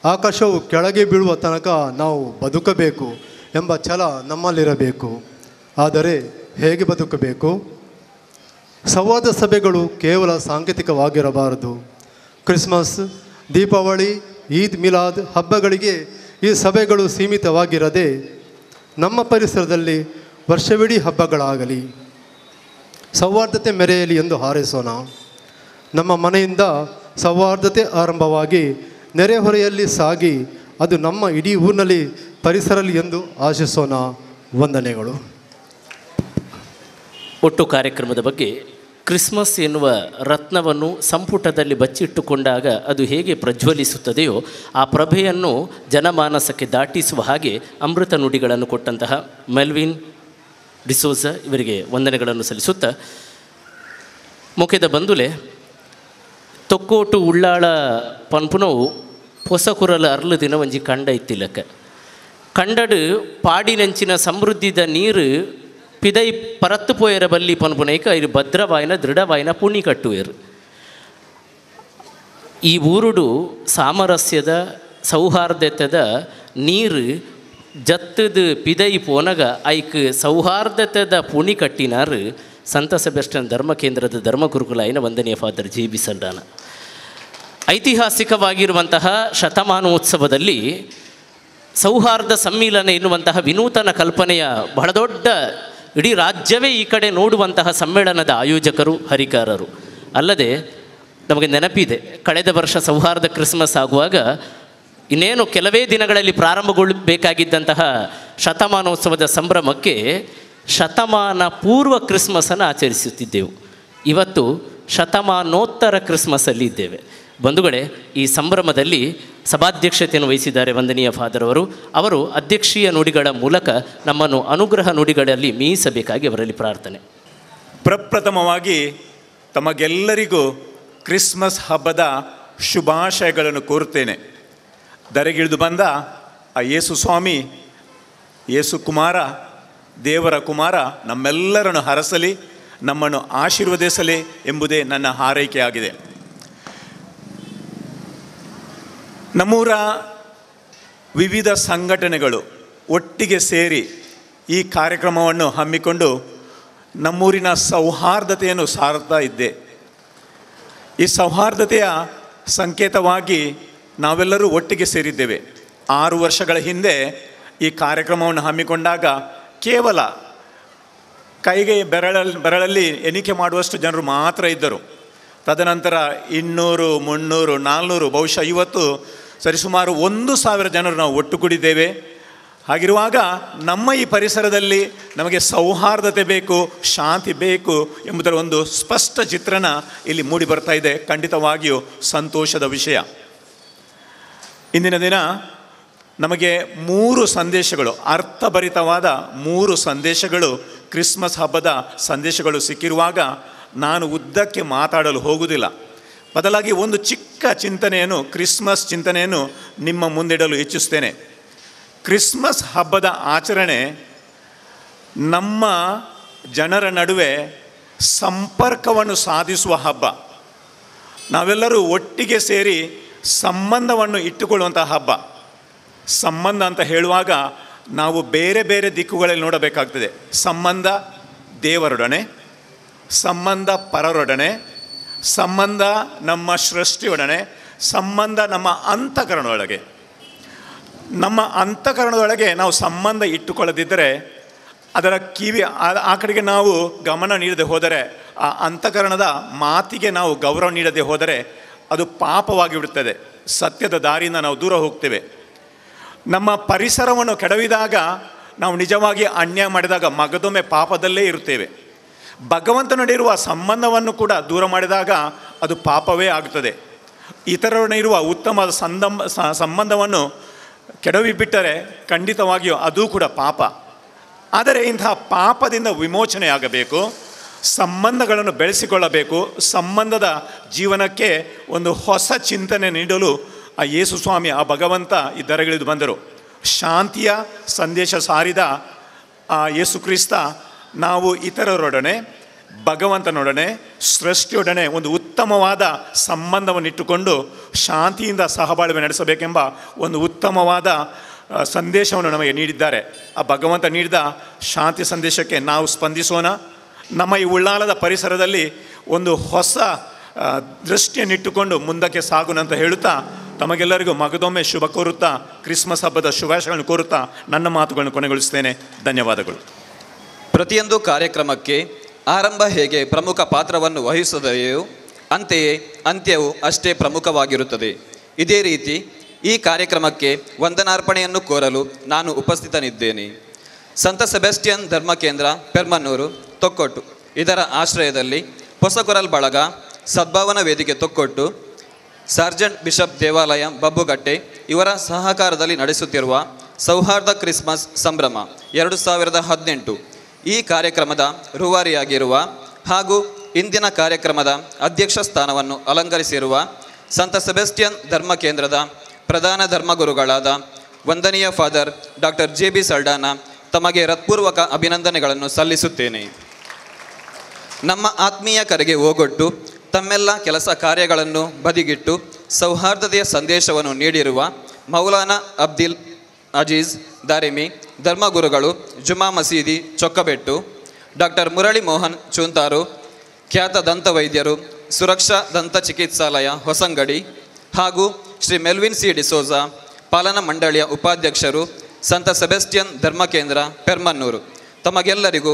ಆಕಾಶವು ಕೆಳಗೆ ಬೀಳುವ ತನಕ ನಾವು ಬದುಕಬೇಕು ಎಂಬ ಛಲ ನಮ್ಮಲ್ಲಿರಬೇಕು. ಆದರೆ ಹೇಗೆ ಬದುಕಬೇಕು? ಸಂವಾದ ಸಭೆಗಳು ಕೇವಲ ಸಾಂಕೇತಿಕವಾಗಿರಬಾರದು. ಕ್ರಿಸ್ಮಸ್, ದೀಪಾವಳಿ, ಈದ್ ಮಿಲಾದ್ ಹಬ್ಬಗಳಿಗೆ ಈ ಸಭೆಗಳು ಸೀಮಿತವಾಗಿರದೆ ನಮ್ಮ ಪರಿಸರದಲ್ಲಿ ವರ್ಷವಿಡೀ ಹಬ್ಬಗಳಾಗಲಿ, ಸೌಹಾರ್ದತೆ ಮೆರೆಯಲಿ ಎಂದು ಹಾರೈಸೋಣ. ನಮ್ಮ ಮನೆಯಿಂದ ಸೌಹಾರ್ದತೆ ಆರಂಭವಾಗಿ ನೆರೆಹೊರೆಯಲ್ಲಿ ಸಾಗಿ ಅದು ನಮ್ಮ ಇಡೀ ಊರಿನಲ್ಲಿ ಪರಿಸರಲಿ ಎಂದು ಆಶಿಸೋಣ. ವಂದನೆಗಳು. ಒಟ್ಟು ಕಾರ್ಯಕ್ರಮದ ಬಗ್ಗೆ ಕ್ರಿಸ್ಮಸ್ ಎನ್ನುವ ರತ್ನವನ್ನು ಸಂಪುಟದಲ್ಲಿ ಬಚ್ಚಿಟ್ಟುಕೊಂಡಾಗ ಅದು ಹೇಗೆ ಪ್ರಜ್ವಲಿಸುತ್ತದೆಯೋ ಆ ಪ್ರಭೆಯನ್ನು ಜನಮಾನಸಕ್ಕೆ ದಾಟಿಸುವ ಹಾಗೆ ಅಮೃತ ನುಡಿಗಳನ್ನು ಕೊಟ್ಟಂತಹ ಮೆಲ್ವಿನ್ ಡಿಸೋಜ ಇವರಿಗೆ ವಂದನೆಗಳನ್ನು ಸಲ್ಲಿಸುತ್ತಾ, ಮುಖ್ಯದ ಬಂದುಲೆ ತೊಕ್ಕೋಟು ಉಳ್ಳಾಳ ಪನ್ಪುನವು ಹೊಸಕುರಲ ಅರ್ಲು ದಿನ ಒಂಜಿ ಕಂಡ ಇತ್ತಿಲಕ ಕಂಡಡು ಪಾಡಿನಂಚಿನ ಸಮೃದ್ಧಿದ ನೀರು ಪಿದೈ ಪರತ್ತು ಪೋಯರ ಬಲ್ಲಿ ಪನ್ಪುನೈಕ ಇದು ಭದ್ರವಾಯಿನ ದೃಢವಾಯಿನ ಪುಣಿ ಕಟ್ಟುವೆರು. ಈ ಊರುಡು ಸಾಮರಸ್ಯದ ಸೌಹಾರ್ದತೆದ ನೀರು ಜತ್ತದು ಪಿದೈ ಪೋನಗ ಐಕ್ ಸೌಹಾರ್ದತೆದ ಪುಣಿ ಕಟ್ಟಿನಾರು ಸಂತ ಸೆಬಾಸ್ಟಿಯನ್ ಧರ್ಮ ಕೇಂದ್ರದ ಧರ್ಮಗುರುಕುಲಾಯಿನ ವಂದನೀಯ ಫಾದರ್ ಜಿ.ಬಿ. ಸಲ್ಡಾನ. ಐತಿಹಾಸಿಕವಾಗಿರುವಂತಹ ಶತಮಾನೋತ್ಸವದಲ್ಲಿ ಸೌಹಾರ್ದ ಸಮ್ಮಿಲನ ಎನ್ನುವಂತಹ ವಿನೂತನ ಕಲ್ಪನೆಯ ಬಹಳ ದೊಡ್ಡ, ಇಡೀ ರಾಜ್ಯವೇ ಈ ಕಡೆ ನೋಡುವಂತಹ ಸಮ್ಮೇಳನದ ಆಯೋಜಕರು ಹರಿಕಾರರು. ಅಲ್ಲದೆ ನಮಗೆ ನೆನಪಿದೆ, ಕಳೆದ ವರ್ಷ ಸೌಹಾರ್ದ ಕ್ರಿಸ್ಮಸ್ ಆಗುವಾಗ ಇನ್ನೇನು ಕೆಲವೇ ದಿನಗಳಲ್ಲಿ ಪ್ರಾರಂಭಗೊಳ್ಳಬೇಕಾಗಿದ್ದಂತಹ ಶತಮಾನೋತ್ಸವದ ಸಂಭ್ರಮಕ್ಕೆ ಶತಮಾನ ಪೂರ್ವ ಕ್ರಿಸ್ಮಸನ್ನು ಆಚರಿಸುತ್ತಿದ್ದೆವು. ಇವತ್ತು ಶತಮಾನೋತ್ತರ ಕ್ರಿಸ್ಮಸ್ಸಲ್ಲಿ ಇದ್ದೇವೆ. ಬಂಧುಗಳೇ, ಈ ಸಂಭ್ರಮದಲ್ಲಿ ಸಭಾಧ್ಯಕ್ಷತೆಯನ್ನು ವಹಿಸಿದ್ದಾರೆ ವಂದನೀಯ ಫಾದರ್ ಅವರು ಅಧ್ಯಕ್ಷೀಯ ನುಡಿಗಳ ಮೂಲಕ ನಮ್ಮನ್ನು ಅನುಗ್ರಹ ನುಡಿಗಳಲ್ಲಿ ಮೀಸಬೇಕಾಗಿ ಅವರಲ್ಲಿ ಪ್ರಾರ್ಥನೆ. ಪ್ರಪ್ರಥಮವಾಗಿ ತಮಗೆಲ್ಲರಿಗೂ ಕ್ರಿಸ್ಮಸ್ ಹಬ್ಬದ ಶುಭಾಶಯಗಳನ್ನು ಕೋರುತ್ತೇನೆ. ಧರೆಗಿಳಿದು ಬಂದ ಆ ಯೇಸು ಸ್ವಾಮಿ, ಯೇಸು ಕುಮಾರ, ದೇವರ ಕುಮಾರ ನಮ್ಮೆಲ್ಲರನ್ನು ಹರಸಲಿ, ನಮ್ಮನ್ನು ಆಶೀರ್ವದಿಸಲಿ ಎಂಬುದೇ ನನ್ನ ಹಾರೈಕೆಯಾಗಿದೆ. ನಮ್ಮೂರ ವಿವಿಧ ಸಂಘಟನೆಗಳು ಒಟ್ಟಿಗೆ ಸೇರಿ ಈ ಕಾರ್ಯಕ್ರಮವನ್ನು ಹಮ್ಮಿಕೊಂಡು ನಮ್ಮೂರಿನ ಸೌಹಾರ್ದತೆಯನ್ನು ಸಾರ್ತಾ ಇದ್ದೆ. ಈ ಸೌಹಾರ್ದತೆಯ ಸಂಕೇತವಾಗಿ ನಾವೆಲ್ಲರೂ ಒಟ್ಟಿಗೆ ಸೇರಿದ್ದೇವೆ. 6 ವರ್ಷಗಳ ಹಿಂದೆ ಈ ಕಾರ್ಯಕ್ರಮವನ್ನು ಹಮ್ಮಿಕೊಂಡಾಗ ಕೇವಲ ಕೈಗೆ ಬೆರಳಲ್ಲಿ ಎಣಿಕೆ ಮಾಡುವಷ್ಟು ಜನರು ಮಾತ್ರ ಇದ್ದರು. ತದನಂತರ 200, 300, 400, ಬಹುಶಃ ಇವತ್ತು ಸರಿಸುಮಾರು 1,000 ಜನರು ನಾವು ಒಟ್ಟುಗೂಡಿದ್ದೇವೆ. ಹಾಗಿರುವಾಗ ನಮ್ಮ ಈ ಪರಿಸರದಲ್ಲಿ ನಮಗೆ ಸೌಹಾರ್ದತೆ ಬೇಕು, ಶಾಂತಿ ಬೇಕು ಎಂಬುದರ ಒಂದು ಸ್ಪಷ್ಟ ಚಿತ್ರಣ ಇಲ್ಲಿ ಮೂಡಿ ಬರ್ತಾ ಇದೆ. ಖಂಡಿತವಾಗಿಯೂ ಸಂತೋಷದ ವಿಷಯ. ಇಂದಿನ ದಿನ ನಮಗೆ 3 ಸಂದೇಶಗಳು, ಅರ್ಥಭರಿತವಾದ 3 ಸಂದೇಶಗಳು, ಕ್ರಿಸ್ಮಸ್ ಹಬ್ಬದ ಸಂದೇಶಗಳು ಸಿಕ್ಕಿರುವಾಗ ನಾನು ಉದ್ದಕ್ಕೆ ಮಾತಾಡಲು ಹೋಗುವುದಿಲ್ಲ. ಬದಲಾಗಿ ಒಂದು ಚಿಕ್ಕ ಚಿಂತನೆಯನ್ನು, ಕ್ರಿಸ್ಮಸ್ ಚಿಂತನೆಯನ್ನು ನಿಮ್ಮ ಮುಂದಿಡಲು ಇಚ್ಛಿಸ್ತೇನೆ. ಕ್ರಿಸ್ಮಸ್ ಹಬ್ಬದ ಆಚರಣೆ ನಮ್ಮ ಜನರ ನಡುವೆ ಸಂಪರ್ಕವನ್ನು ಸಾಧಿಸುವ ಹಬ್ಬ. ನಾವೆಲ್ಲರೂ ಒಟ್ಟಿಗೆ ಸೇರಿ ಸಂಬಂಧವನ್ನು ಇಟ್ಟುಕೊಳ್ಳುವಂಥ ಹಬ್ಬ. ಸಂಬಂಧ ಅಂತ ಹೇಳುವಾಗ ನಾವು ಬೇರೆ ಬೇರೆ ದಿಕ್ಕುಗಳಲ್ಲಿ ನೋಡಬೇಕಾಗ್ತದೆ. ಸಂಬಂಧ ದೇವರೊಡನೆ, ಸಂಬಂಧ ಪರರೊಡನೆ, ಸಂಬಂಧ ನಮ್ಮ ಸೃಷ್ಟಿಯೊಡನೆ, ಸಂಬಂಧ ನಮ್ಮ ಅಂತಃಕರಣದೊಳಗೆ. ನಮ್ಮ ಅಂತಃಕರಣದೊಳಗೆ ನಾವು ಸಂಬಂಧ ಇಟ್ಟುಕೊಳ್ಳದಿದ್ದರೆ, ಅದರ ಆ ಕಡೆಗೆ ನಾವು ಗಮನ ನೀಡದೆ ಹೋದರೆ, ಆ ಅಂತಃಕರಣದ ಮಾತಿಗೆ ನಾವು ಗೌರವ ನೀಡದೆ ಹೋದರೆ ಅದು ಪಾಪವಾಗಿ ಬಿಡುತ್ತದೆ. ಸತ್ಯದ ದಾರಿಯಿಂದ ನಾವು ದೂರ ಹೋಗ್ತೇವೆ. ನಮ್ಮ ಪರಿಸರವನ್ನು ಕೆಡವಿದಾಗ, ನಾವು ನಿಜವಾಗಿ ಅನ್ಯಾಯ ಮಾಡಿದಾಗ ಮಗದೊಮ್ಮೆ ಪಾಪದಲ್ಲೇ ಇರುತ್ತೇವೆ. ಭಗವಂತನೊಡಿರುವ ಸಂಬಂಧವನ್ನು ಕೂಡ ದೂರ ಮಾಡಿದಾಗ ಅದು ಪಾಪವೇ ಆಗುತ್ತದೆ. ಇತರರೊಡನೆ ಇರುವ ಉತ್ತಮ ಸಂಬಂಧವನ್ನು ಕೆಡವಿಬಿಟ್ಟರೆ ಖಂಡಿತವಾಗಿಯೂ ಅದು ಕೂಡ ಪಾಪ. ಆದರೆ ಇಂತಹ ಪಾಪದಿಂದ ವಿಮೋಚನೆಯಾಗಬೇಕು, ಸಂಬಂಧಗಳನ್ನು ಬೆಳೆಸಿಕೊಳ್ಳಬೇಕು. ಸಂಬಂಧದ ಜೀವನಕ್ಕೆ ಒಂದು ಹೊಸ ಚಿಂತನೆ ನೀಡಲು ಆ ಯೇಸು ಸ್ವಾಮಿ, ಆ ಭಗವಂತ ಈ ದರಗಿಳಿದು ಬಂದರು. ಶಾಂತಿಯ ಸಂದೇಶ ಸಾರಿದ ಆ ಯೇಸು ಕ್ರಿಸ್ತ ನಾವು ಇತರರೊಡನೆ, ಭಗವಂತನೊಡನೆ, ಸೃಷ್ಟಿಯೊಡನೆ ಒಂದು ಉತ್ತಮವಾದ ಸಂಬಂಧವನ್ನು ಇಟ್ಟುಕೊಂಡು ಶಾಂತಿಯಿಂದ ಸಹಬಾಳ್ವೆ ನಡೆಸಬೇಕೆಂಬ ಒಂದು ಉತ್ತಮವಾದ ಸಂದೇಶವನ್ನು ನಮಗೆ ನೀಡಿದ್ದಾರೆ. ಆ ಭಗವಂತ ನೀಡಿದ ಶಾಂತಿ ಸಂದೇಶಕ್ಕೆ ನಾವು ಸ್ಪಂದಿಸೋಣ. ನಮ್ಮ ಈ ಉಳ್ಳಾಲದ ಪರಿಸರದಲ್ಲಿ ಒಂದು ಹೊಸ ದೃಷ್ಟಿಯನ್ನಿಟ್ಟುಕೊಂಡು ಮುಂದಕ್ಕೆ ಸಾಗೋಣ ಅಂತ ಹೇಳುತ್ತಾ, ತಮಗೆಲ್ಲರಿಗೂ ಮಗದೊಮ್ಮೆ ಶುಭ ಕೋರುತ್ತಾ, ಕ್ರಿಸ್ಮಸ್ ಹಬ್ಬದ ಶುಭಾಶಯಗಳನ್ನು ಕೋರುತ್ತಾ ನನ್ನ ಮಾತುಗಳನ್ನು ಕೊನೆಗೊಳಿಸ್ತೇನೆ. ಧನ್ಯವಾದಗಳು. ಪ್ರತಿಯೊಂದು ಕಾರ್ಯಕ್ರಮಕ್ಕೆ ಆರಂಭ ಹೇಗೆ ಪ್ರಮುಖ ಪಾತ್ರವನ್ನು ವಹಿಸುತ್ತದೆಯೋ ಅಂತೆಯೇ ಅಂತ್ಯವು ಅಷ್ಟೇ ಪ್ರಮುಖವಾಗಿರುತ್ತದೆ. ಇದೇ ರೀತಿ ಈ ಕಾರ್ಯಕ್ರಮಕ್ಕೆ ವಂದನಾರ್ಪಣೆಯನ್ನು ಕೋರಲು ನಾನು ಉಪಸ್ಥಿತನಿದ್ದೇನೆ. ಸಂತ ಸೆಬಾಸ್ಟಿಯನ್ ಧರ್ಮಕೇಂದ್ರ ಪೆರ್ಮನ್ನೂರು, ತೊಕ್ಕೊಟ್ಟು ಇದರ ಆಶ್ರಯದಲ್ಲಿ ಹೊಸಕೊರಲ್ ಬಳಗ, ಸದ್ಭಾವನಾ ವೇದಿಕೆ ತೊಕ್ಕೊಟ್ಟು, ಸಾರ್ಜೆಂಟ್ ಬಿಷಪ್ ದೇವಾಲಯ ಬಬ್ಬುಗಟ್ಟೆ ಇವರ ಸಹಕಾರದಲ್ಲಿ ನಡೆಸುತ್ತಿರುವ ಸೌಹಾರ್ದ ಕ್ರಿಸ್ಮಸ್ ಸಂಭ್ರಮ 2018 ಈ ಕಾರ್ಯಕ್ರಮದ ರೂವಾರಿಯಾಗಿರುವ ಹಾಗೂ ಇಂದಿನ ಕಾರ್ಯಕ್ರಮದ ಅಧ್ಯಕ್ಷ ಸ್ಥಾನವನ್ನು ಅಲಂಕರಿಸಿರುವ ಸಂತ ಸೆಬಾಸ್ಟಿಯನ್ ಧರ್ಮಕೇಂದ್ರದ ಪ್ರಧಾನ ಧರ್ಮಗುರುಗಳಾದ ವಂದನೀಯ ಫಾದರ್ ಡಾಕ್ಟರ್ JB ಸಲ್ಡಾನ ತಮಗೆ ಹೃತ್ಪೂರ್ವಕ ಅಭಿನಂದನೆಗಳನ್ನು ಸಲ್ಲಿಸುತ್ತೇನೆ. ನಮ್ಮ ಆತ್ಮೀಯ ಕರೆಗೆ ಓಗೊಟ್ಟು ತಮ್ಮೆಲ್ಲ ಕೆಲಸ ಕಾರ್ಯಗಳನ್ನು ಬದಿಗಿಟ್ಟು ಸೌಹಾರ್ದತೆಯ ಸಂದೇಶವನ್ನು ನೀಡಿರುವ ಮೌಲಾನಾ ಅಬ್ದುಲ್ ಅಜೀಜ್ ದಾರಿಮಿ ಧರ್ಮಗುರುಗಳು, ಜುಮಾ ಮಸೀದಿ ಚೊಕ್ಕಬೆಟ್ಟು, ಡಾಕ್ಟರ್ ಮುರಳಿ ಮೋಹನ್ ಚೂಂತಾರು, ಖ್ಯಾತ ದಂತವೈದ್ಯರು, ಸುರಕ್ಷಾ ದಂತ ಚಿಕಿತ್ಸಾಲಯ ಹೊಸಂಗಡಿ ಹಾಗೂ ಶ್ರೀ ಮೆಲ್ವಿನ್ C. ಡಿಸೋಜಾ ಪಾಲನಾ ಮಂಡಳಿಯ ಉಪಾಧ್ಯಕ್ಷರು, ಸಂತ ಸೆಬಾಸ್ಟಿಯನ್ ಧರ್ಮಕೇಂದ್ರ ಪೆರ್ಮನ್ನೂರು ತಮಗೆಲ್ಲರಿಗೂ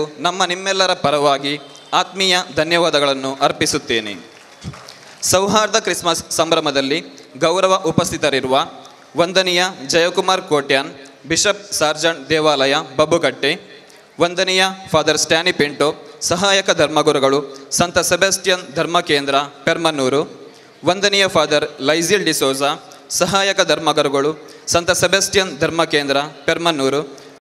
ನಿಮ್ಮೆಲ್ಲರ ಪರವಾಗಿ ಆತ್ಮೀಯ ಧನ್ಯವಾದಗಳನ್ನು ಅರ್ಪಿಸುತ್ತೇನೆ. ಸೌಹಾರ್ದ ಕ್ರಿಸ್ಮಸ್ ಸಂಭ್ರಮದಲ್ಲಿ ಗೌರವ ಉಪಸ್ಥಿತರಿರುವ ವಂದನೀಯ ಜಯಕುಮಾರ್ ಕೋಟ್ಯಾನ್, ಬಿಷಪ್ ಸಾರ್ಜೆಂಟ್ ದೇವಾಲಯ ಬಬ್ಬುಗಟ್ಟೆ, ವಂದನೀಯ ಫಾದರ್ ಸ್ಟ್ಯಾನಿ ಪಿಂಟೋ ಸಹಾಯಕ ಧರ್ಮಗುರುಗಳು ಸಂತ ಸೆಬಾಸ್ಟಿಯನ್ ಧರ್ಮಕೇಂದ್ರ ಪೆರ್ಮನ್ನೂರು, ವಂದನೀಯ ಫಾದರ್ ಲೈಜಿಲ್ ಡಿಸೋಜಾ ಸಹಾಯಕ ಧರ್ಮಗುರುಗಳು ಸಂತ ಸೆಬಾಸ್ಟಿಯನ್ ಧರ್ಮಕೇಂದ್ರ ಪೆರ್ಮನ್ನೂರು,